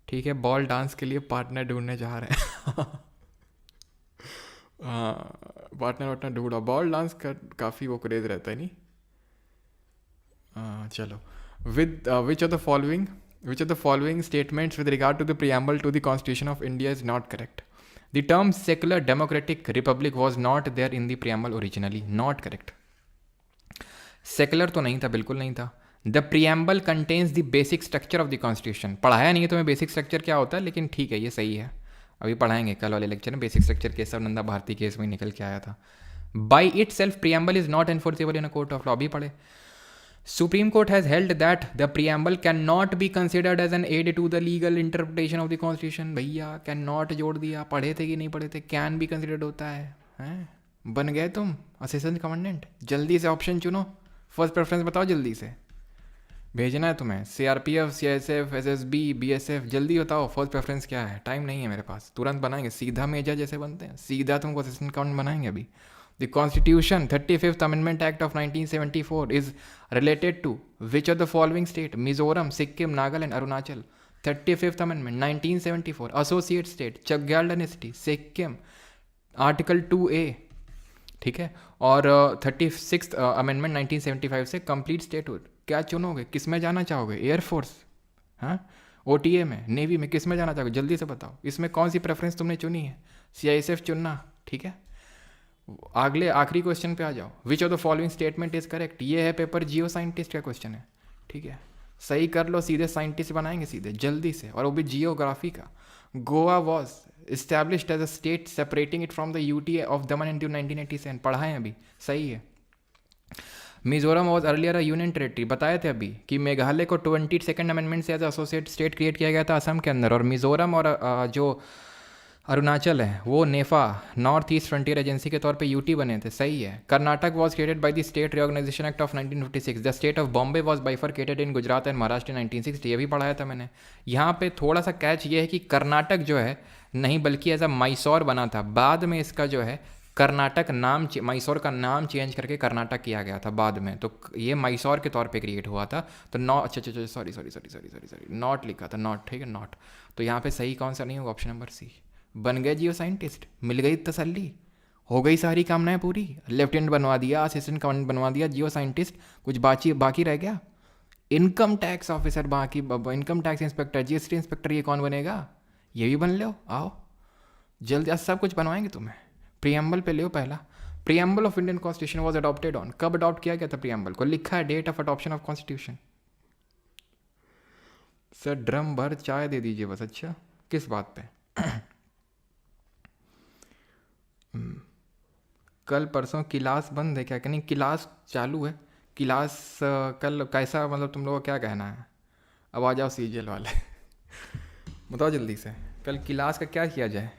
ठीक है, बॉल डांस के लिए पार्टनर ढूंढने जा रहे हैं। पार्टनर ढूंढा। बॉल डांस का काफ़ी वो क्रेज रहता है नहीं? चलो, with which of the following statements with regard to the preamble to the constitution of India is not correct? The term secular democratic republic was not there in the preamble originally. Not correct. Secular तो नहीं था, बिल्कुल नहीं था। The preamble contains the basic structure of the constitution. पढ़ाया नहीं है तुम्हें बेसिक स्ट्रक्चर क्या होता है, लेकिन ठीक है, ये सही है। अभी पढ़ाएंगे कल वाले लेक्चर में basic structure Keshava Nanda Bharati case में निकल के आया था। By itself preamble is not enforceable in a court of law. अभी पढ़े। Supreme Court has held that the preamble cannot be considered as an aid to the legal interpretation of the constitution. भैया cannot जोड़ दिया, पढ़े थे कि नहीं पढ़े थे? can be considered होता है, हैं? बन गए तुम असिस्टेंट कमांडेंट। जल्दी से ऑप्शन चुनो, फर्स्ट प्रेफरेंस बताओ, जल्दी से भेजना है तुम्हें। CRPF, CSF, SSB, BSF, जल्दी बताओ फर्स्ट प्रेफरेंस क्या है। टाइम नहीं है मेरे पास, तुरंत बनाएंगे, सीधा मेजर जैसे बनते हैं, सीधा तुमको असिस्टेंट कमांडेंट बनाएंगे अभी। The Constitution, 35th Amendment Act of 1974 is related to which of the following state? Mizoram, Sikkim, Nagaland, Arunachal. 35th Amendment, 1974. Associate state, Chagyal Dynasty, Sikkim. Article 2A, ठीक है। और 36th Amendment 1975 से Complete Statehood। क्या चुनोगे? किस में जाना चाहोगे? Air force, हाँ? OTA में, नेवी में, किस में जाना चाहोगे जल्दी से बताओ, इसमें कौन सी प्रेफरेंस तुमने चुनी है? CISF चुनना, ठीक है। अगले आखिरी क्वेश्चन पे आ जाओ, विच of the following statement is correct. ये है पेपर जियो साइंटिस्ट का क्वेश्चन है, ठीक है, सही कर लो, सीधे साइंटिस्ट बनाएंगे सीधे जल्दी से, और वो भी जियोग्राफी का। Goa was established as a state separating it from the UT of Daman in 1987, पढ़ा है अभी, सही है। Mizoram was earlier a union territory, बताए थे अभी कि मेघालय को 22nd अमेंडमेंट से एज एसोसिएट स्टेट क्रिएट किया गया था असम के अंदर, और मिजोरम और जो अरुणाचल है वो नेफा नॉर्थ ईस्ट फ्रंटियर एजेंसी के तौर पे यूटी बने थे, सही है। Karnataka was created by the state reorganisation act of 1956। The state of Bombay was bifurcated in Gujarat and Maharashtra 1960, ये भी पढ़ाया था मैंने। यहाँ पे थोड़ा सा कैच ये है कि कर्नाटक जो है नहीं बल्कि एज अ मैसूर बना था, बाद में इसका जो है कर्नाटक नाम, मैसूर का नाम चेंज करके कर्नाटक किया गया था बाद में, तो ये मैसूर के तौर पे क्रिएट हुआ था। तो अच्छा सॉरी नॉट लिखा था, नॉट, ठीक है, नॉट। तो यहाँ पे सही कौन सा नहीं होगा, ऑप्शन नंबर सी। बन गए जियो साइंटिस्ट, मिल गई तसल्ली, हो गई सारी कामनाएं पूरी, लेफ्टिनेंट बनवा दिया, असिस्टेंट कमांडेंट बनवा दिया, जियो साइंटिस्ट, कुछ बाकी रह गया? इनकम टैक्स ऑफिसर बाकी, income tax inspector, GST inspector, ये कौन बनेगा? ये भी बन लो, आओ जल्दी, आज सब कुछ बनवाएंगे तुम्हें। प्रियम्बल पे लो पहला, preamble of Indian constitution was adopted on, कब अडॉप्ट किया गया था प्रियम्बल को? लिखा है date of adoption of constitution. Sir drum भर चाय दे दीजिए बस। अच्छा, किस बात पे? कल परसों क्लास बंद है क्या? नहीं, क्लास चालू है। क्लास कल कैसा, मतलब तुम लोगों का क्या कहना है? अब आ जाओ सीजीएल वाले बताओ जल्दी से, कल क्लास का क्या किया जाए?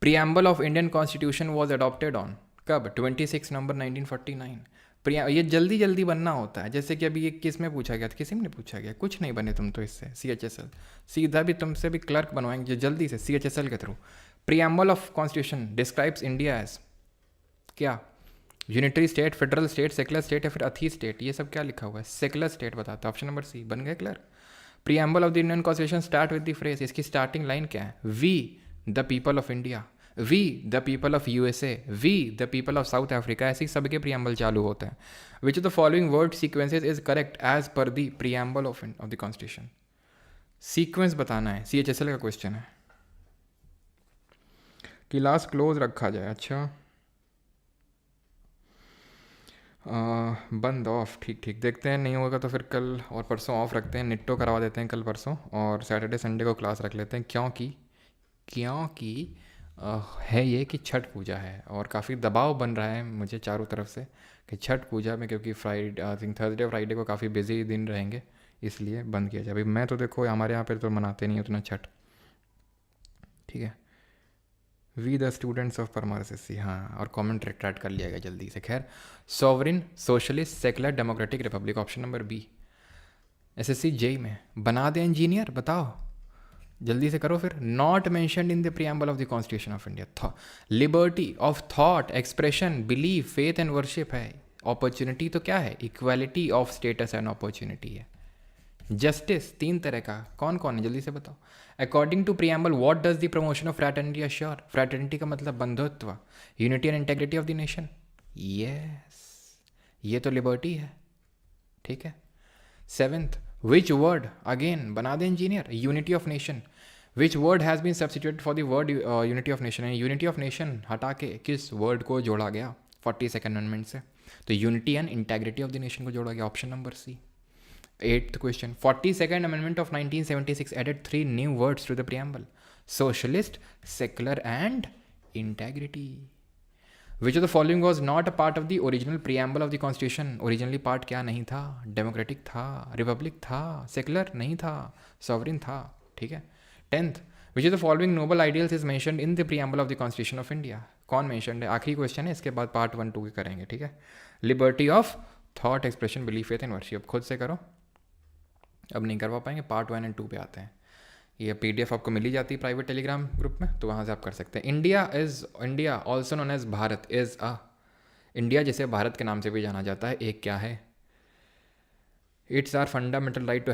Preamble of Indian constitution was adopted on, कब? 26 नवंबर 1949। ये जल्दी जल्दी बनना होता है, जैसे कि अभी ये किस में पूछा गया था? किसी में नहीं पूछा गया, कुछ नहीं बने तुम तो इससे। CHSL सीधा भी तुमसे भी क्लर्क बनवाएंगे जल्दी से CHSL के through. Preamble of constitution describes India as क्या? Unitary state, federal state, secular state या फिर अथी स्टेट? ये सब क्या लिखा हुआ है? सेकुलर स्टेट बताता है, ऑप्शन नंबर सी। बन गए clerk. Preamble of the Indian constitution start with the phrase, इसकी स्टार्टिंग लाइन क्या है? We the people of India, we the people of USA, we the people of south Africa, ऐसे ही सबके preamble चालू होते हैं। Which of the following word sequences is correct as per the preamble of the constitution? Sequence बताना है, CHSL का question है। क्लास क्लोज रखा जाए, अच्छा बंद, ऑफ, ठीक, देखते हैं, नहीं होगा तो फिर कल और परसों ऑफ रखते हैं, निट्टो करवा देते हैं कल परसों, और सैटरडे संडे को क्लास रख लेते हैं, क्योंकि है ये कि छठ पूजा है और काफ़ी दबाव बन रहा है मुझे चारों तरफ से कि छठ पूजा में, क्योंकि Friday I think Thursday Friday को काफ़ी बिजी दिन रहेंगे, इसलिए बंद किया जाए। अभी मैं तो देखो हमारे यहाँ पे तो मनाते नहीं उतना छठ, ठीक है। We the students of Parmar SSC, हाँ, और कमेंट रिट्रैक्ट कर लिया गया जल्दी से। खैर, sovereign socialist secular democratic republic, option number B. SSC JEE में बना दे इंजीनियर, बताओ जल्दी से करो फिर। Not mentioned in the preamble of the constitution of India, liberty of thought, expression, belief, faith and worship है। अपॉर्चुनिटी तो क्या है? Equality of status and opportunity है। जस्टिस 3 तरह का, कौन कौन है जल्दी से बताओ। According to preamble what does the promotion of fraternity assure? Fraternity का मतलब बंधुत्व, unity and integrity of the nation, yes, ये तो लिबर्टी है, ठीक है। 7th, विच वर्ड, अगेन बना दे engineer, unity of nation, which word has been substituted for the word unity of nation? यूनिटी ऑफ नेशन हटा के किस वर्ड को जोड़ा गया 42nd अमेंडमेंट से? तो unity and integrity of the nation को जोड़ा गया, option number C. 8th question, 42nd amendment of 1976 added 3 new words to the preamble, socialist, secular and integrity. Which of the following was not a part of the original preamble of the constitution? Originally part क्या नहीं था? Democratic था, Republic था, secular नहीं था, sovereign था, ठीक है। 10th, which of the following noble ideals is mentioned in the preamble of the constitution of India? कौन मेंशन्ड है? आखिरी क्वेश्चन है, इसके बाद पार्ट 1 2 के करेंगे, ठीक है। Liberty of thought, expression, belief, faith and worship, खुद से करो, अब नहीं करवा पाएंगे, पार्ट 1 एंड 2 पे आते हैं। ये PDF आपको मिली जाती है प्राइवेट टेलीग्राम ग्रुप में, तो वहाँ से आप कर सकते हैं। India also known as Bharat is a, India जिसे भारत के नाम से भी जाना जाता है, एक क्या है? It's our fundamental right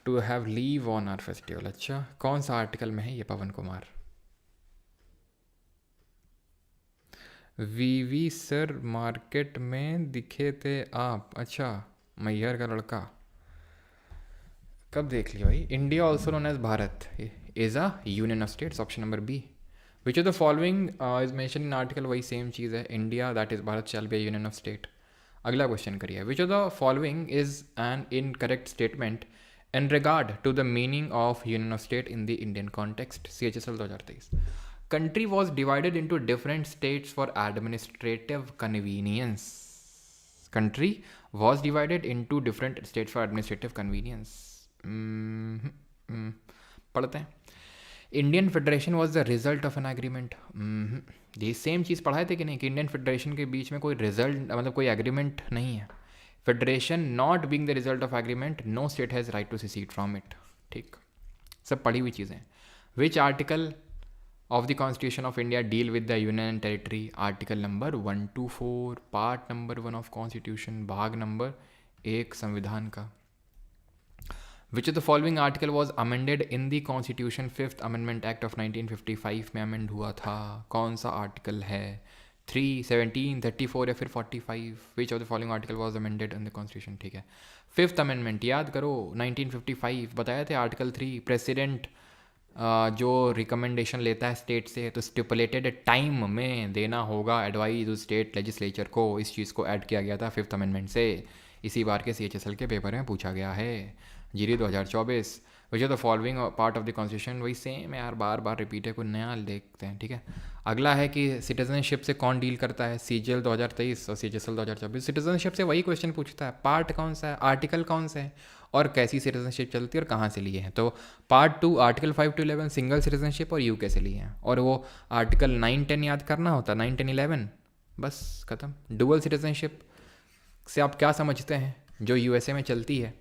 to have leave on our festival. अच्छा, कौन सा आर्टिकल में है ये पवन कुमार? वीवी सर मार्केट में दिखे थे आप? अच्छा, मैहर का लड़का। कब देख लिया भाई? India also known as Bharat is a union of states, option number B. Which of the following is mention in article, वही सेम चीज़ है, India that is Bharat shall be a union of state. अगला क्वेश्चन करिए, which of the following is an incorrect statement in regard to the meaning of union of state in the Indian context, CHSL 2023। Country was divided into different states for administrative convenience. Country was divided into different states for administrative convenience. पढ़ते हैं। Indian federation was the result of an agreement. ये same चीज़ पढ़ाए थे कि नहीं, कि Indian federation के बीच में कोई रिजल्ट मतलब कोई एग्रीमेंट नहीं है। Federation not being the result of agreement, no state has right to secede from it. ठीक, सब पढ़ी हुई चीज़ें। विच article of the Constitution of India deal with the Union and Territory? Article number 124, part number 1 of constitution, भाग number 1 संविधान का। Which of the following article was amended in the Constitution 5th Amendment Act of 1955 में amend हुआ था? कौन सा article है? 3, 17, 34 या फिर 45? Which of the following article was amended in the Constitution? ठीक है, 5th Amendment याद करो, 1955 बताया थे। आर्टिकल 3, प्रेसिडेंट जो रिकमेंडेशन लेता है स्टेट से, तो स्टिपुलेटेड टाइम में देना होगा एडवाइस उस स्टेट लेजिस्लेचर को। इस चीज़ को ऐड किया गया था 5th अमेंडमेंट से। इसी बार के CHSL के पेपर में पूछा गया है, जीरी 2024। विच of the following part of the constitution, वही सेम है यार, बार बार रिपीट है, कोई नया देखते हैं। ठीक है, अगला है कि सिटीजनशिप से कौन डील करता है? CGL 2023 और CHSL 2024 सिटीजनशिप से वही क्वेश्चन पूछता है। पार्ट कौन सा है, आर्टिकल कौन सा है, और कैसी सिटीजनशिप चलती है और कहाँ से लिए हैं? तो part 2 article 5 to 11 single citizenship और यूके से लिए हैं। और वो आर्टिकल 9, 10 याद करना होता, 9, 10, 11, बस खत्म। डुअल सिटीजनशिप से आप क्या समझते हैं जो USA में चलती है?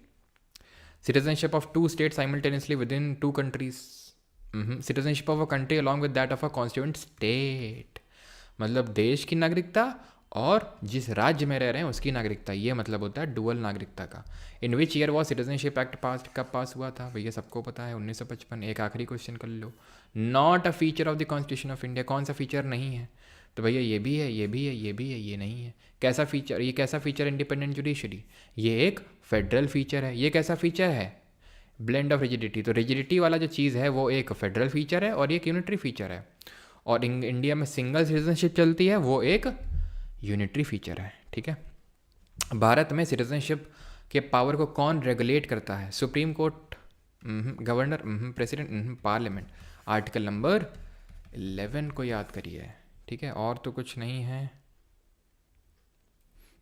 Citizenship of 2 state simultaneously with in 2 countries. Citizenship of a country along with that of a constituent state, मतलब देश की नागरिकता और जिस राज्य में रह रहे हैं उसकी नागरिकता, ये मतलब होता है डुअल नागरिकता का। In which year was citizenship act pass, कब पास हुआ था भैया? सबको पता है, 1955। एक आखिरी क्वेश्चन कर लो, not a feature of the constitution of India, कौन सा फीचर नहीं है? तो भैया ये भी है, ये भी है, ये भी है, ये नहीं है। कैसा फीचर? ये कैसा फीचर? इंडिपेंडेंट जुडिशरी, ये एक फेडरल फीचर है। ये कैसा फीचर है? Blend of rigidity. तो रिजिडिटी वाला जो चीज़ है वो एक फेडरल फीचर है और एक यूनिटरी फीचर है। और इंडिया में सिंगल सिटीजनशिप चलती है, वो एक यूनिटरी फीचर है। ठीक है, भारत में सिटीजनशिप के पावर को कौन रेगुलेट करता है? Supreme court, governor, president, parliament. Article number 11 को याद करिए। ठीक है, और तो कुछ नहीं है,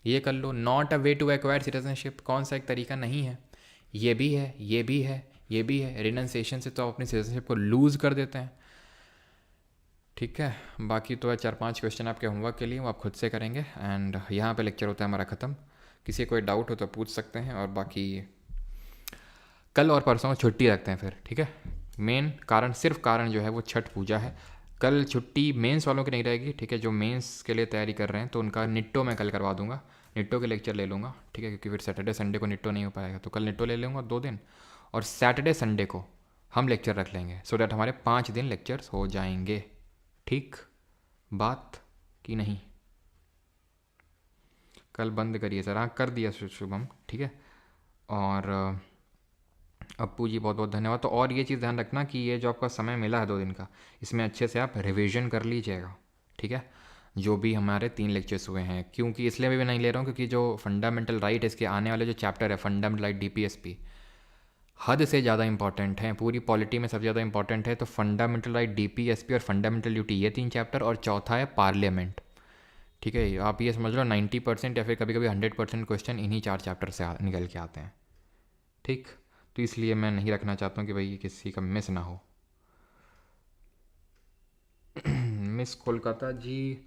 ये कर लो। Not a way to acquire citizenship, कौन सा एक तरीका नहीं है? ये भी है, ये भी है, ये भी है। रिनंसिएशन से तो अपनी सिटीजनशिप को लूज़ कर देते हैं। ठीक है, बाकी तो है 4-5 क्वेश्चन आपके होमवर्क के लिए, वो आप खुद से करेंगे। एंड यहाँ पे लेक्चर होता है हमारा ख़त्म। किसी कोई डाउट हो तो पूछ सकते हैं, और बाकी कल और परसों छुट्टी रखते हैं फिर। ठीक है, मेन कारण, सिर्फ कारण जो है वो छठ पूजा है। कल छुट्टी मेंस वालों की नहीं रहेगी। ठीक है, जो मेंस के लिए तैयारी कर रहे हैं तो उनका निट्टो मैं कल करवा दूंगा, निट्टो के लेक्चर ले लूँगा। ठीक है, क्योंकि फिर सैटरडे संडे को निट्टो नहीं हो पाएगा, तो कल निट्टो ले लूँगा 2 दिन, और सैटरडे संडे को हम लेक्चर रख लेंगे, सो डैट हमारे 5 दिन लेक्चर्स हो जाएंगे। ठीक बात कि नहीं? कल बंद करिए सर। हाँ, कर दिया शुभम। ठीक है, और अप्पू जी बहुत बहुत धन्यवाद। तो और ये चीज़ ध्यान रखना कि ये जो आपका समय मिला है 2 दिन का, इसमें अच्छे से आप रिवीजन कर लीजिएगा। ठीक है, जो भी हमारे 3 लेक्चर्स हुए हैं, क्योंकि इसलिए भी मैं नहीं ले रहा हूँ क्योंकि जो फंडामेंटल राइट, इसके आने वाले जो चैप्टर है फंडामेंटल राइट DPSP, हद से ज़्यादा इंपॉर्टेंट है। पूरी पॉलिटी में सबसे ज़्यादा इंपॉर्टेंट है। तो फंडामेंटल राइट, DPSP और फंडामेंटल ड्यूटी, ये 3 चैप्टर, और चौथा है पार्लियामेंट। ठीक है, आप ये समझ लो 90% या फिर कभी कभी 100% क्वेश्चन इन्हीं 4 चैप्टर से निकल के आते हैं। ठीक, तो इसलिए मैं नहीं रखना चाहता हूँ कि भाई किसी का मिस ना हो। मिस कोलकाता जी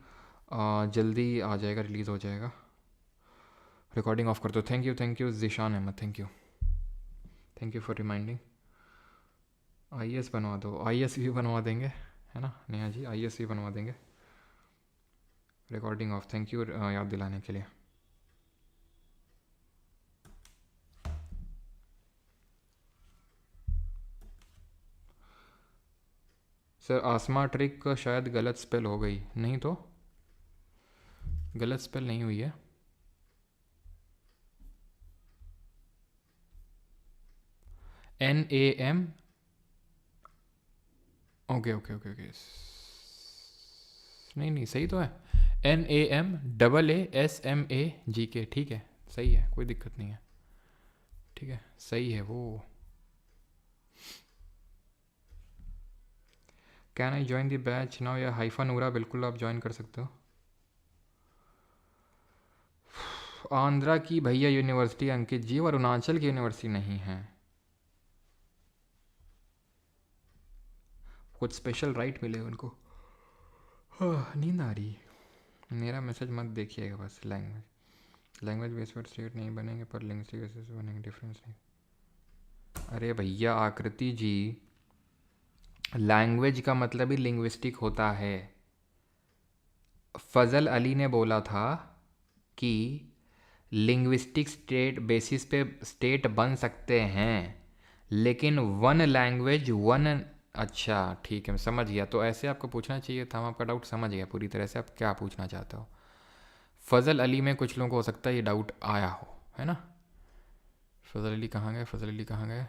जल्दी आ जाएगा, रिलीज़ हो जाएगा। रिकॉर्डिंग ऑफ कर दो। Thank you Zishan Ahmad, thank you for reminding. IAS बनवा दो, IAS भी बनवा देंगे, है ना नेहा जी? IAS भी बनवा देंगे। रिकॉर्डिंग ऑफ, थैंक यू याद दिलाने के लिए। सर आसमा ट्रिक शायद गलत स्पेल हो गई, नहीं तो गलत स्पेल नहीं हुई है। NAM, okay okay okay okay, नहीं नहीं सही तो है, NAMAASMAGK, ठीक है सही है, कोई दिक्कत नहीं है, ठीक है सही है वो। Can I join the batch now या हाइफा नूरा, बिल्कुल आप ज्वाइन कर सकते हो। आंध्रा की भैया यूनिवर्सिटी अंकित जी, और अरुणाचल की यूनिवर्सिटी नहीं है। कुछ स्पेशल राइट मिले उनको। नींद आ रही। मेरा मैसेज मत देखिएगा बस। लैंग्वेज बेस पर स्टेट नहीं बनेंगे पर लिंग्विस्टिक बेसिस बनेंगे, डिफरेंस नहीं। अरे भैया आकृति जी, लैंग्वेज का मतलब ही लिंग्विस्टिक होता है। फजल अली ने बोला था कि लिंग्विस्टिक स्टेट बेसिस पे स्टेट बन सकते हैं, लेकिन वन लैंग्वेज वन। अच्छा ठीक है, मैं समझ गया। तो ऐसे आपको पूछना चाहिए था, हम आपका डाउट समझ गया पूरी तरह से, आप क्या पूछना चाहते हो। फजल अली में कुछ लोगों को हो सकता है ये डाउट आया हो, है ना। फजल अली कहाँ गए, फजल अली कहाँ गए,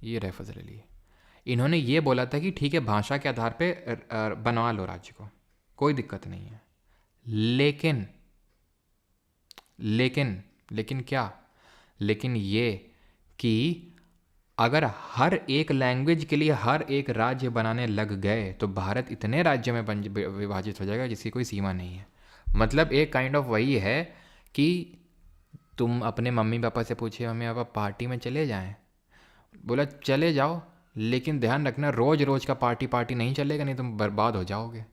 ये रहे फजल अली। इन्होंने ये बोला था कि ठीक है भाषा के आधार पे बनवा लो राज्य को, कोई दिक्कत नहीं है, लेकिन लेकिन लेकिन क्या, लेकिन ये कि अगर हर एक लैंग्वेज के लिए हर एक राज्य बनाने लग गए तो भारत इतने राज्य में विभाजित हो जाएगा जिसकी कोई सीमा नहीं है। मतलब एक काइंड ऑफ वही है कि तुम अपने मम्मी पापा से पूछे मम्मी पापा पार्टी में चले जाएं, बोला चले जाओ, लेकिन ध्यान रखना रोज़ रोज़ का पार्टी पार्टी नहीं चलेगा, नहीं तुम बर्बाद हो जाओगे।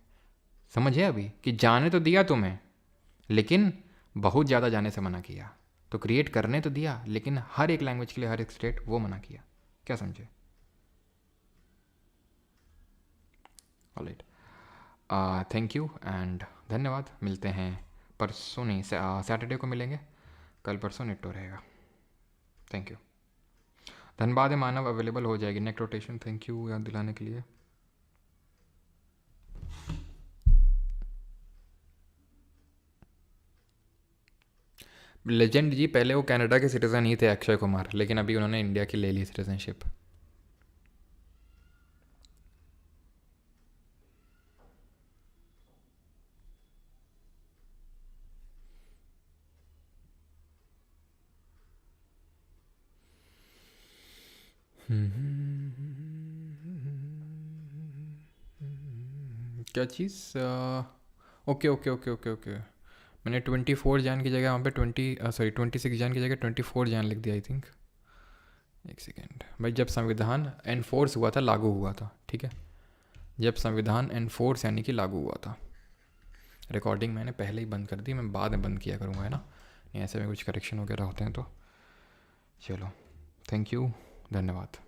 समझे अभी कि जाने तो दिया तुम्हें, लेकिन बहुत ज़्यादा जाने से मना किया। तो क्रिएट करने तो दिया, लेकिन हर एक लैंग्वेज के लिए हर एक स्टेट वो मना किया। क्या समझे। ऑलराइट, थैंक यू एंड धन्यवाद। मिलते हैं परसों, नहीं सैटरडे को मिलेंगे, कल परसों नेटो रहेगा। Thank you. Dhanbad Manav available हो जाएगी नेक रोटेशन, थैंक यू याद दिलाने के लिए। लेजेंड जी, पहले वो कनाडा के सिटीज़न ही थे अक्षय कुमार, लेकिन अभी उन्होंने इंडिया की ले ली सिटीजनशिप। क्या चीज़, okay okay okay okay okay, मैंने 24 जैन की जगह वहाँ पे 26 जैन की जगह 24 जैन लिख दिया आई थिंक। एक सेकेंड भाई, जब संविधान एनफोर्स हुआ था, लागू हुआ था, ठीक है, जब संविधान एनफोर्स यानी कि लागू हुआ था। रिकॉर्डिंग मैंने पहले ही बंद कर दी, मैं बाद में बंद किया करूँगा, है ना, नहीं ऐसे में कुछ करेक्शन वगैरह होते हैं तो। चलो थैंक यू, धन्यवाद।